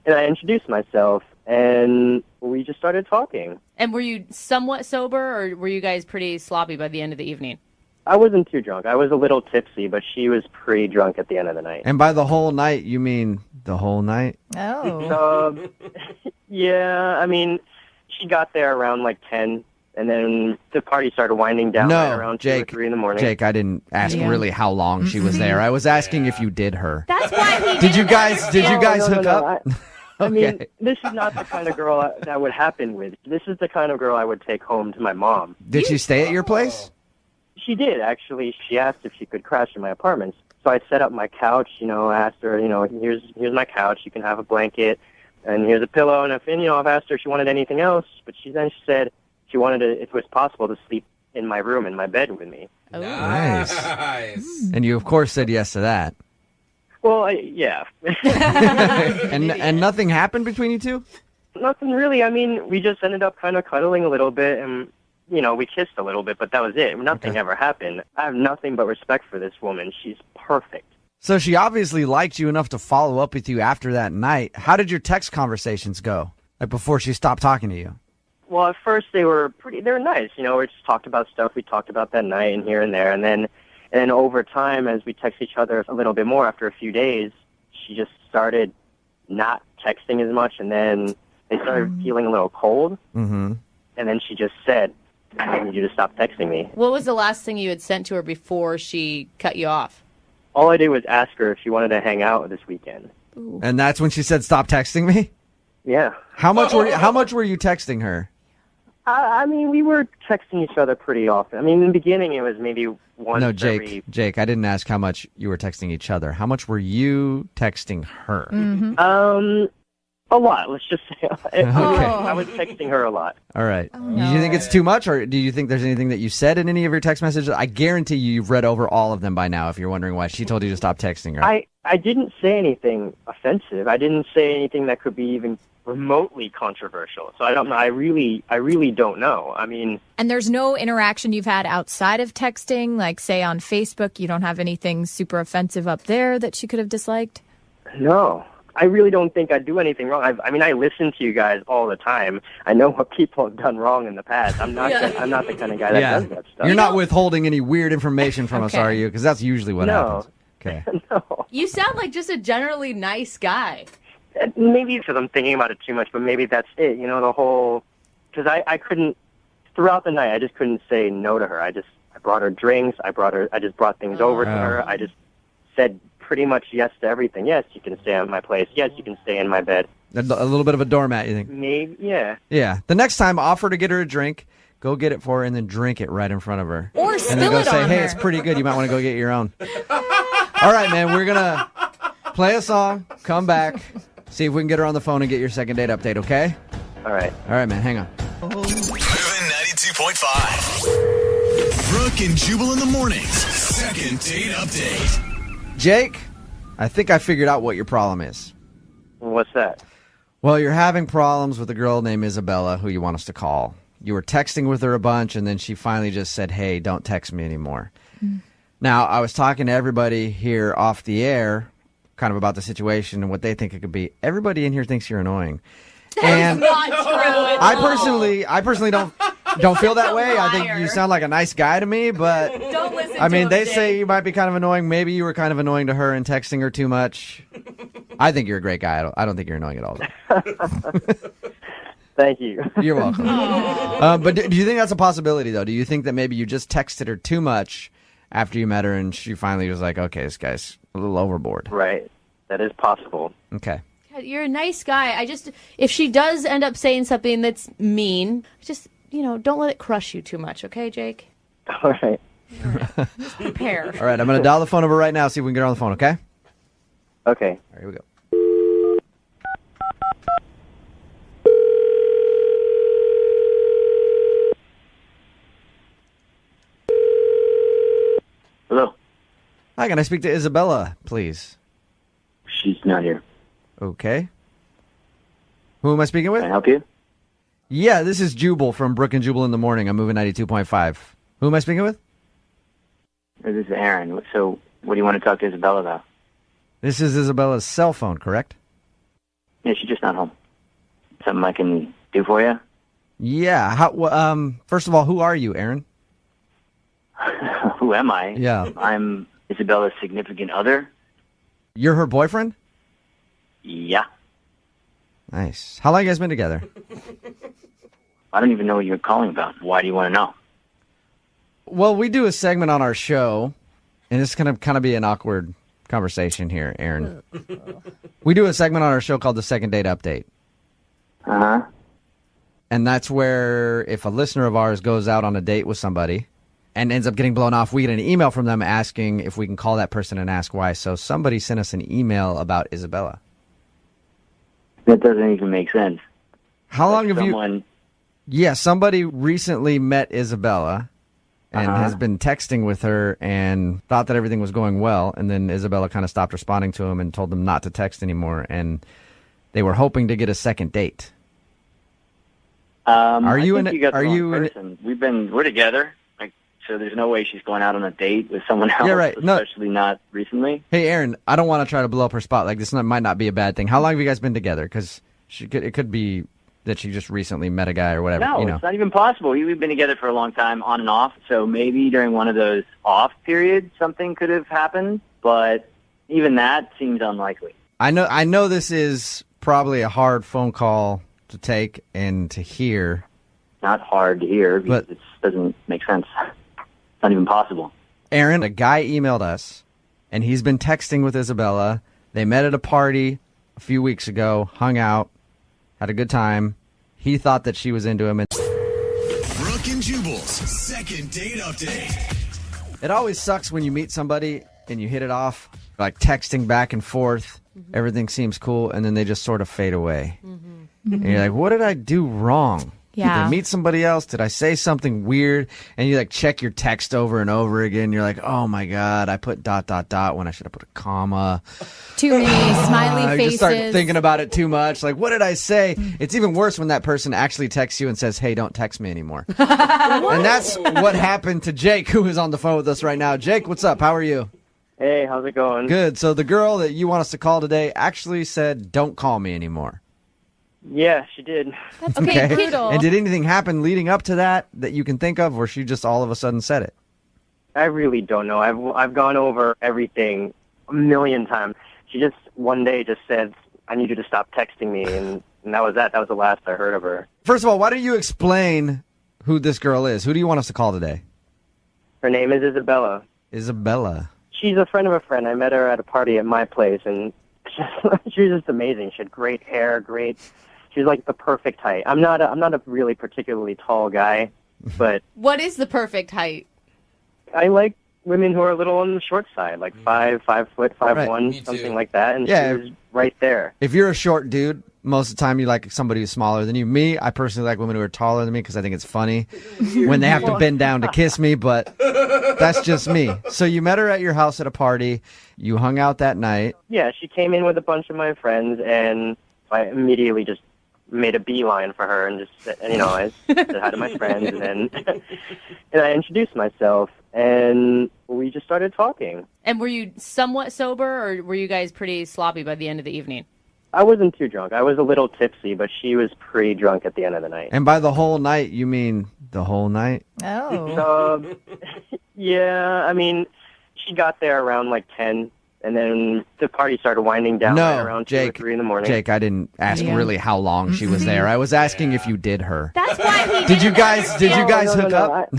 and I introduced myself, and we just started talking. And were you somewhat sober, or were you guys pretty sloppy by the end of the evening? I wasn't too drunk. I was a little tipsy, but she was pretty drunk at the end of the night. And by the whole night, you mean the whole night? Oh. Yeah, I mean, she got there around like 10, and then the party started winding down right around 2 or 3 in the morning. Jake, I didn't ask really how long she was there. I was asking if you did her. That's why he Did you guys No, hook no, up? I mean, this is not the kind of girl that would happen with. This is the kind of girl I would take home to my mom. Did she stay at your place? She did, actually. She asked if she could crash in my apartment. So I set up my couch, asked her, here's my couch. You can have a blanket, and here's a pillow. And I've asked her if she wanted anything else, but she said she wanted to, if it was possible, to sleep in my room, in my bed with me. Nice. And you, of course, said yes to that. Well, yeah. And nothing happened between you two? Nothing really. I mean, we just ended up kind of cuddling a little bit, and we kissed a little bit, but that was it. Nothing ever happened. I have nothing but respect for this woman. She's perfect. So she obviously liked you enough to follow up with you after that night. How did your text conversations go? Like before she stopped talking to you? Well, at first they were nice. You know, we just talked about stuff we talked about that night and here and there. And then over time, as we text each other a little bit more after a few days, she just started not texting as much. And then they started feeling a little cold. Mm-hmm. And then she just said, I need you to stop texting me. What was the last thing you had sent to her before she cut you off? All I did was ask her if she wanted to hang out this weekend. Ooh. And that's when she said, "Stop texting me"? Yeah. How much were you texting her? I mean, we were texting each other pretty often. I mean, in the beginning, it was maybe once No, Jake, I didn't ask how much you were texting each other. How much were you texting her? A lot, let's just say. I was texting her a lot. All right. Do you think it's too much, or do you think there's anything that you said in any of your text messages? I guarantee you've read over all of them by now if you're wondering why she told you to stop texting her. I didn't say anything offensive. I didn't say anything that could be even remotely controversial. So I don't know. I really don't know. I mean... And there's no interaction you've had outside of texting? Like, say, on Facebook, you don't have anything super offensive up there that she could have disliked? No. I really don't think I do anything wrong. I mean, I listen to you guys all the time. I know what people have done wrong in the past. I'm not the kind of guy that does that stuff. You're not withholding any weird information from us, are you? Because that's usually what happens. Okay. No. You sound like just a generally nice guy. Maybe because I'm thinking about it too much, but maybe that's it. You know, the whole... Because I couldn't... Throughout the night, I just couldn't say no to her. I brought her drinks. I just brought things over to her. I just said pretty much yes to everything. Yes, you can stay at my place. Yes, you can stay in my bed. A little bit of a doormat, you think? Maybe, yeah. Yeah. The next time, offer to get her a drink, go get it for her, and then drink it right in front of her. Or spill and then go it say, on hey, her. it's pretty good. You might want to go get your own. All right, man. We're going to play a song, come back, see if we can get her on the phone and get your second date update, okay? All right. All right, man. Hang on. Moving 92.5. Brooke and Jubal in the mornings. Second date update. Jake, I think I figured out what your problem is. What's that? Well, you're having problems with a girl named Isabella who you want us to call. You were texting with her a bunch, and then she finally just said, hey, don't text me anymore. Now, I was talking to everybody here off the air kind of about the situation and what they think it could be. Everybody in here thinks you're annoying. That's not true. I personally don't feel that way. I think you sound like a nice guy to me, but Don't listen I mean, to they him, say Jake. you might be kind of annoying. Maybe you were kind of annoying to her and texting her too much. I think you're a great guy. I don't think you're annoying at all. Thank you. You're welcome. But do you think that's a possibility, though? Do you think that maybe you just texted her too much after you met her and she finally was like, okay, this guy's a little overboard? Right. That is possible. Okay. God, you're a nice guy. If she does end up saying something that's mean, just, don't let it crush you too much, okay, Jake? All right. Just prepare. All right, I'm going to dial the phone number right now, see if we can get her on the phone, okay? Okay. All right, here we go. Hello. Hi, can I speak to Isabella, please? She's not here. Okay. Who am I speaking with? Can I help you? Yeah, this is Jubal from Brooke and Jubal in the morning. I'm moving 92.5. Who am I speaking with? This is Aaron. So, what do you want to talk to Isabella about? This is Isabella's cell phone, correct? Yeah, she's just not home. Something I can do for you? Yeah. First of all, who are you, Aaron? Who am I? Yeah. I'm Isabella's significant other. You're her boyfriend? Yeah. Nice. How long you guys been together? I don't even know what you're calling about. Why do you want to know? Well, we do a segment on our show, and it's going to kind of be an awkward conversation here, Aaron. We do a segment on our show called the Second Date Update. Uh-huh. And that's where if a listener of ours goes out on a date with somebody and ends up getting blown off, we get an email from them asking if we can call that person and ask why. So somebody sent us an email about Isabella. That doesn't even make sense. How long have someone... you... Yeah, somebody recently met Isabella and has been texting with her and thought that everything was going well. And then Isabella kind of stopped responding to him and told them not to text anymore. And they were hoping to get a second date. We're together. Like, so there's no way she's going out on a date with someone else, Yeah, right. No. especially not recently. Hey, Aaron, I don't want to try to blow up her spot. Like, might not be a bad thing. How long have you guys been together? Because it could be that she just recently met a guy or whatever. No, it's not even possible. We've been together for a long time, on and off, so maybe during one of those off periods something could have happened, but even that seems unlikely. I know this is probably a hard phone call to take and to hear. Not hard to hear because it doesn't make sense. It's not even possible. Aaron, a guy emailed us, and he's been texting with Isabella. They met at a party a few weeks ago, hung out, had a good time. He thought that she was into him. Brooke and Jubal's second date update. It always sucks when you meet somebody and you hit it off, like texting back and forth. Everything seems cool, and then they just sort of fade away. And you're like, what did I do wrong? Yeah. Did I meet somebody else? Did I say something weird? And you like check your text over and over again. You're like, oh my God, I put ... when I should have put a comma. Too many smiley I faces. just start thinking about it too much. Like, what did I say? It's even worse when that person actually texts you and says, hey, don't text me anymore. And that's what happened to Jake, who is on the phone with us right now. Jake, what's up? How are you? Hey, how's it going? Good. So the girl that you want us to call today actually said, don't call me anymore. Yeah, she did. That's okay, brutal. And did anything happen leading up to that you can think of, or she just all of a sudden said it? I really don't know. I've gone over everything a million times. She just one day just said, I need you to stop texting me, and that was that. That was the last I heard of her. First of all, why don't you explain who this girl is? Who do you want us to call today? Her name is Isabella. Isabella. She's a friend of a friend. I met her at a party at my place, and she was just amazing. She had great hair, She was like the perfect height. I'm not a really particularly tall guy, but What is the perfect height? I like women who are a little on the short side, like 5 foot, 5'1", something like that. And Yeah. she was right there. If you're a short dude, most of the time you like somebody who's smaller than you. Me, I personally like women who are taller than me because I think it's funny when they have to bend down to kiss me, but that's just me. So you met her at your house at a party. You hung out that night. Yeah, she came in with a bunch of my friends, and I immediately just made a beeline for her and just said, I said hi to my friends, and then and I introduced myself, and we just started talking. And were you somewhat sober, or were you guys pretty sloppy by the end of the evening? I wasn't too drunk. I was a little tipsy, but she was pretty drunk at the end of the night. And by the whole night, you mean the whole night? Oh. Yeah, I mean, she got there around like 10, and then the party started winding down right around 2 or 3 in the morning. Jake, I didn't ask really how long she was there. I was asking if you did her. That's why he Did you guys hook No. up?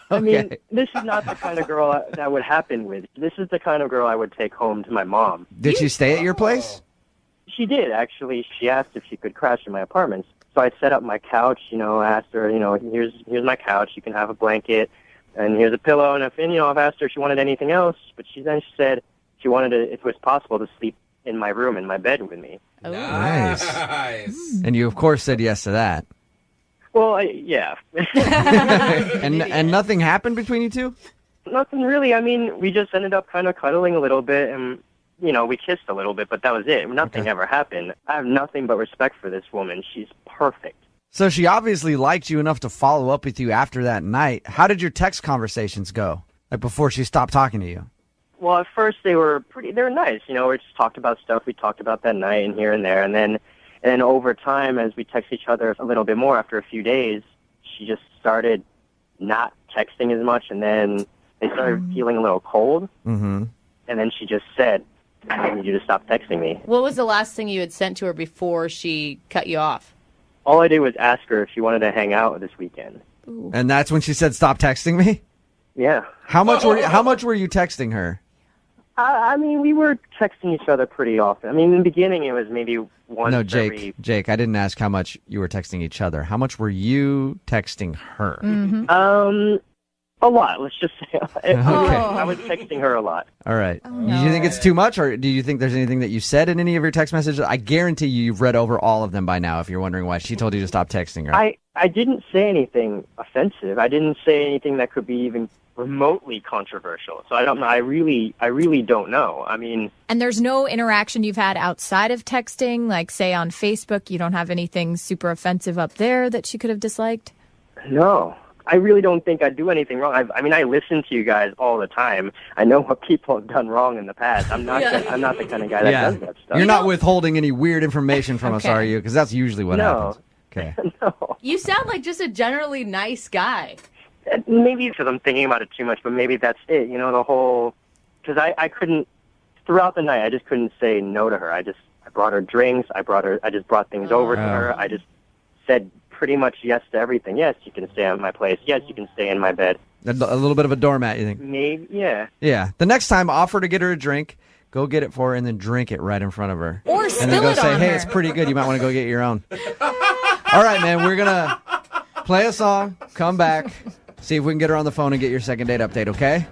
I mean, this is not the kind of girl that would happen with. This is the kind of girl I would take home to my mom. Did she stay at your place? She did, actually. She asked if she could crash in my apartment. So I set up my couch, asked her, here's my couch. You can have a blanket, and here's a pillow. And I've asked her if she wanted anything else, but she said she wanted to, if it was possible, to sleep in my room, in my bed with me. Nice. And you, of course, said yes to that. Well, yeah. and nothing happened between you two? Nothing really. I mean, we just ended up kind of cuddling a little bit, and we kissed a little bit, but that was it. Nothing ever happened. I have nothing but respect for this woman. She's perfect. So she obviously liked you enough to follow up with you after that night. How did your text conversations go? Like before she stopped talking to you? Well, at first they were nice. We just talked about stuff we talked about that night and here and there. And then over time, as we text each other a little bit more after a few days, she just started not texting as much. And then they started feeling a little cold. Mm-hmm. And then she just said, I need you to stop texting me. What was the last thing you had sent to her before she cut you off? All I did was ask her if she wanted to hang out this weekend. Ooh. And that's when she said, stop texting me? Yeah. How much were you texting her? I mean, we were texting each other pretty often. I mean, in the beginning, it was maybe once No, Jake, I didn't ask how much you were texting each other. How much were you texting her? Mm-hmm. A lot, let's just say. I was texting her a lot. All right. Do you think it's too much, or do you think there's anything that you said in any of your text messages? I guarantee you've read over all of them by now if you're wondering why she told you to stop texting her. I didn't say anything offensive. I didn't say anything that could be even remotely controversial. So I don't know. I really don't know. I mean... And there's no interaction you've had outside of texting, like say on Facebook, you don't have anything super offensive up there that she could have disliked? No. I really don't think I do anything wrong. I mean, I listen to you guys all the time. I know what people have done wrong in the past. I'm not I'm not the kind of guy that does that stuff. You're not withholding any weird information from us, are you? Because that's usually what happens. Okay. You sound like just a generally nice guy. Maybe because I'm thinking about it too much, but maybe that's it. You know, the whole... Because I couldn't... Throughout the night, I just couldn't say no to her. I brought her drinks. I just brought things over to her. I just said pretty much yes to everything. Yes, you can stay at my place. Yes, you can stay in my bed. A little bit of a doormat, you think? Maybe, yeah. Yeah. The next time, offer to get her a drink. Go get it for her and then drink it right in front of her. Or and spill then go it say, on hey, her. it's pretty good. You might want to go get your own. All right, man. We're going to play a song, come back, see if we can get her on the phone and get your second date update, okay?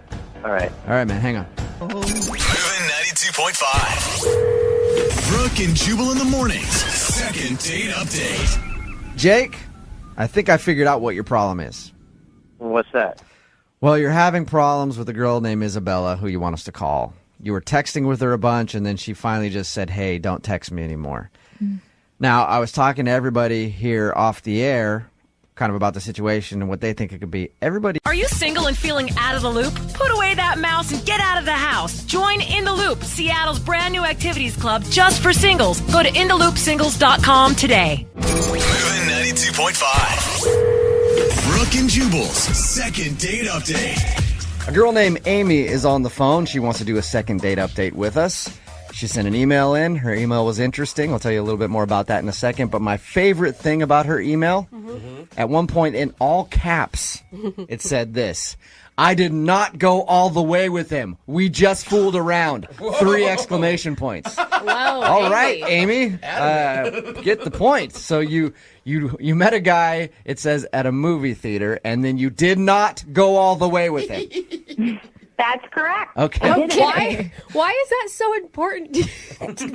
All right. All right, man. Hang on. Moving 92.5. Brooke and Jubal in the mornings. Second date update. Jake, I think I figured out what your problem is. What's that? Well, you're having problems with a girl named Isabella who you want us to call. You were texting with her a bunch, and then she finally just said, hey, don't text me anymore. Now, I was talking to everybody here off the air kind of about the situation and what they think it could be. Everybody... Are you single and feeling out of the loop? Put away that mouse and get out of the house. Join In the Loop, Seattle's brand new activities club just for singles. Go to intheloopsingles.com today. Moving 92.5. Brooke and Jubal's second date update. A girl named Amy is on the phone. She wants to do a second date update with us. She sent an email in. Her email was interesting. I'll tell you a little bit more about that in a second. But my favorite thing about her email, at one point in all caps, it said this: I did not go all the way with him. We just fooled around. 3 exclamation points. Wow. All right, Amy. Get the point. So you met a guy, it says, at a movie theater, and then you did not go all the way with him. That's correct. Okay. Why is that so important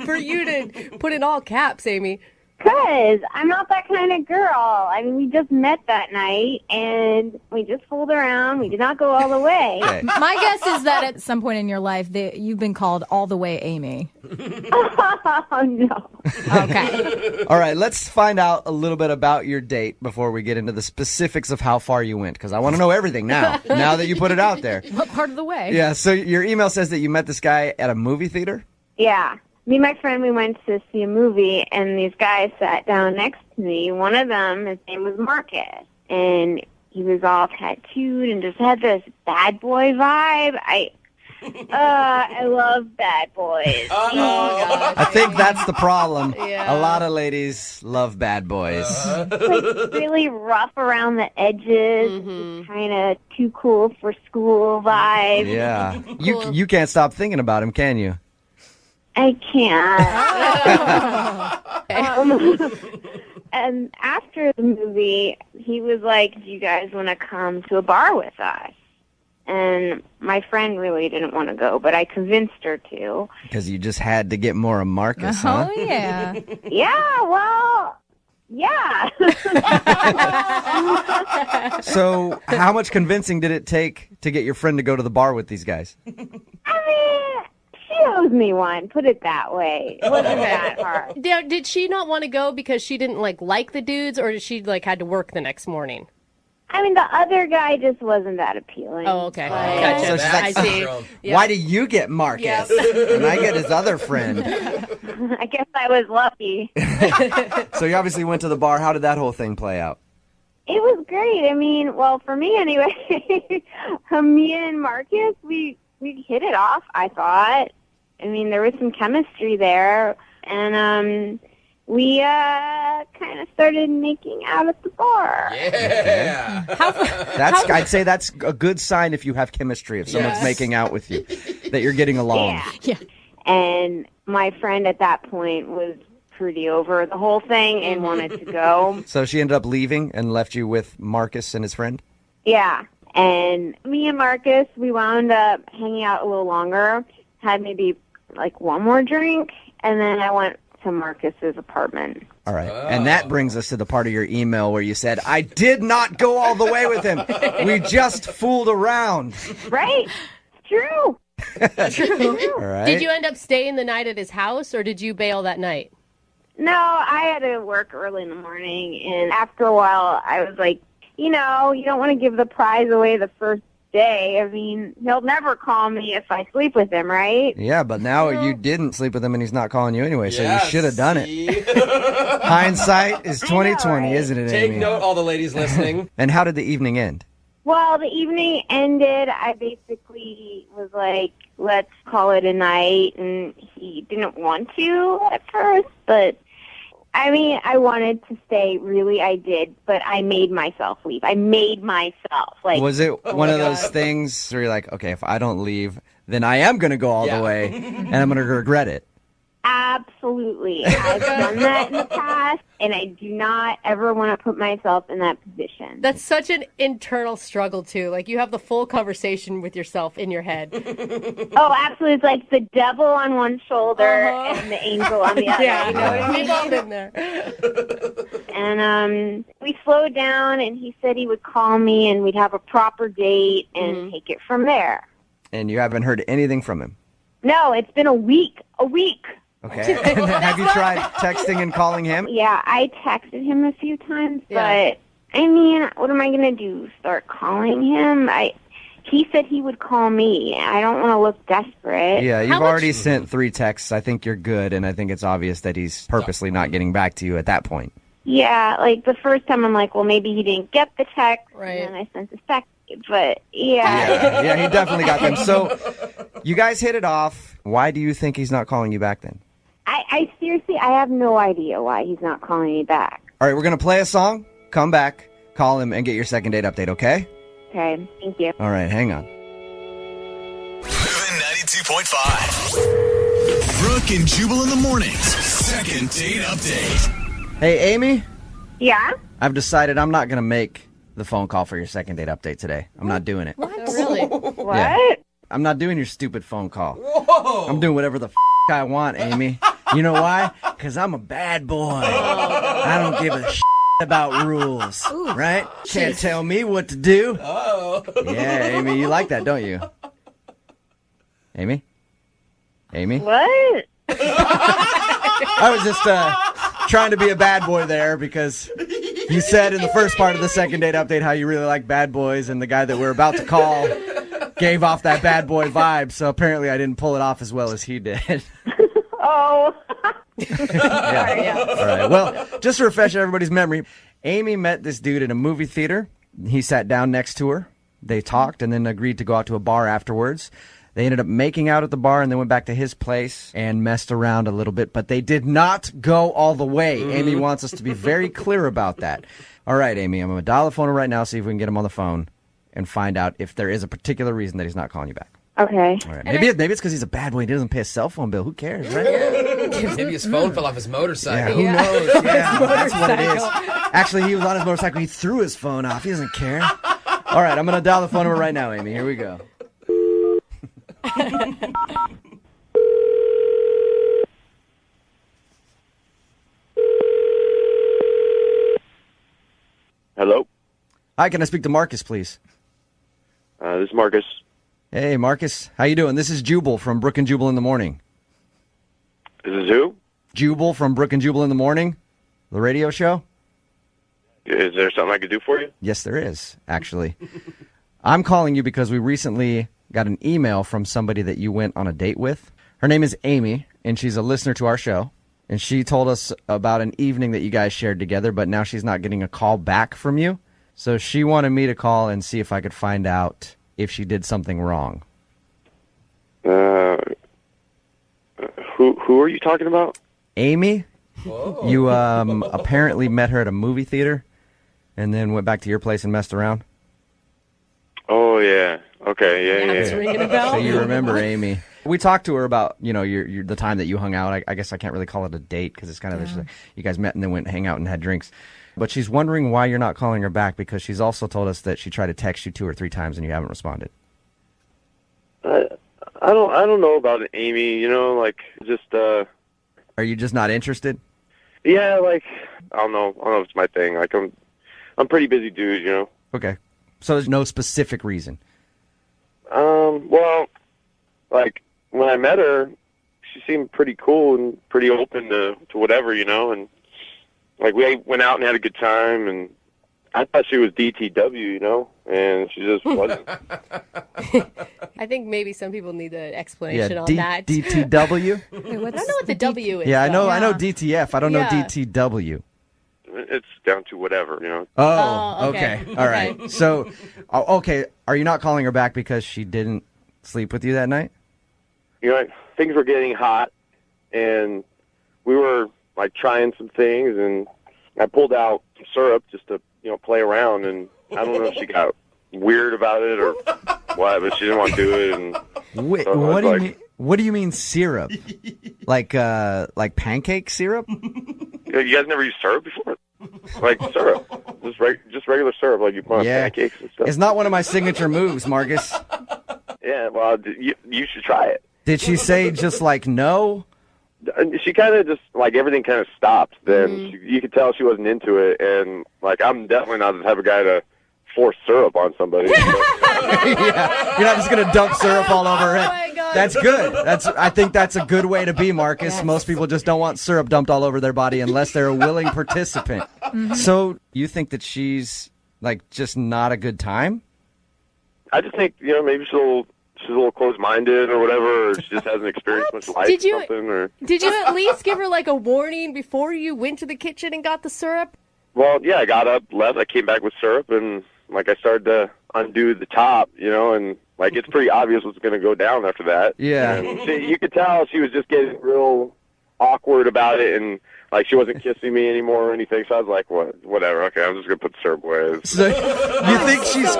for you to put in all caps, Amy? Because I'm not that kind of girl. I mean, we just met that night, and we just fooled around. We did not go all the way. Okay. My guess is that at some point in your life, you've been called all the way Amy. Oh, no. Okay. All right, let's find out a little bit about your date before we get into the specifics of how far you went, because I want to know everything now that you put it out there. What part of the way? Yeah, so your email says that you met this guy at a movie theater? Yeah. Me and my friend, we went to see a movie, and these guys sat down next to me. One of them, his name was Marcus, and he was all tattooed and just had this bad boy vibe. I love bad boys. Oh, God. I think that's the problem. Yeah. A lot of ladies love bad boys. Like really rough around the edges, kind of too cool for school vibe. Yeah. You can't stop thinking about him, can you? I can't. And after the movie, he was like, do you guys want to come to a bar with us? And my friend really didn't want to go, but I convinced her to. Because you just had to get more of Marcus, huh? Oh, yeah. Yeah, well, yeah. So how much convincing did it take to get your friend to go to the bar with these guys? I mean, she owes me one, put it that way. It wasn't that hard. Now, did she not want to go because she didn't like the dudes, or did she had to work the next morning? I mean, the other guy just wasn't that appealing. Oh, okay. Gotcha. So she's like, I see. Yeah. Why do you get Marcus? And I get his other friend. I guess I was lucky. So you obviously went to the bar. How did that whole thing play out? It was great. I mean, well, for me anyway, me and Marcus, we hit it off, I thought. I mean, there was some chemistry there, and we kind of started making out at the bar. Yeah. I'd say that's a good sign if you have chemistry, if someone's making out with you, that you're getting along. Yeah. And my friend at that point was pretty over the whole thing and wanted to go. So she ended up leaving and left you with Marcus and his friend? Yeah. And me and Marcus, we wound up hanging out a little longer, had maybe one more drink, and then I went to Marcus's apartment. All right. And that brings us to the part of your email where you said, I did not go all the way with him. We just fooled around. Right? True. True. All right. Did you end up staying the night at his house, or did you bail that night? No, I had to work early in the morning, and after a while, I was like, you know, you don't want to give the prize away the first day. I mean, he'll never call me if I sleep with him, right? Yeah, but now you didn't sleep with him and he's not calling you anyway, so you should have done it. Hindsight is 2020, isn't it, Take Amy? note, all the ladies listening. And how did the evening end? Well, the evening ended. I basically was like, let's call it a night, and he didn't want to at first, but I mean, I wanted to stay, really, I did, but I made myself leave. I made myself. Like, Was it one of those things where you're like, okay, if I don't leave, then I am going to go all the way, and I'm going to regret it? Absolutely. I've done that in the past, and I do not ever want to put myself in that position. That's such an internal struggle, too. Like, you have the full conversation with yourself in your head. Oh, absolutely. It's like the devil on one shoulder and the angel on the other. Yeah, You know what I mean? we've all been there. And we slowed down, and he said he would call me, and we'd have a proper date and take it from there. And you haven't heard anything from him? No, it's been a week. A week. Okay. Have you tried texting and calling him? Yeah, I texted him a few times, but I mean, what am I going to do? Start calling him? He said he would call me. I don't want to look desperate. Yeah, you've already sent 3 texts. I think you're good, and I think it's obvious that he's purposely not getting back to you at that point. Yeah, like the first time I'm like, well, maybe he didn't get the text, and then I sent a second. But Yeah, he definitely got them. So you guys hit it off. Why do you think he's not calling you back then? I seriously, I have no idea why he's not calling me back. All right, we're going to play a song, come back, call him, and get your second date update, okay? Okay, thank you. All right, hang on. Moving 92.5. Brooke and Jubal in the mornings. Second date update. Hey, Amy, Yeah? I've decided I'm not going to make the phone call for your second date update today. I'm not doing it. What? Really? What? Yeah. I'm not doing your stupid phone call. Whoa. I'm doing whatever the I want, Amy. You know why? Because I'm a bad boy. I don't give a about rules, right? Can't tell me what to do. Oh. Yeah, Amy, you like that, don't you? Amy? Amy? What? I was just trying to be a bad boy there because you said in the first part of the second date update how you really like bad boys, and the guy that we're about to call gave off that bad boy vibe, so apparently I didn't pull it off as well as he did. Oh. Yeah. All right. Well, just to refresh everybody's memory, Amy met this dude in a movie theater. He sat down next to her. They talked and then agreed to go out to a bar afterwards. They ended up making out at the bar and then went back to his place and messed around a little bit, but they did not go all the way. Amy wants us to be very clear about that. All right, Amy, I'm going to dial the phone right now, see if we can get him on the phone and find out if there is a particular reason that he's not calling you back. Okay. All right. Maybe it's because he's a bad boy and he doesn't pay his cell phone bill. Who cares, right? Maybe his phone fell off his motorcycle. Yeah, who knows? Yeah, that's what it is. Actually, he was on his motorcycle. He threw his phone off. He doesn't care. All right, I'm going to dial the phone number right now, Amy. Here we go. Hello? Hi, can I speak to Marcus, please? This is Marcus. Hey, Marcus. How you doing? This is Jubal from Brooke and Jubal in the Morning. This is who? Jubal from Brooke and Jubal in the Morning, the radio show. Is there something I could do for you? Yes, there is, actually. I'm calling you because we recently got an email from somebody that you went on a date with. Her name is Amy, and she's a listener to our show. And she told us about an evening that you guys shared together, but now she's not getting a call back from you. So she wanted me to call and see if I could find out if she did something wrong. Who are you talking about? Amy? Whoa. You apparently met her at a movie theater and then went back to your place and messed around? Oh, yeah. Okay, yeah. It's ringing a bell. So you remember Amy. We talked to her about, your the time that you hung out. I guess I can't really call it a date because it's kind of just like you guys met and then went hang out and had drinks. But she's wondering why you're not calling her back because she's also told us that she tried to text you 2 or 3 times and you haven't responded. I don't know about it, Amy. Are you just not interested? Yeah, I don't know if it's my thing. I'm pretty busy dude, Okay. So there's no specific reason. Well, when I met her, she seemed pretty cool and pretty open to whatever, and we went out and had a good time, and I thought she was DTW, and she just wasn't. I think maybe some people need an explanation on that. DTW? I don't know what the W is. Yeah, I know. though. I know DTF. I don't know Yeah. DTW. It's down to whatever, Oh, okay. All right. So, okay, are you not calling her back because she didn't sleep with you that night? Things were getting hot, and we were like trying some things, and I pulled out some syrup just to play around, and I don't know if she got weird about it or what, but she didn't want to do it. And Wait, so what do like, you mean? What do you mean syrup? like pancake syrup? You guys never used syrup before? Like syrup, just regular syrup, like you put on pancakes and stuff. It's not one of my signature moves, Marcus. Yeah, well, you should try it. Did she say just like no? She kind of just like everything kind of stopped. Then you could tell she wasn't into it, and like I'm definitely not the type of guy to force syrup on somebody. Yeah, you're not just gonna dump syrup all over her head. That's good. I think that's a good way to be, Marcus. Yes. Most people just don't want syrup dumped all over their body unless they're a willing participant. So you think that she's like just not a good time? I just think maybe she's a little closed-minded or whatever, or she just hasn't experienced much life Did you- or something. Or Did you at least give her like a warning before you went to the kitchen and got the syrup? well, yeah, I got up, left, I came back with syrup, and like I started to undo the top, and like it's pretty obvious what's going to go down after that. Yeah. And you could tell she was just getting real awkward about it, and like she wasn't kissing me anymore or anything. So I was like, whatever. Okay, I'm just gonna put the syrup away. So you think she's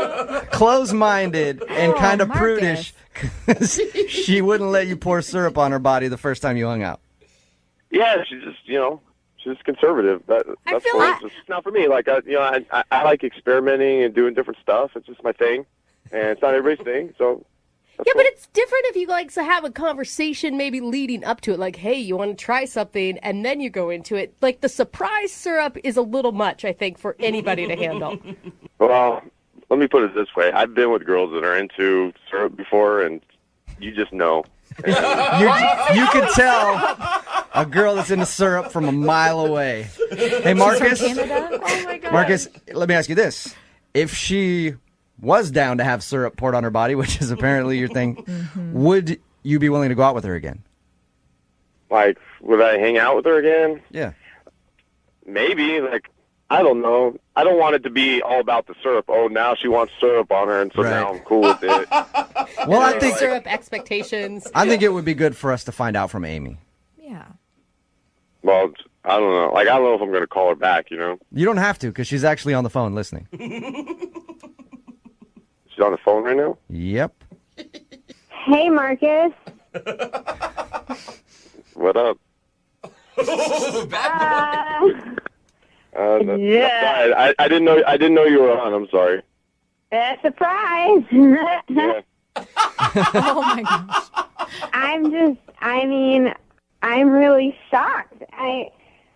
closed-minded and kind of prudish because she wouldn't let you pour syrup on her body the first time you hung out? Yeah, she's just she's conservative. That's cool. It's not for me. Like I like experimenting and doing different stuff. It's just my thing, and it's not everybody's thing. So. Yeah, but it's different if you like to have a conversation maybe leading up to it, like, hey, you want to try something, and then you go into it. Like the surprise syrup is a little much, I think, for anybody to handle. Well, let me put it this way. I've been with girls that are into syrup before, and you just know. You can tell a girl that's into syrup from a mile away. Hey, Marcus. She's from Canada? Oh my God. Marcus, let me ask you this. If she was down to have syrup poured on her body, which is apparently your thing, would you be willing to go out with her again? Like, would I hang out with her again? Yeah. Maybe. Like, I don't know. I don't want it to be all about the syrup. Oh, now she wants syrup on her, and so now I'm cool with it. Well, I think syrup expectations. I think it would be good for us to find out from Amy. Yeah. Well, I don't know. Like, I don't know if I'm going to call her back, You don't have to, because she's actually on the phone listening. She's on the phone right now? Yep. Hey, Marcus. What up? Yeah. Sorry, I didn't know you were on. I'm sorry. Surprise. Oh my gosh. I'm really shocked.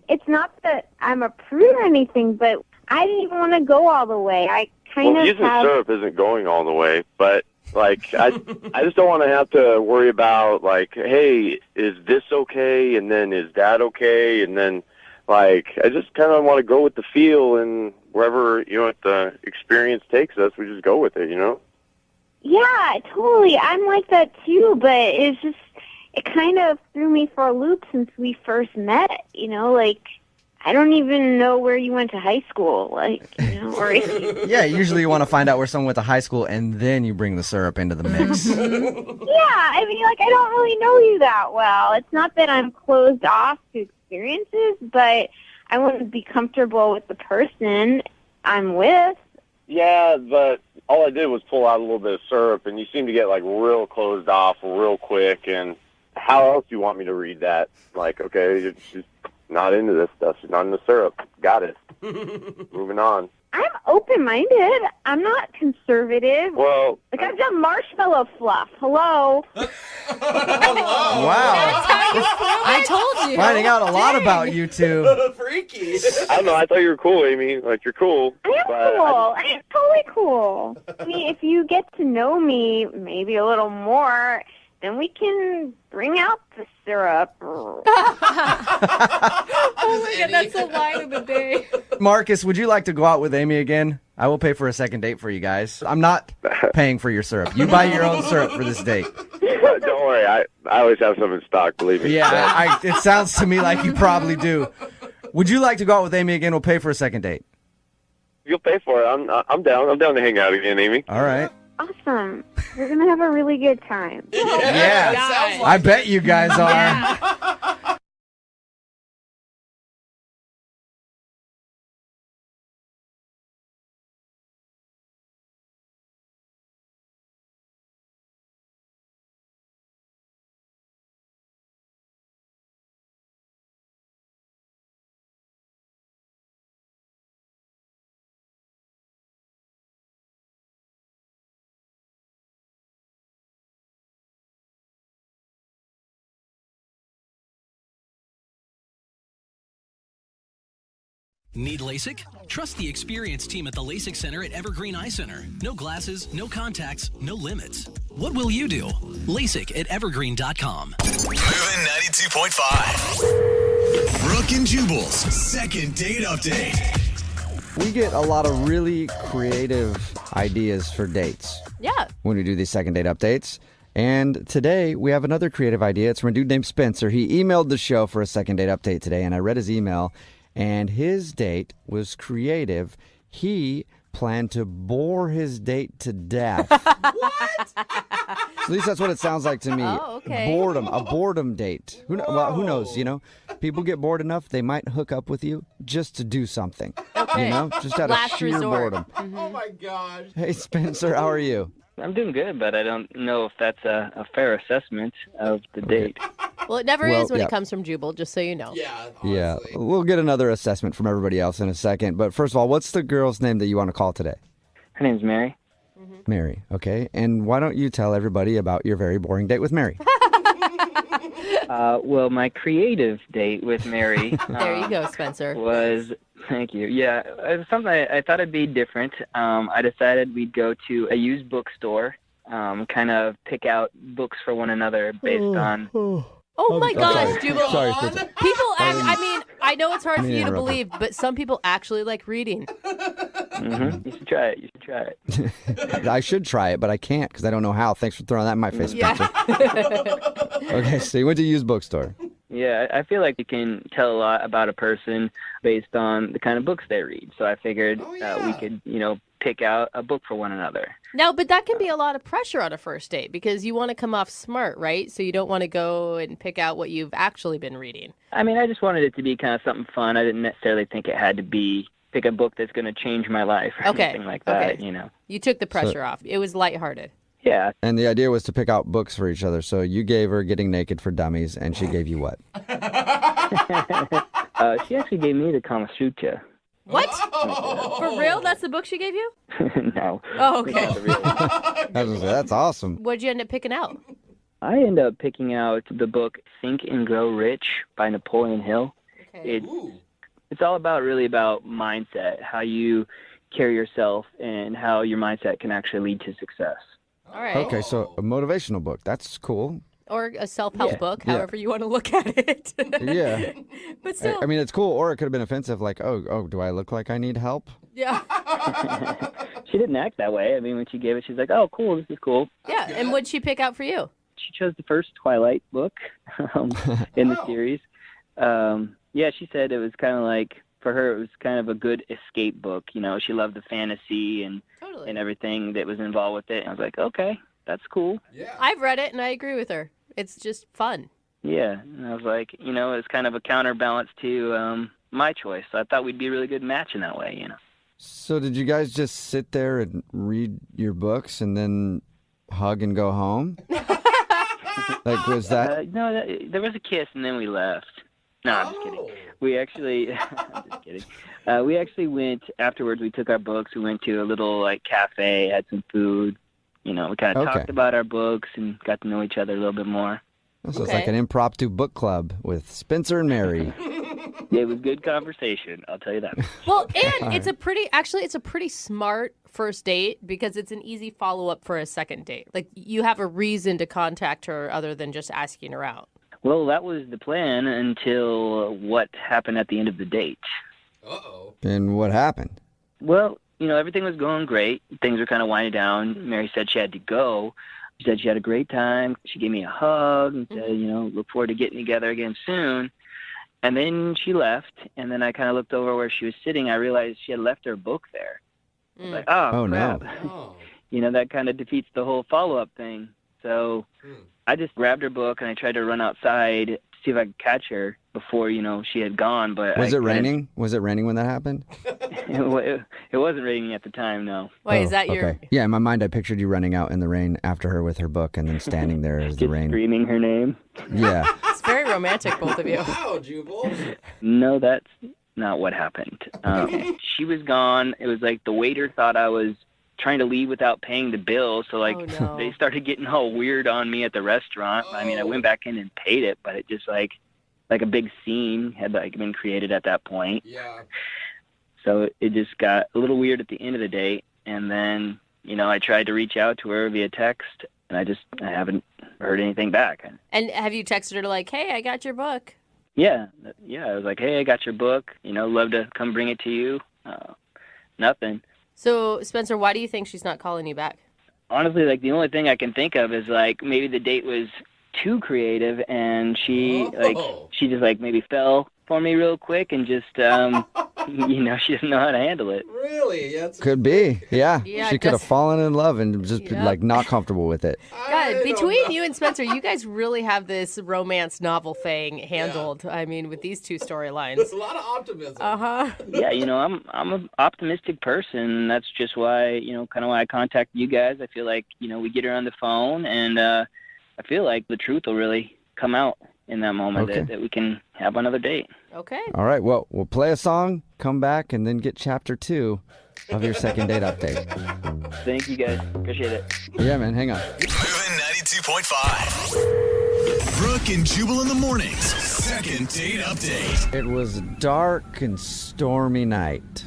It's not that I'm a prude or anything, but I didn't even want to go all the way. I kind of using have... syrup isn't going all the way, but like I just don't want to have to worry about like, hey, is this okay? And then is that okay? And then like I just kind of want to go with the feel, and wherever the experience takes us, we just go with it, Yeah, totally. I'm like that too, but it's just it kind of threw me for a loop since we first met. Like I don't even know where you went to high school, or Yeah, usually you want to find out where someone went to high school, and then you bring the syrup into the mix. Yeah, I don't really know you that well. It's not that I'm closed off to experiences, but I want to be comfortable with the person I'm with. Yeah, but all I did was pull out a little bit of syrup, and you seem to get like real closed off real quick. And how else do you want me to read that? Like, okay, you're just not into this stuff. She's not into syrup. Got it. Moving on. I'm open-minded. I'm not conservative. Well, like I've done marshmallow fluff. Hello. Wow. I told you. Finding out a lot about you two. Freaky. I don't know. I thought you were cool, Amy. Like, you're cool. I am cool. I am totally cool. I mean, if you get to know me maybe a little more, then we can bring out the syrup. Oh my God, that's the line of the day. Marcus, would you like to go out with Amy again? I will pay for a second date for you guys. I'm not paying for your syrup. You buy your own syrup for this date. Don't worry, I always have some in stock, believe me. Yeah, it sounds to me like you probably do. Would you like to go out with Amy again? We'll pay for a second date. You'll pay for it. I'm down. I'm down to hang out again, Amy. All right. Awesome. We're going to have a really good time. Yeah, I bet you guys are. Yeah. Need LASIK? Trust the experienced team at the LASIK Center at Evergreen Eye Center. No glasses, no contacts, no limits. What will you do? LASIK at evergreen.com. Moving 92.5. Brooke and Jubal's second date update. We get a lot of really creative ideas for dates. Yeah. When we do these second date updates. And today we have another creative idea. It's from a dude named Spencer. He emailed the show for a second date update today, and I read his email, and his date was creative. He planned to bore his date to death. What? At least that's what it sounds like to me. Oh, okay. Boredom, a boredom date. Who knows, you know? People get bored enough, they might hook up with you just to do something. Okay. You know? Just out of Last sheer resort. boredom. Oh my gosh. Hey, Spencer, how are you? I'm doing good, but I don't know if that's a fair assessment of the date. Well, it never Well, is when yeah. it comes from Jubal, just so you know. Yeah, we'll get another assessment from everybody else in a second. But first of all, what's the girl's name that you want to call today? Her name's Mary. Mary, okay. And why don't you tell everybody about your very boring date with Mary? Well, my creative date with Mary There you go, Spencer. was, thank you. Yeah, it was something I thought it'd be different. I decided we'd go to a used bookstore, kind of pick out books for one another based on. Oh my gosh, sorry. Jubal. Sorry, Spencer. People, I mean, I know it's hard I for mean to you to interrupt believe, but some people actually like reading. You should try it. You should try it. I should try it, but I can't because I don't know how. Thanks for throwing that in my face, Spencer. Okay, so you went to a used bookstore. Yeah, I feel like you can tell a lot about a person based on the kind of books they read. So I figured we could, pick out a book for one another. Now, but that can be a lot of pressure on a first date because you want to come off smart, right? So you don't want to go and pick out what you've actually been reading. I mean, I just wanted it to be kind of something fun. I didn't necessarily think it had to be pick a book that's going to change my life or anything like that, You took the pressure off. It was lighthearted. Yeah. And the idea was to pick out books for each other. So you gave her Getting Naked for Dummies, and she gave you what? She actually gave me the Kama Sutra. What? For real? That's the book she gave you? No. Oh, okay. That's awesome. What'd you end up picking out? I ended up picking out the book Think and Grow Rich by Napoleon Hill. Okay. It's all really about mindset, how you carry yourself and how your mindset can actually lead to success. All right. Okay, so a motivational book. That's cool. Or a self-help Yeah. book, Yeah. however you want to look at it. Yeah. But still. I mean, it's cool, or it could have been offensive, like, oh, do I look like I need help? Yeah. She didn't act that way. I mean, when she gave it, she's like, oh, cool, this is cool. Yeah, and what'd she pick out for you? She chose the first Twilight book in the series. Yeah, she said it was kind of like, for her, it was kind of a good escape book. She loved the fantasy and everything that was involved with it. And I was like, okay, that's cool. I've read it, and I agree with her. It's just fun. Yeah, and I was like, it's kind of a counterbalance to my choice. So I thought we'd be a really good match in that way, So did you guys just sit there and read your books and then hug and go home? Like, was that... No, there was a kiss, and then we left. No, I'm just kidding. We actually, I'm just kidding. We actually went, afterwards, we took our books, we went to a little, cafe, had some food. We kind of talked about our books and got to know each other a little bit more. So it's like an impromptu book club with Spencer and Mary. Yeah, it was good conversation, I'll tell you that. Well, and it's a pretty smart first date because it's an easy follow-up for a second date. Like, you have a reason to contact her other than just asking her out. Well, that was the plan until what happened at the end of the date. Uh-oh. And what happened? Well, everything was going great. Things were kind of winding down. Mary said she had to go. She said she had a great time. She gave me a hug and said, look forward to getting together again soon. And then she left, and then I kind of looked over where she was sitting. I realized she had left her book there. I was like, oh crap. No. That kind of defeats the whole follow-up thing. So I just grabbed her book, and I tried to run outside to see if I could catch her before, she had gone. But Was it raining? Was it raining when that happened? It wasn't raining at the time, no. Wait, is that your... Okay. Yeah, in my mind, I pictured you running out in the rain after her with her book and then standing there as the rain. Screaming her name. Yeah. It's very romantic, both of you. Wow, Jubal. No, that's not what happened. She was gone. It was like the waiter thought I was trying to leave without paying the bill, so they started getting all weird on me at the restaurant. I mean, I went back in and paid it, but it just like a big scene had been created at that point. Yeah. So it just got a little weird at the end of the date, and then I tried to reach out to her via text, and I haven't heard anything back. And have you texted her like, hey, I got your book? Yeah, I was like, hey, I got your book. Love to come bring it to you. Nothing. So, Spencer, why do you think she's not calling you back? Honestly, the only thing I can think of is maybe the date was too creative, and she just maybe fell for me real quick and just she doesn't know how to handle it. Really? Yeah, Could be. Yeah. Yeah, She could have fallen in love and just been not comfortable with it. God, between you and Spencer, you guys really have this romance novel thing handled. Yeah. I mean, with these two storylines. There's a lot of optimism. Uh-huh. Yeah, I'm an optimistic person. That's just why, kind of why I contacted you guys. I feel like, we get her on the phone, and I feel like the truth will really come out in that moment, that we can have another date. Okay. All right. Well, we'll play a song, come back, and then get chapter 2 of your second date update. Thank you, guys. Appreciate it. Yeah, man. Hang on. Moving 92.5. Brooke and Jubal in the mornings. Second date update. It was a dark and stormy night.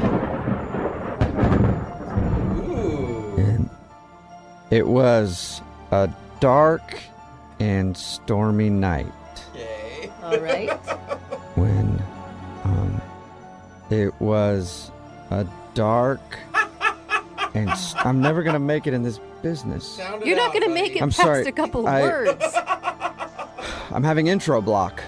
Ooh. And it was a dark and stormy night. Okay. All right. When it was a dark and I'm never gonna make it in this business. You're not going to make it I'm past sorry, a couple I- words. I'm having intro block.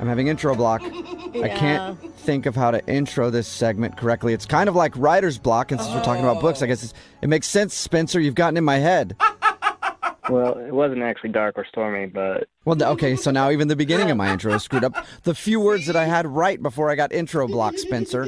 I can't think of how to intro this segment correctly. It's kind of like writer's block, and since we're talking about books, I guess it makes sense, Spencer. You've gotten in my head. Well, it wasn't actually dark or stormy, but... Well, okay, so now even the beginning of my intro is screwed up. The few words that I had right before I got intro block, Spencer.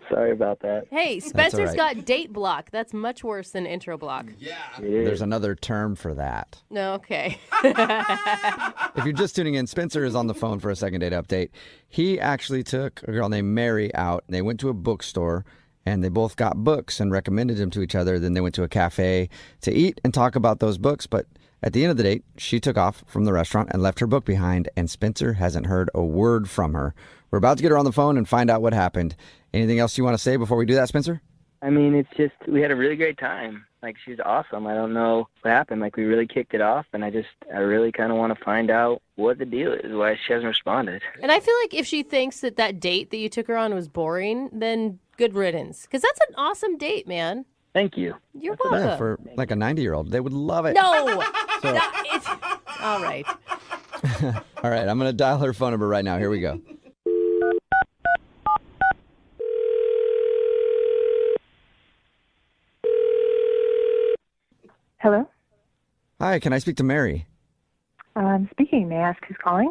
Sorry about that. Hey, Spencer's right. got date block. That's much worse than intro block. Yeah. There's another term for that. No, okay. If you're just tuning in, Spencer is on the phone for a second date update. He actually took a girl named Mary out, and they went to a bookstore, and they both got books and recommended them to each other. Then they went to a cafe to eat and talk about those books. But at the end of the date, she took off from the restaurant and left her book behind, and Spencer hasn't heard a word from her. We're about to get her on the phone and find out what happened. Anything else you want to say before we do that, Spencer? I mean, it's just, we had a really great time. She's awesome. I don't know what happened. We really kicked it off, and I really kind of want to find out what the deal is, why she hasn't responded. And I feel like if she thinks that date that you took her on was boring, then good riddance. Because that's an awesome date, man. Thank you. You're welcome. Yeah, for like a 90-year-old. They would love it. No! So- No, it's... All right. All right, I'm going to dial her phone number right now. Here we go. Hello? Hi, can I speak to Mary? Speaking. May I ask who's calling?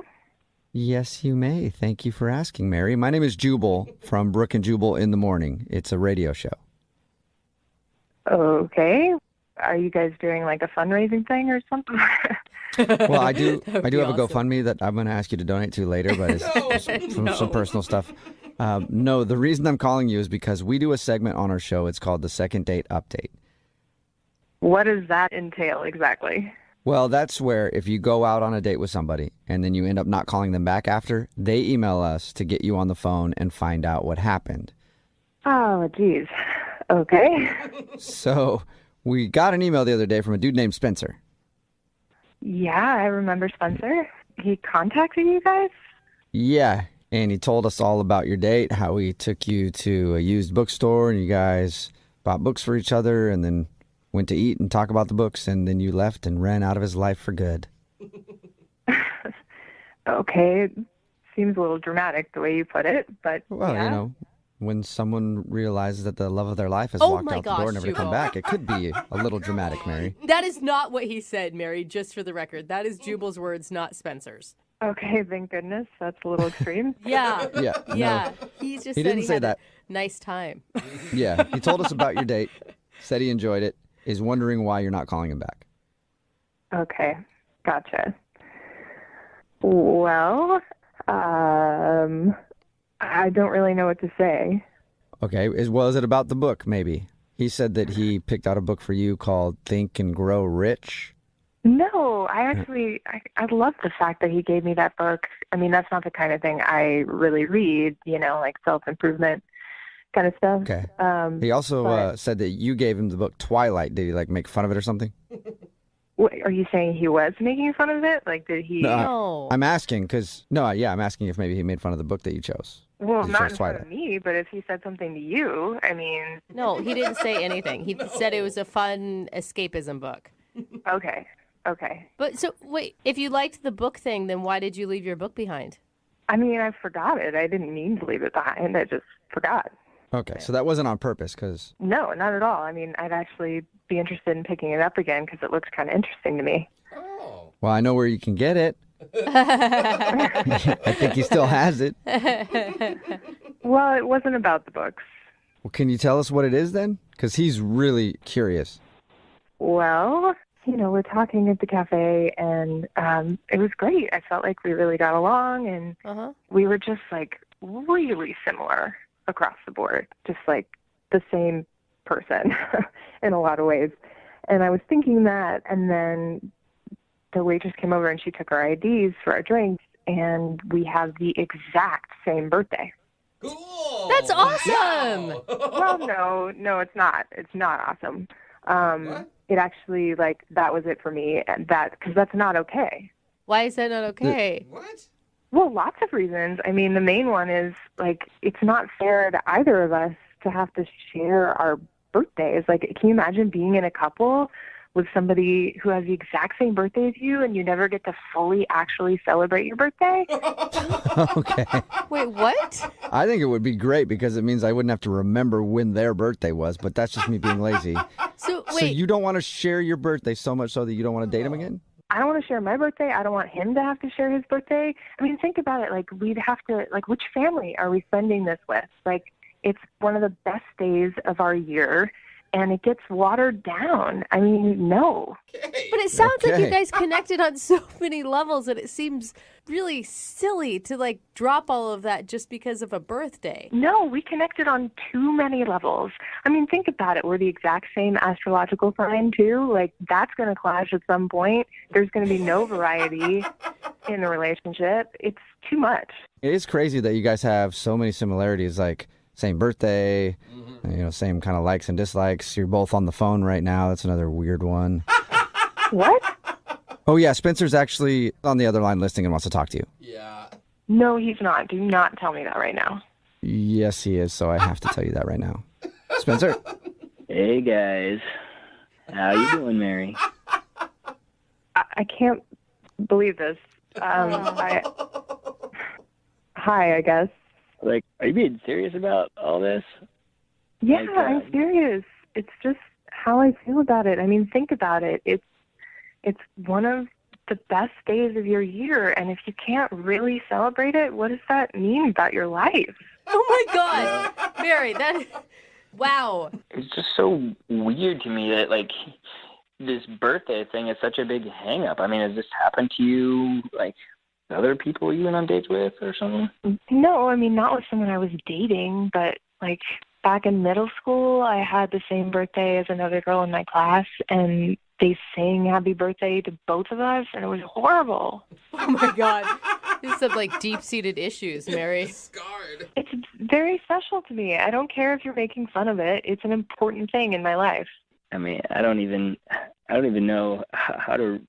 Yes, you may. Thank you for asking, Mary. My name is Jubal from Brooke and Jubal in the Morning. It's a radio show. Okay. Are you guys doing like a fundraising thing or something? Well, I do That would have be a awesome. GoFundMe that I'm going to ask you to donate to later, but it's some personal stuff. No, the reason I'm calling you is because we do a segment on our show. It's called the Second Date Update. What does that entail exactly? Well, that's where if you go out on a date with somebody and then you end up not calling them back after, they email us to get you on the phone and find out what happened. Oh, geez. Okay. So we got an email the other day from a dude named Spencer. Yeah, I remember Spencer. He contacted you guys? Yeah, and he told us all about your date, how he took you to a used bookstore and you guys bought books for each other and then went to eat and talk about the books, and then you left and ran out of his life for good. Okay. Seems a little dramatic the way you put it, but Well, yeah. you know, when someone realizes that the love of their life has Oh walked my out the door gosh, never to come Jubal. back, it could be a little dramatic, Mary. That is not what he said, Mary, just for the record. That is Jubal's words, not Spencer's. Okay, thank goodness. That's a little extreme. Yeah. Yeah, no. Yeah. He just He said didn't he say had that. a nice time. Yeah, he told us about your date, said he enjoyed it, is wondering why you're not calling him back. Okay, gotcha. Well, I don't really know what to say. Okay, was it about the book, maybe? He said that he picked out a book for you called Think and Grow Rich. No, I love the fact that he gave me that book. I mean, that's not the kind of thing I really read, like self-improvement kind of stuff. Okay. He also said that you gave him the book Twilight. Did he, make fun of it or something? What, are you saying he was making fun of it? Did he? No. I'm asking because, I'm asking if maybe he made fun of the book that you chose. Well, You not chose in front of Twilight. me, but if he said something to you, I mean. No, he didn't say anything. He said it was a fun escapism book. Okay. But so, wait, if you liked the book thing, then why did you leave your book behind? I mean, I forgot it. I didn't mean to leave it behind. I just forgot. Okay, so that wasn't on purpose because... No, not at all. I mean, I'd actually be interested in picking it up again because it looks kind of interesting to me. Well, I know where you can get it. I think he still has it. Well, it wasn't about the books. Well, can you tell us what it is then? Because he's really curious. Well, we're talking at the cafe, and it was great. I felt like we really got along, and we were just, really similar across the board, just like the same person in a lot of ways. And I was thinking that, and then the waitress came over and she took our IDs for our drinks, and we have the exact same birthday. Cool. That's awesome. Well, no, it's not. It's not awesome. It actually, that was it for me, and because that's not okay. Why is that not okay? What? Well, lots of reasons. I mean, the main one is, it's not fair to either of us to have to share our birthdays. Can you imagine being in a couple with somebody who has the exact same birthday as you and you never get to fully actually celebrate your birthday? Okay. Wait, what? I think it would be great because it means I wouldn't have to remember when their birthday was, but that's just me being lazy. So, wait. So you don't want to share your birthday so much so that you don't want to date him again? I don't want to share my birthday. I don't want him to have to share his birthday. I mean, think about it. We'd have to, which family are we spending this with? It's one of the best days of our year, and it gets watered down. I mean, no. But it sounds like you Okay. guys connected on so many levels that it seems really silly to drop all of that just because of a birthday. No, we connected on too many levels. I mean, think about it. We're the exact same astrological sign, too. That's going to clash at some point. There's going to be no variety in the relationship. It's too much. It is crazy that you guys have so many similarities, same birthday, same kind of likes and dislikes. You're both on the phone right now. That's another weird one. What? Oh, yeah, Spencer's actually on the other line listening and wants to talk to you. Yeah. No, he's not. Do not tell me that right now. Yes, he is, so I have to tell you that right now. Spencer? Hey guys, how you doing, Mary? I can't believe this. Hi, I guess. Are you being serious about all this? Yeah, Like, I'm serious. It's just how I feel about it. I mean, think about it. It's one of the best days of your year, and if you can't really celebrate it, what does that mean about your life? Oh my God, Mary, wow. It's just so weird to me that this birthday thing is such a big hang up. I mean, has this happened to you other people you went on dates with or something? No, I mean, not with someone I was dating, but back in middle school, I had the same birthday as another girl in my class, and they sang happy birthday to both of us, and it was horrible. Oh my God. This is some deep-seated issues, Mary. Scarred. It's very special to me. I don't care if you're making fun of it. It's an important thing in my life. I mean, I don't even know how to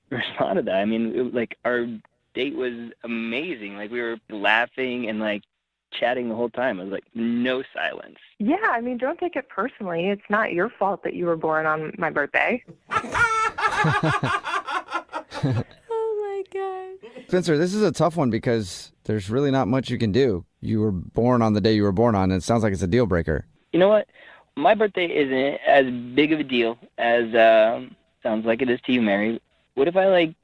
respond to that. I mean, our date was amazing. Like, we were laughing and chatting the whole time. It was no silence. Yeah, I mean, don't take it personally. It's not your fault that you were born on my birthday. Oh my God. Spencer, this is a tough one because there's really not much you can do. You were born on the day you were born on, and it sounds like it's a deal breaker. You know what? My birthday isn't as big of a deal as sounds like it is to you, Mary. What if I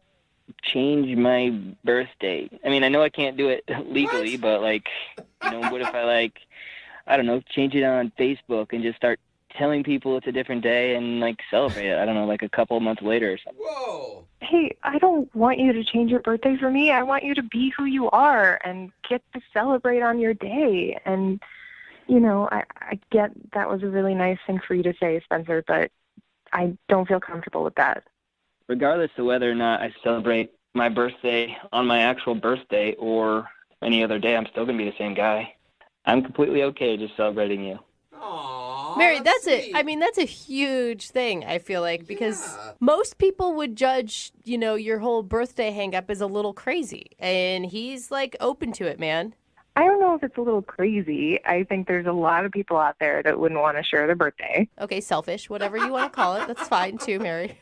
change my birthday? I mean, I know I can't do it legally, but what if I I don't know, change it on Facebook and just start telling people it's a different day and celebrate it? I don't know, a couple of months later or something. Whoa. Hey, I don't want you to change your birthday for me. I want you to be who you are and get to celebrate on your day. And, I get that was a really nice thing for you to say, Spencer, but I don't feel comfortable with that. Regardless of whether or not I celebrate my birthday on my actual birthday or any other day, I'm still going to be the same guy. I'm completely okay just celebrating you. Mary, that's a huge thing, I feel like, because most people would judge, your whole birthday hang up as a little crazy. And he's open to it, man. I don't know if it's a little crazy. I think there's a lot of people out there that wouldn't want to share their birthday. Okay, selfish, whatever you want to call it. That's fine too, Mary.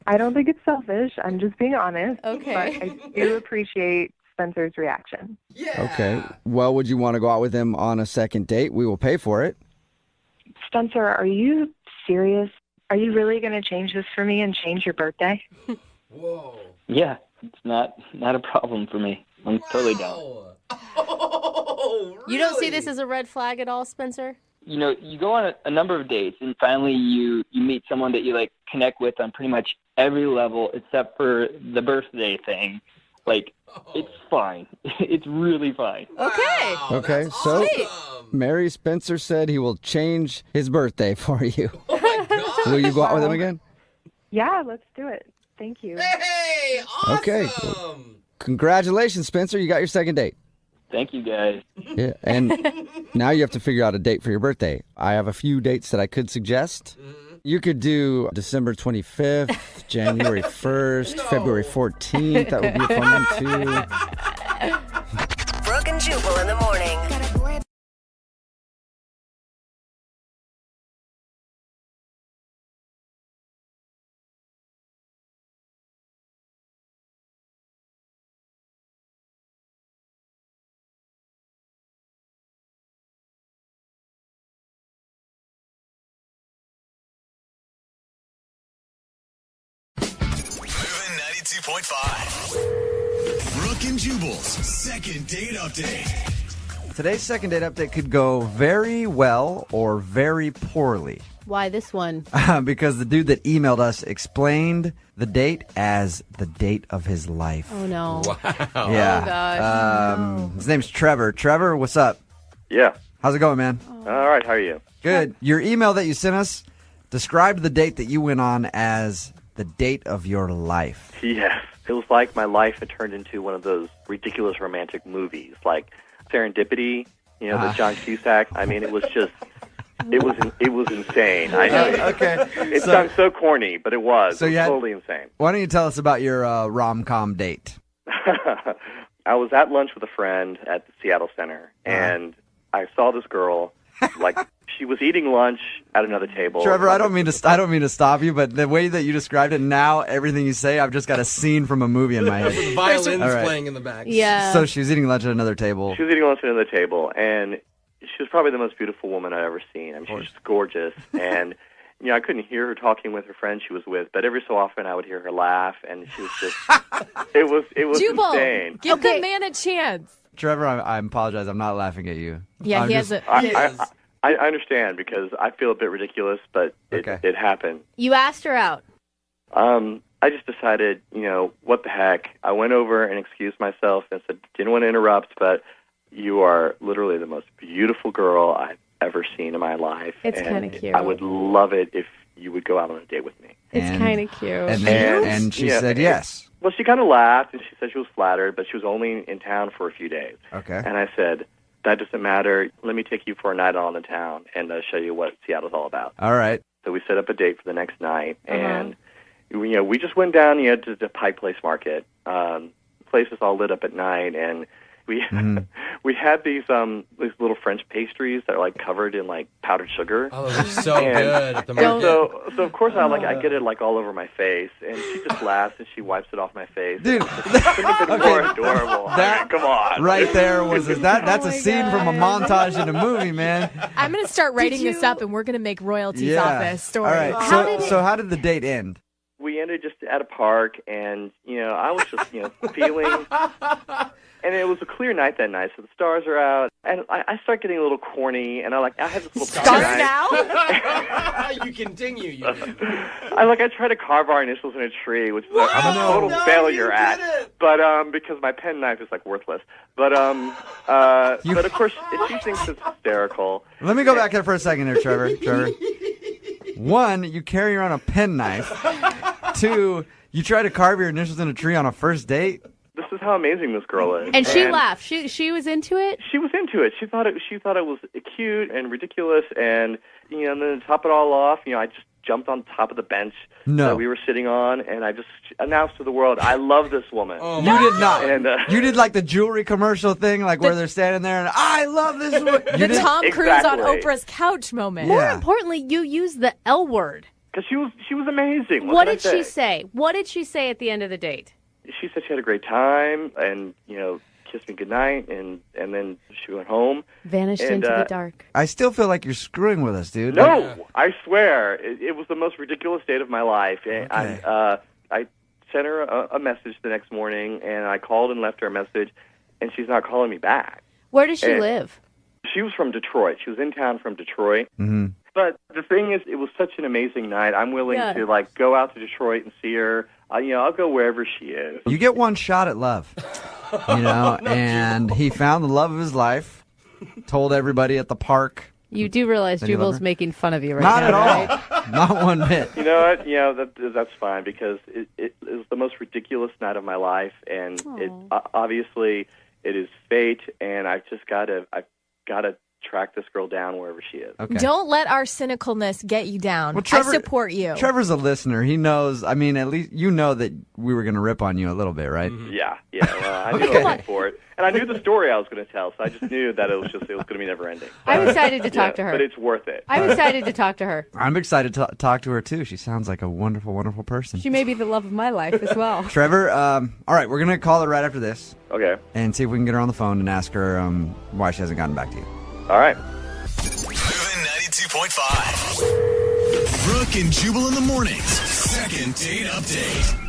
I don't think it's selfish. I'm just being honest. Okay. But I do appreciate Spencer's reaction. Yeah. Okay. Well, would you want to go out with him on a second date? We will pay for it. Spencer, are you serious? Are you really going to change this for me and change your birthday? Whoa. Yeah, it's not a problem for me. I'm totally down. Oh, really? You don't see this as a red flag at all, Spencer? You go on a number of dates, and finally you meet someone that you connect with on pretty much every level except for the birthday thing. It's fine. It's really fine. Okay. Okay, so Mary, Spencer said he will change his birthday for you. Oh my God. Will you go out with him again? Yeah, let's do it. Thank you. Hey, awesome. Okay. Well, congratulations, Spencer. You got your second date. Thank you, guys. Yeah, and now you have to figure out a date for your birthday. I have a few dates that I could suggest. You could do December 25th, January 1st, February 14th. That would be a fun one, too. Brooke and Jubal in the morning. Moving 92.5. Brooke and Jubal's second date update. Today's second date update could go very well or very poorly. Why this one? Because the dude that emailed us explained the date as the date of his life. Oh, no. Wow. Yeah. Oh, gosh. His name's Trevor. Trevor, what's up? Yeah. How's it going, man? All right. How are you? Good. Your email that you sent us described the date that you went on as the date of your life. Yes. It was like my life had turned into one of those ridiculous romantic movies, like Serendipity, the John Cusack. I mean, it was just, it was insane. I know. Okay. It sounds so corny, but it was. So it was totally insane. Why don't you tell us about your rom-com date? I was at lunch with a friend at the Seattle Center, and I saw this girl, she was eating lunch at another table. Trevor, I don't mean to stop you, but the way that you described it now, everything you say, I've just got a scene from a movie in my head. With violins playing in the back. Yeah. So she was eating lunch at another table. She was eating lunch at another table, and she was probably the most beautiful woman I've ever seen. I mean, she was just gorgeous, and I couldn't hear her talking with her friend she was with, but every so often I would hear her laugh, and she was just, it was Jubal, insane. give the man a chance. Trevor, I apologize. I'm not laughing at you. Yeah, he has a... I understand because I feel a bit ridiculous, but it happened. You asked her out. I just decided, what the heck. I went over and excused myself and said, didn't want to interrupt, but you are literally the most beautiful girl I've ever seen in my life. It's kind of cute. I would love it if you would go out on a date with me. It's kind of cute. And she said yes. Well, she kind of laughed, and she said she was flattered, but she was only in town for a few days. Okay. And I said, that doesn't matter. Let me take you for a night on the town and show you what Seattle's all about. All right. So we set up a date for the next night, and we just went down to the Pike Place Market. The place is all lit up at night, and we we had these little French pastries that are like covered in like powdered sugar. Oh, those are so good at the And market. so of course I get it like all over my face, and she just laughs and she wipes it off my face. Dude, couldn't have been more adorable. I mean, come on, Right there was that's a scene from a montage in a movie, man. I'm going to start writing this up, and we're going to make royalties off this story. All right. So how did the date end? We ended just at a park, and I was just feeling. And it was a clear night that night, so the stars are out, and I start getting a little corny, and I had this little Stars now? You continue. You. I try to carve our initials in a tree, which is I'm a total failure at, but because my pen knife is like worthless. But but of course she thinks it's hysterical. Let me go back there for a second there, Trevor. One, you carry around a pen knife. Two, you try to carve your initials in a tree on a first date. This is how amazing this girl is. And she laughed. She was into it? She was into it. She thought it was cute and ridiculous, and and then to top it all off, I just jumped on top of the bench that we were sitting on, and I just announced to the world, I love this woman. You did not. And, you did like the jewelry commercial thing, like where they're standing there and I love this woman. The Tom Cruise on Exactly. Oprah's couch moment. More importantly, you used the L word. Because she was amazing. What can I did she say? What did she say at the end of the date? She said she had a great time, and kissed me goodnight, and then she went home. Vanished into the dark. I still feel like you're screwing with us, dude. No, I swear, it was the most ridiculous date of my life. And I sent her a message the next morning, and I called and left her a message, and she's not calling me back. Where does she live? She was from Detroit. She was in town from Detroit. Mm-hmm. But the thing is, it was such an amazing night. I'm willing to go out to Detroit and see her. I'll go wherever she is. You get one shot at love, and he found the love of his life, told everybody at the park. You do realize Then you love Jubal's her? making fun of you right Not now, at all. right? Not one bit. You know what? That's fine, because it was the most ridiculous night of my life, and obviously it is fate, and I've got to track this girl down wherever she is. Okay. Don't let our cynicalness get you down. Well, Trevor- I support you. Trevor's a listener. He knows. I mean, at least you know that we were going to rip on you a little bit, right? Yeah. Well, I knew I was for it, and I knew the story I was going to tell, so I just knew that it was going to be never ending. I'm excited to talk to her. But it's worth it. I'm excited to talk to her. I'm excited to talk to her too. She sounds like a wonderful, wonderful person. She may be the love of my life as well. Trevor, all right, we're going to call her right after this. Okay. And see if we can get her on the phone and ask her why she hasn't gotten back to you. All right. Moving 92.5. Brooke and Jubal in the mornings. Second date update.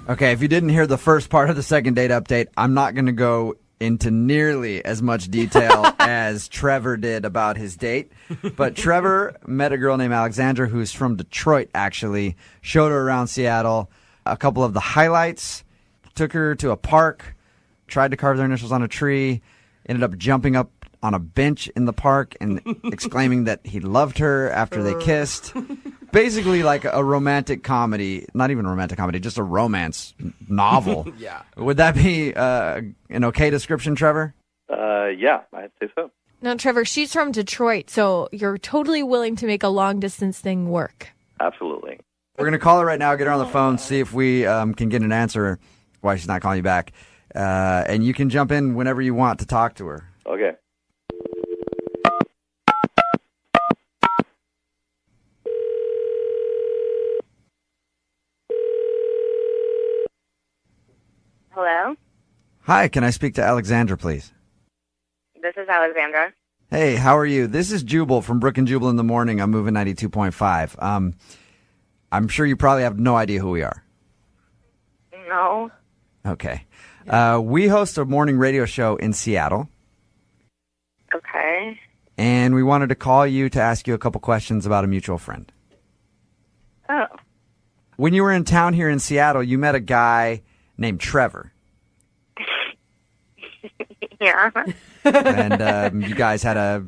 Okay, if you didn't hear the first part of the second date update, I'm not going to go into nearly as much detail as Trevor did about his date. But Trevor met a girl named Alexandra who's from Detroit, actually. Showed her around Seattle. A couple of the highlights. Took her to a park. Tried to carve their initials on a tree. Ended up jumping up on a bench in the park and exclaiming that he loved her after they kissed. Basically like a romantic comedy. Not even a romantic comedy, just a romance novel. Yeah. Would that be an okay description, Trevor? Yeah, I'd say so. No, Trevor, she's from Detroit, so you're totally willing to make a long-distance thing work. Absolutely. We're going to call her right now, get her on the phone, see if we can get an answer why she's not calling you back. And you can jump in whenever you want to talk to her. Okay. Hello, Hi, can I speak to Alexandra, please? this is Alexandra. Hey, how are you? This is Jubal from Brooke and Jubal in the morning. I'm moving 92.5. I'm sure you probably have no idea who we are. No. Okay. We host a morning radio show in Seattle, Okay. and we wanted to call you to ask you a couple questions about a mutual friend. Oh. When you were in town here in Seattle, you met a guy named Trevor, Yeah. and you guys had a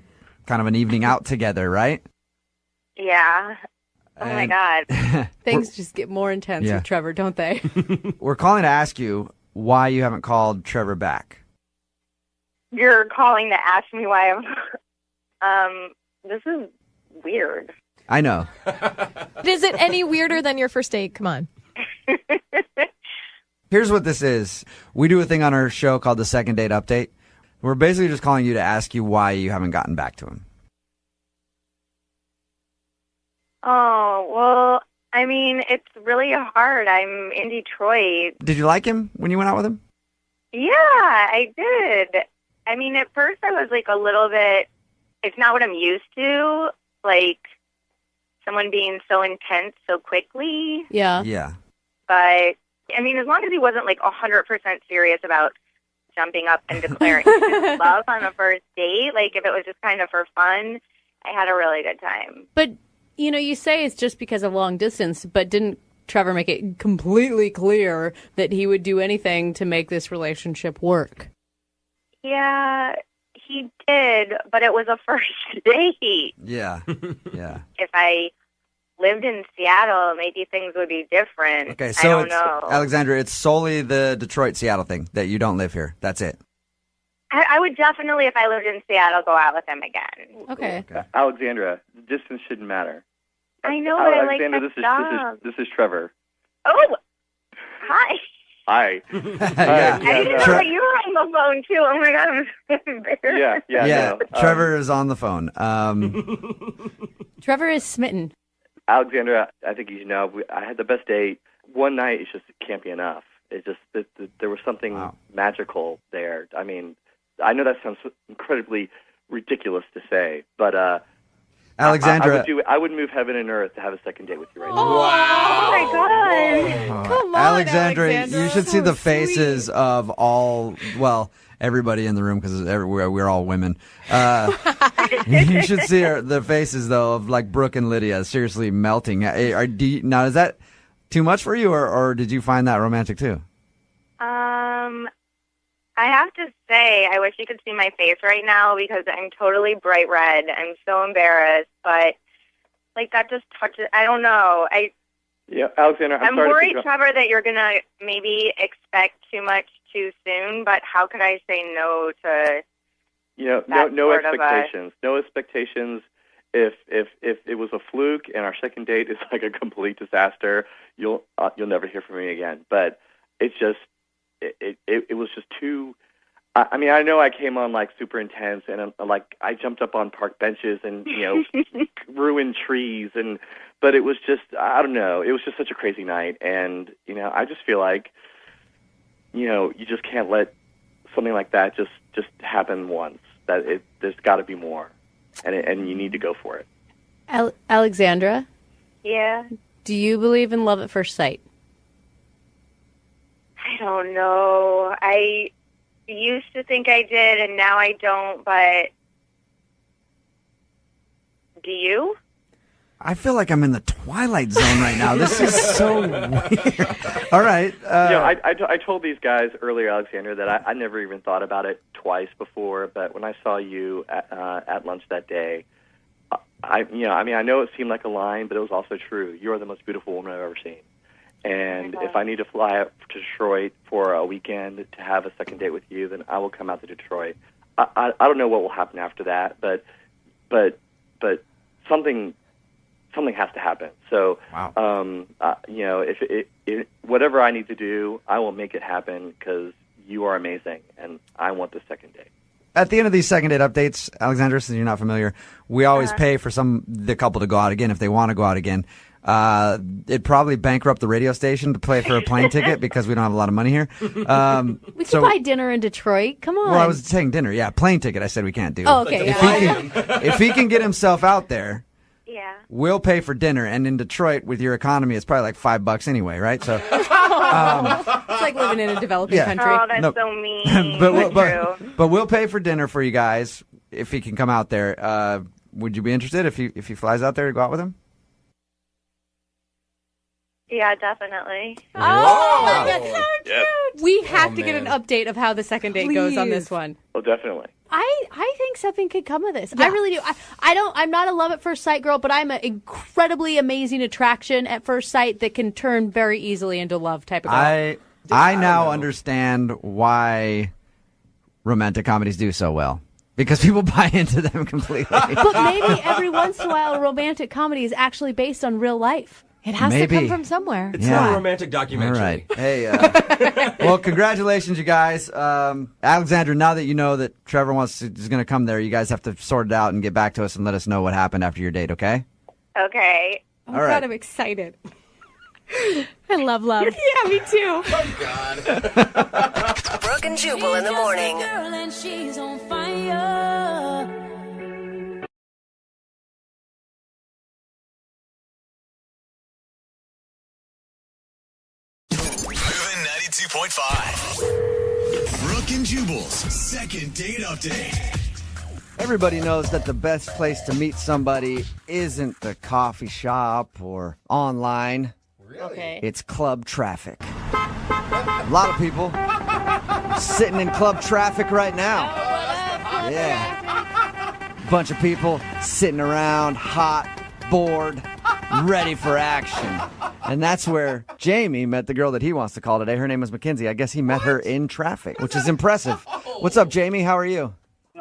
kind of an evening out together, right? Yeah. Oh my And- God. Things just get more intense Yeah. with Trevor, don't they? We're calling to ask you why you haven't called Trevor back. you're calling to ask me why I'm. This is weird. I know. Is it any weirder than your first date? Come on. Here's what this is. We do a thing on our show called the Second Date Update. We're basically just calling you to ask you why you haven't gotten back to him. Oh, well, I mean, it's really hard. I'm in Detroit. Did you like him when you went out with him? Yeah, I did. I mean, at first I was like a little bit, it's not what I'm used to, like someone being so intense so quickly. Yeah. Yeah. But, I mean, as long as he wasn't like 100% serious about jumping up and declaring his love on a first date, like if it was just kind of for fun, I had a really good time. But, you know, you say it's just because of long distance, but didn't Trevor make it completely clear that he would do anything to make this relationship work? Yeah, he did, but it was a first date. Yeah. Yeah. If I lived in Seattle, maybe things would be different. Okay, I so don't it's, know. Alexandra, it's solely the Detroit-Seattle thing that you don't live here. That's it. I would definitely, if I lived in Seattle, go out with him again. Okay. Alexandra, distance shouldn't matter. I know, but I like Alexandra, that this is Trevor. Oh, hi. Hi. Yeah. I didn't know that you were on the phone, too. Oh, my God, I'm so embarrassed. Yeah. Trevor is on the phone. Trevor is smitten. Alexandra, I think you know, I had the best date. One night, it can't be enough. It's just that there was something magical there. I mean, I know that sounds incredibly ridiculous to say, but Alexandra, I would move heaven and earth to have a second date with you right now. Oh, my God. Come on, Alexandra, Alexandra. you should see the faces of everybody in the room because we're all women. You should see the faces, though, of like Brooke and Lydia seriously melting. Now, is that too much for you, or did you find that romantic, too? I have to say, I wish you could see my face right now because I'm totally bright red. I'm so embarrassed, but like that just touches. I don't know. Yeah, Alexandra, I'm worried, Trevor, that you're gonna maybe expect too much too soon. But how could I say no to? No expectations. No expectations. If it was a fluke and our second date is like a complete disaster, you'll never hear from me again. But it's just. It was just too. I mean, I know I came on like super intense, and like I jumped up on park benches and ruined trees, but it was just I don't know. It was just such a crazy night, and I just feel like you just can't let something like that just happen once. There's got to be more, and you need to go for it. Alexandra? Yeah? Do you believe in love at first sight? I don't know. I used to think I did, and now I don't, but do you? I feel like I'm in the Twilight Zone right now. This is so weird. All right. I told these guys earlier, Alexandra, that I never even thought about it twice before, but when I saw you at lunch that day, I know it seemed like a line, but it was also true. You are the most beautiful woman I've ever seen. And if I need to fly out to Detroit for a weekend to have a second date with you, then I will come out to Detroit. I don't know what will happen after that, but something has to happen. So, if whatever I need to do, I will make it happen because you are amazing, and I want the second date. At the end of these second date updates, Alexandra, since you're not familiar, we always pay for the couple to go out again if they want to go out again. It'd probably bankrupt the radio station to pay for a plane ticket because we don't have a lot of money here. We could buy dinner in Detroit. Come on. Well, I was saying dinner. Yeah, plane ticket. I said we can't do. Oh, okay. If he can get himself out there, yeah, we'll pay for dinner. And in Detroit, with your economy, it's probably like $5 anyway, right? So it's like living in a developing country. Oh, that's so mean. but we'll pay for dinner for you guys if he can come out there. Would you be interested if he flies out there to go out with him? Yeah, definitely. Oh, that's so cute. Yes. We have to get an update of how the second date goes on this one. Oh, definitely. I think something could come of this. Yeah. I really do. I'm not a love at first sight girl, but I'm an incredibly amazing attraction at first sight that can turn very easily into love type of girl. I now understand why romantic comedies do so well. Because people buy into them completely. But maybe every once in a while, a romantic comedy is actually based on real life. It has Maybe. to come from somewhere. It's not a romantic documentary. All right. Hey, well, congratulations, you guys. Alexandra, now that you know that Trevor is going to come there, you guys have to sort it out and get back to us and let us know what happened after your date, okay? Okay. Oh, All right. God, I'm excited. I love love. Yeah, me too. Oh, God. Brooke and Jubal in the morning. Girl and she's on fire. Moving 92.5. Brooke and Jubal's second date update. Everybody knows that the best place to meet somebody isn't the coffee shop or online. Okay. It's club traffic. A lot of people sitting in club traffic right now. Yeah. Bunch of people sitting around, hot, bored, ready for action. And that's where Jamie met the girl that he wants to call today. Her name is Mackenzie. I guess he met her in traffic, which is impressive. What's up, Jamie? How are you?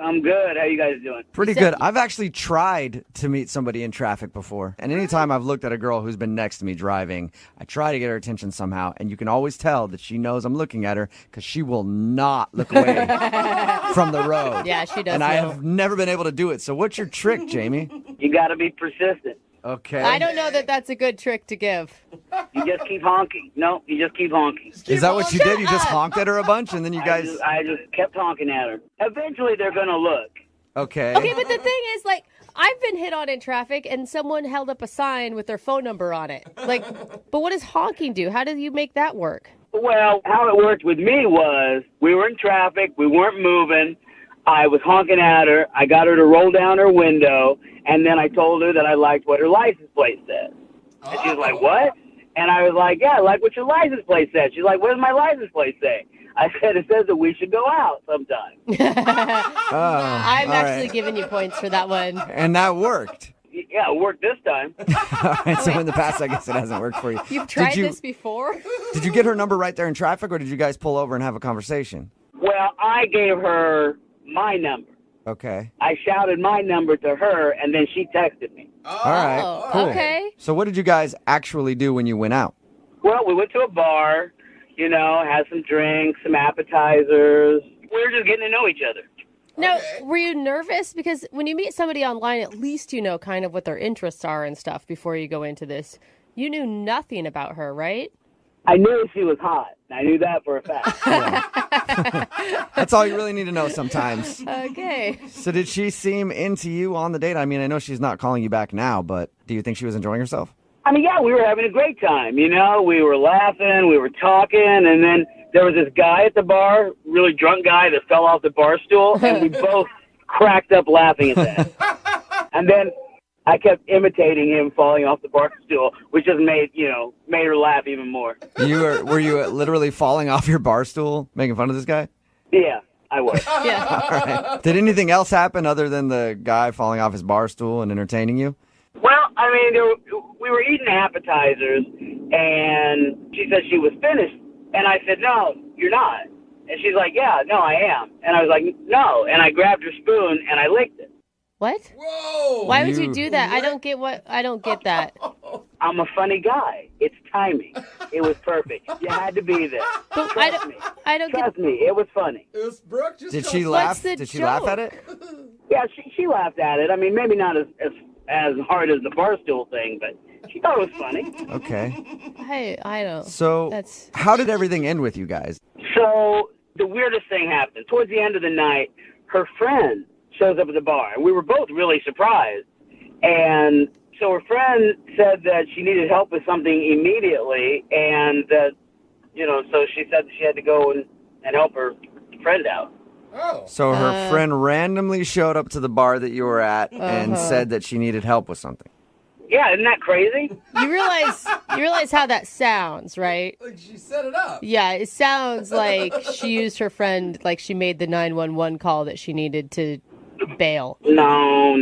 I'm good. How you guys doing? Pretty good. I've actually tried to meet somebody in traffic before. And anytime I've looked at a girl who's been next to me driving, I try to get her attention somehow. And you can always tell that she knows I'm looking at her because she will not look away from the road. Yeah, she does. And I have never been able to do it. So what's your trick, Jamie? You got to be persistent. Okay. I don't know that that's a good trick to give. You just keep honking. No, you just keep honking. Is that what you did? You just honked at her a bunch and then you guys... I just kept honking at her. Eventually, they're going to look. Okay. Okay, but the thing is, like, I've been hit on in traffic and someone held up a sign with their phone number on it. Like, but what does honking do? How do you make that work? Well, how it worked with me was we were in traffic. We weren't moving. I was honking at her. I got her to roll down her window, and then I told her that I liked what her license plate said. And she was like, what? And I was like, yeah, I like what your license plate said. She's like, what does my license plate say? I said, it says that we should go out sometime. I'm all actually right. giving you points for that one. And that worked. Yeah, it worked this time. All right, so in the past, I guess it hasn't worked for you. You've tried Did you- this before? Did you get her number right there in traffic, or did you guys pull over and have a conversation? Well, I gave her my number. Okay. I shouted my number to her, and then she texted me. All right, cool. Okay. So what did you guys actually do when you went out? Well, we went to a bar, had some drinks, some appetizers. We were just getting to know each other. Now, were you nervous? Because when you meet somebody online, at least you know kind of what their interests are and stuff before you go into this. You knew nothing about her, right? I knew she was hot. I knew that for a fact. That's all you really need to know sometimes. Okay. So did she seem into you on the date? I mean, I know she's not calling you back now, but do you think she was enjoying herself? I mean, yeah, we were having a great time. We were laughing, we were talking, and then there was this guy at the bar, really drunk guy that fell off the bar stool, and we both cracked up laughing at that. And then I kept imitating him falling off the bar stool, which just made her laugh even more. Were you literally falling off your bar stool, making fun of this guy? Yeah, I was. Yeah. All right. Did anything else happen other than the guy falling off his bar stool and entertaining you? Well, I mean, we were eating appetizers, and she said she was finished. And I said, no, you're not. And she's like, yeah, no, I am. And I was like, no. And I grabbed her spoon, and I licked it. What? Whoa! Why would you do that? I don't get that. I'm a funny guy. It's timing. It was perfect. You had to be there. But Trust me. I don't Trust me. It was funny. It was Brooke. Just Did go- she laugh? Did she laugh at it? Yeah, she laughed at it. I mean, maybe not as hard as the barstool thing, but she thought it was funny. Okay. I don't. So how did everything end with you guys? So the weirdest thing happened. Towards the end of the night, her friend shows up at the bar, and we were both really surprised. And so her friend said that she needed help with something immediately, and that, so she said she had to go and help her friend out. Oh. So her friend randomly showed up to the bar that you were at and said that she needed help with something. Yeah, isn't that crazy? You realize how that sounds, right? Like she set it up. Yeah, it sounds like she used her friend, like she made the 911 call that she needed to bail. No.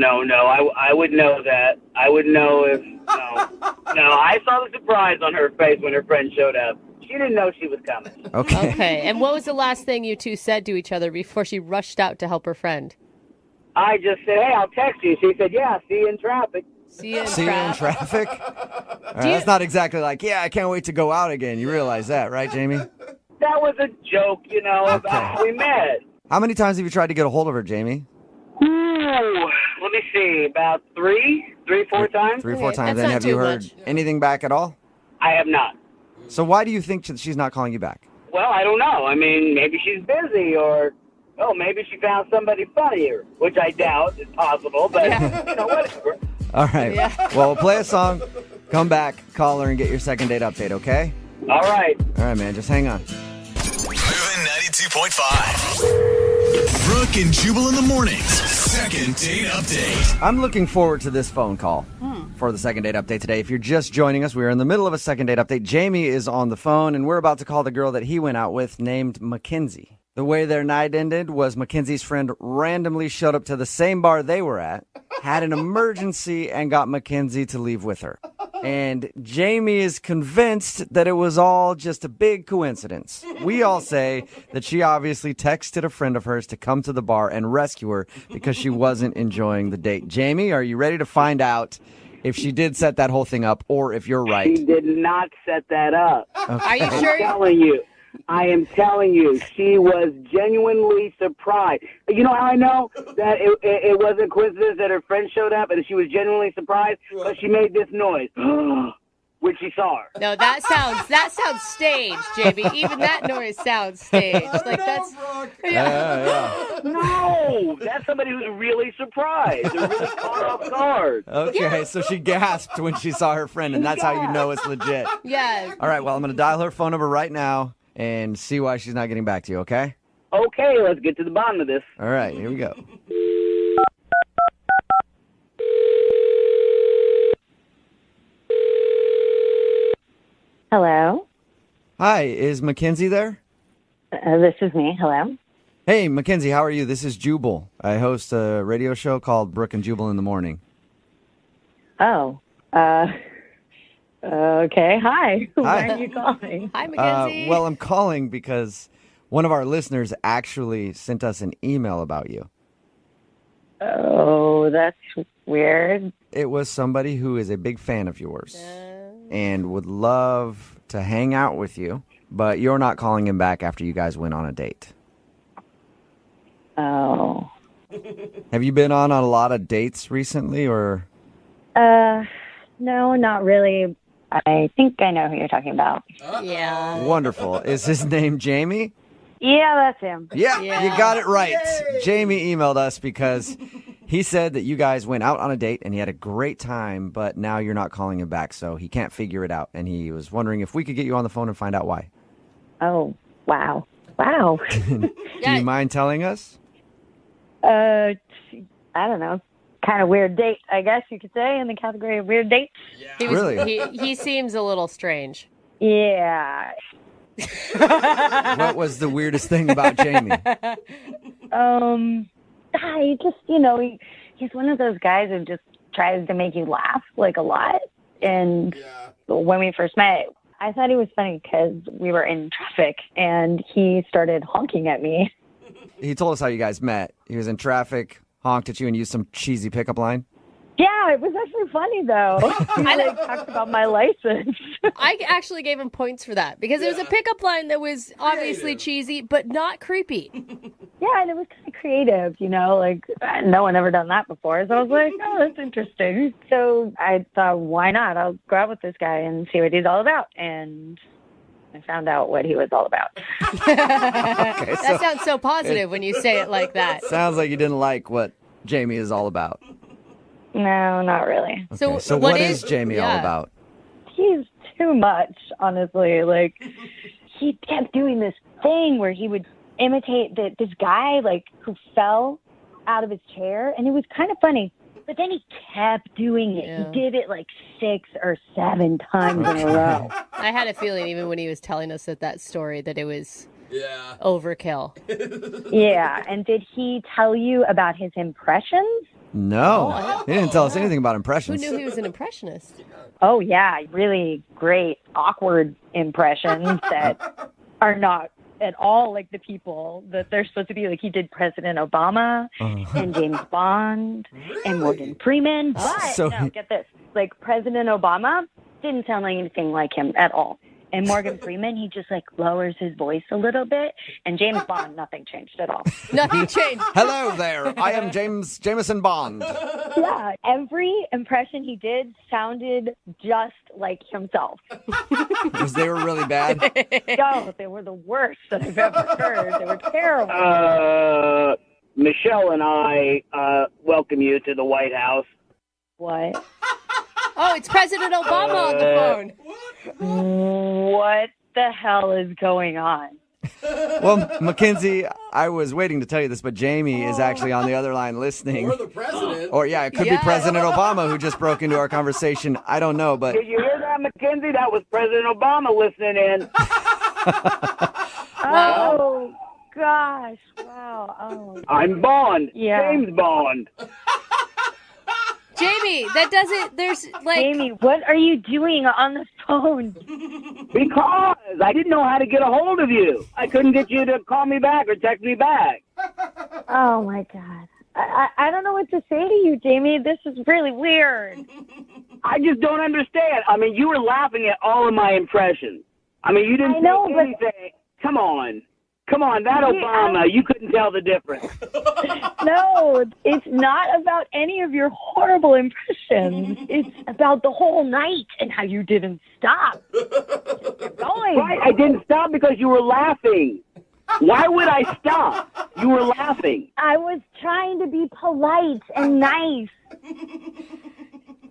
I would know that. I would know if... No, I saw the surprise on her face when her friend showed up. She didn't know she was coming. Okay. Okay. And what was the last thing you two said to each other before she rushed out to help her friend? I just said, hey, I'll text you. She said, yeah, see you in traffic. See you in See you in traffic? All right, that's not exactly like, yeah, I can't wait to go out again. You realize that, right, Jamie? That was a joke, about how we met. How many times have you tried to get a hold of her, Jamie? Ooh, let me see, about three, 4 times. 3 or 4 times. Then have you heard anything back at all? I have not. So why do you think she's not calling you back? Well, I don't know. I mean, maybe she's busy or, maybe she found somebody funnier, which I doubt is possible, but, whatever. All right. Well, we'll play a song, come back, call her, and get your second date update, okay? All right. All right, man. Just hang on. Moving 92.5. Brooke and Jubal in the mornings. Second date update. I'm looking forward to this phone call for the second date update today. If you're just joining us, we are in the middle of a second date update. Jamie is on the phone, and we're about to call the girl that he went out with named Mackenzie. The way their night ended was Mackenzie's friend randomly showed up to the same bar they were at, had an emergency, and got Mackenzie to leave with her. And Jamie is convinced that it was all just a big coincidence. We all say that she obviously texted a friend of hers to come to the bar and rescue her because she wasn't enjoying the date. Jamie, are you ready to find out if she did set that whole thing up or if you're right? She did not set that up. Okay. Are you sure? I am telling you, she was genuinely surprised. You know how I know that it wasn't a coincidence that her friend showed up and she was genuinely surprised? But she made this noise when she saw her. No, that sounds staged, Jamie. Even that noise sounds staged. Like that's No, that's somebody who's really surprised. They're really caught off guard. Okay, so she gasped when she saw her friend, and that's how you know it's legit. Yeah. All right, well, I'm going to dial her phone number right now and see why she's not getting back to you, okay? Okay, let's get to the bottom of this. All right, here we go. Hello. Hi, is Mackenzie there? This is me. Hello. Hey, Mackenzie, how are you? This is Jubal. I host a radio show called Brooke and Jubal in the morning. Oh. Okay. Hi. Hi. Why are you calling? Hi, Mackenzie. Well, I'm calling because one of our listeners actually sent us an email about you. Oh, that's weird. It was somebody who is a big fan of yours and would love to hang out with you, but you're not calling him back after you guys went on a date. Oh. Have you been on a lot of dates recently, or? No, not really. I think I know who you're talking about. Yeah. Wonderful. Is his name Jamie? Yeah, that's him. Yeah, you got it right. Jamie emailed us because he said that you guys went out on a date and he had a great time, but now you're not calling him back, so he can't figure it out. And he was wondering if we could get you on the phone and find out why. Oh, wow. Wow. Do you mind telling us? I don't know. Kind of weird date, I guess you could say, in the category of weird dates. Really? He seems a little strange. Yeah. What was the weirdest thing about Jamie? He just, he's one of those guys who just tries to make you laugh, like, a lot. And when we first met, I thought he was funny because we were in traffic and he started honking at me. He told us how you guys met. He was in traffic, honked at you, and used some cheesy pickup line. Yeah, it was actually funny, though. He talked about my license. I actually gave him points for that because it was a pickup line that was obviously cheesy, but not creepy. Yeah, and it was kind of creative, like no one ever done that before. So I was like, oh, that's interesting. So I thought, why not? I'll go out with this guy and see what he's all about. And I found out what he was all about. That sounds so positive when you say it like that. Sounds like you didn't like what Jamie is all about. No, not really. Okay, so what is Jamie all about? He's too much, honestly. Like, he kept doing this thing where he would imitate this guy, who fell out of his chair, and it was kind of funny. But then he kept doing it. Yeah. He did it 6 or 7 times in a row. I had a feeling even when he was telling us that story that it was overkill. Yeah, and did he tell you about his impressions? No, he didn't tell us anything about Who impressions. knew he was an impressionist? Oh, yeah, really great, awkward impressions that are not at all like the people that they're supposed to be. Like, he did President Obama and James Bond and Morgan Freeman. But, So- no, get this. Like, President Obama didn't sound like anything like him at all. And Morgan Freeman, he just, like, lowers his voice a little bit. And James Bond, nothing changed at all. Nothing changed. Hello there. I am Jameson Bond. Yeah, every impression he did sounded just like himself. Because they were really bad. No, they were the worst that I've ever heard. They were terrible. Michelle and I welcome you to the White House. What? Oh, it's President Obama on the phone. What the hell is going on? Well, Mackenzie, I was waiting to tell you this, but Jamie is actually on the other line listening. Or the president. Or, yeah, it could be President Obama who just broke into our conversation. I don't know, but... Did you hear that, Mackenzie? That was President Obama listening in. Oh, gosh. Wow. Oh. I'm Bond. Yeah. James Bond. Jamie, that doesn't, there's like... Jamie, what are you doing on the phone? Because I didn't know how to get a hold of you. I couldn't get you to call me back or text me back. Oh, my God. I don't know what to say to you, Jamie. This is really weird. I just don't understand. I mean, you were laughing at all of my impressions. I mean, you didn't say anything. Come on. Come on, that Obama, you couldn't tell the difference. No, it's not about any of your horrible impressions. It's about the whole night and how you didn't stop. Keep going. Right, I didn't stop because you were laughing. Why would I stop? You were laughing. I was trying to be polite and nice.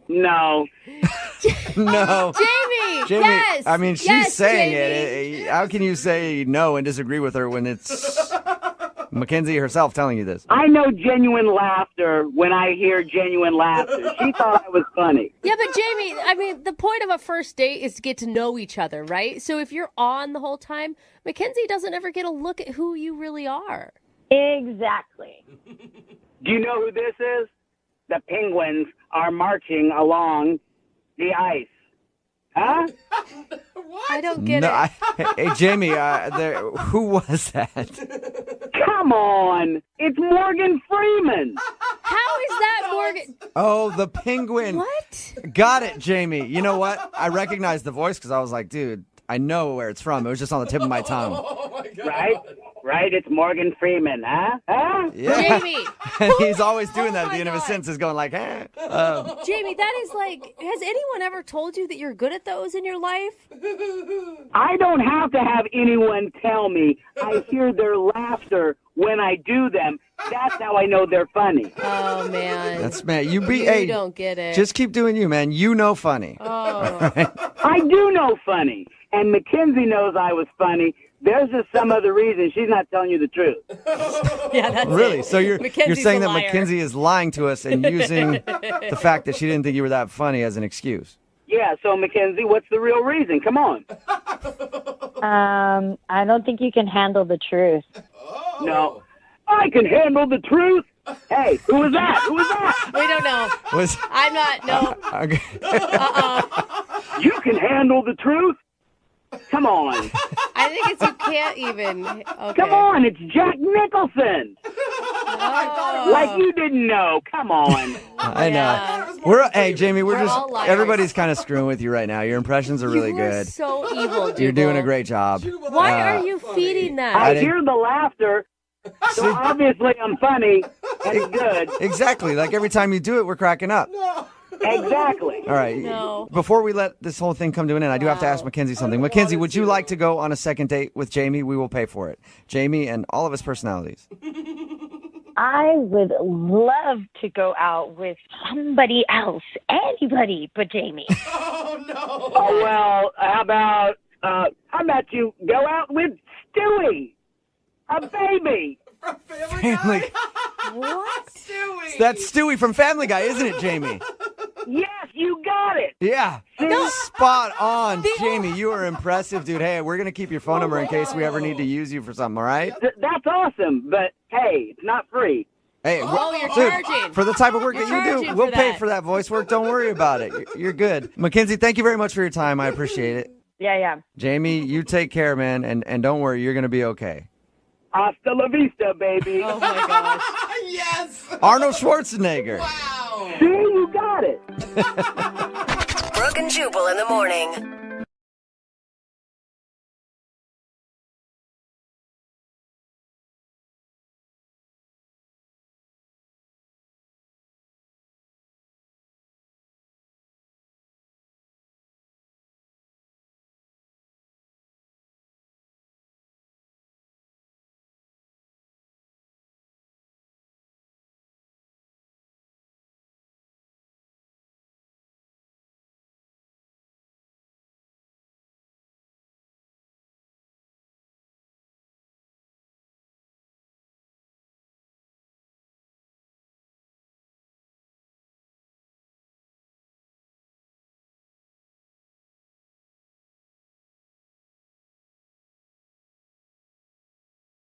No. No. Jamie, Jamie, yes. I mean, she's Yes, saying Jamie. it. How can you say no and disagree with her when it's Mackenzie herself telling you this? I know genuine laughter when I hear genuine laughter. She thought I was funny. Yeah, but Jamie, I mean, the point of a first date is to get to know each other, right? So if you're on the whole time, Mackenzie doesn't ever get a look at who you really are. Exactly. Do you know who this is? The Penguins are marching along the ice. Huh? I don't get No, it. hey, Jamie, who was that? Come on. It's Morgan Freeman. How is that Morgan? Oh, the penguin. What? Got it, Jamie. You know what? I recognized the voice because I was like, dude, I know where it's from. It was just on the tip of my tongue. Right? It's Morgan Freeman, huh? Huh? Yeah. Jamie. And he's always doing that at the end of his sentence, going like, eh. Jamie, that is like, has anyone ever told you that you're good at those in your life? I don't have to have anyone tell me. I hear their laughter when I do them. That's how I know they're funny. Oh, man. That's, man, you don't get it. Just keep doing you, man. You know funny. Oh. I do know funny. And Mackenzie knows I was funny. There's just some other reason she's not telling you the truth. Yeah, that's Really? it. So you're Mackenzie's saying a that liar. Mackenzie is lying to us and using the fact that she didn't think you were that funny as an excuse. Yeah, so Mackenzie, what's the real reason? Come on. I don't think you can handle the truth. No. I can handle the truth. Hey, who was that? Who was that? We don't know. I'm not, no. Okay. You can handle the truth? Come on. I think it's you can't even. Okay. Come on, it's Jack Nicholson. Oh. Like you didn't know. Come on. I know. Hey, Jamie, We're all liars. everybody's kind of screwing with you right now. Your impressions are really You are good. so evil, You're doing Jubal. a great job. Why are you feeding that? I hear the laughter, so obviously I'm funny and it's good. Exactly. Like every time you do it, we're cracking up. Exactly. All right. No. Before we let this whole thing come to an end, I do have to ask Mackenzie something. Mackenzie, would you like to go on a second date with Jamie? We will pay for it. Jamie and all of his personalities. I would love to go out with somebody else, anybody but Jamie. Oh, well, how about you go out with Stewie, a baby? Family. What? That's Stewie from Family Guy, isn't it, Jamie? Yes, you got it. Yeah. Spot on, Jamie. You are impressive, dude. Hey, we're going to keep your phone number in case we ever need to use you for something, all right? That's awesome, but hey, it's not free. Hey, you're dude, charging. for the type of work You're that you do, charging we'll for pay that. for that voice work. Don't worry about it. You're good. Mackenzie, thank you very much for your time. I appreciate it. Yeah. Jamie, you take care, man, and don't worry, you're going to be okay. Hasta la vista, baby. Oh my gosh. Yes. Arnold Schwarzenegger. See, you got it. Brooke and Jubal in the morning.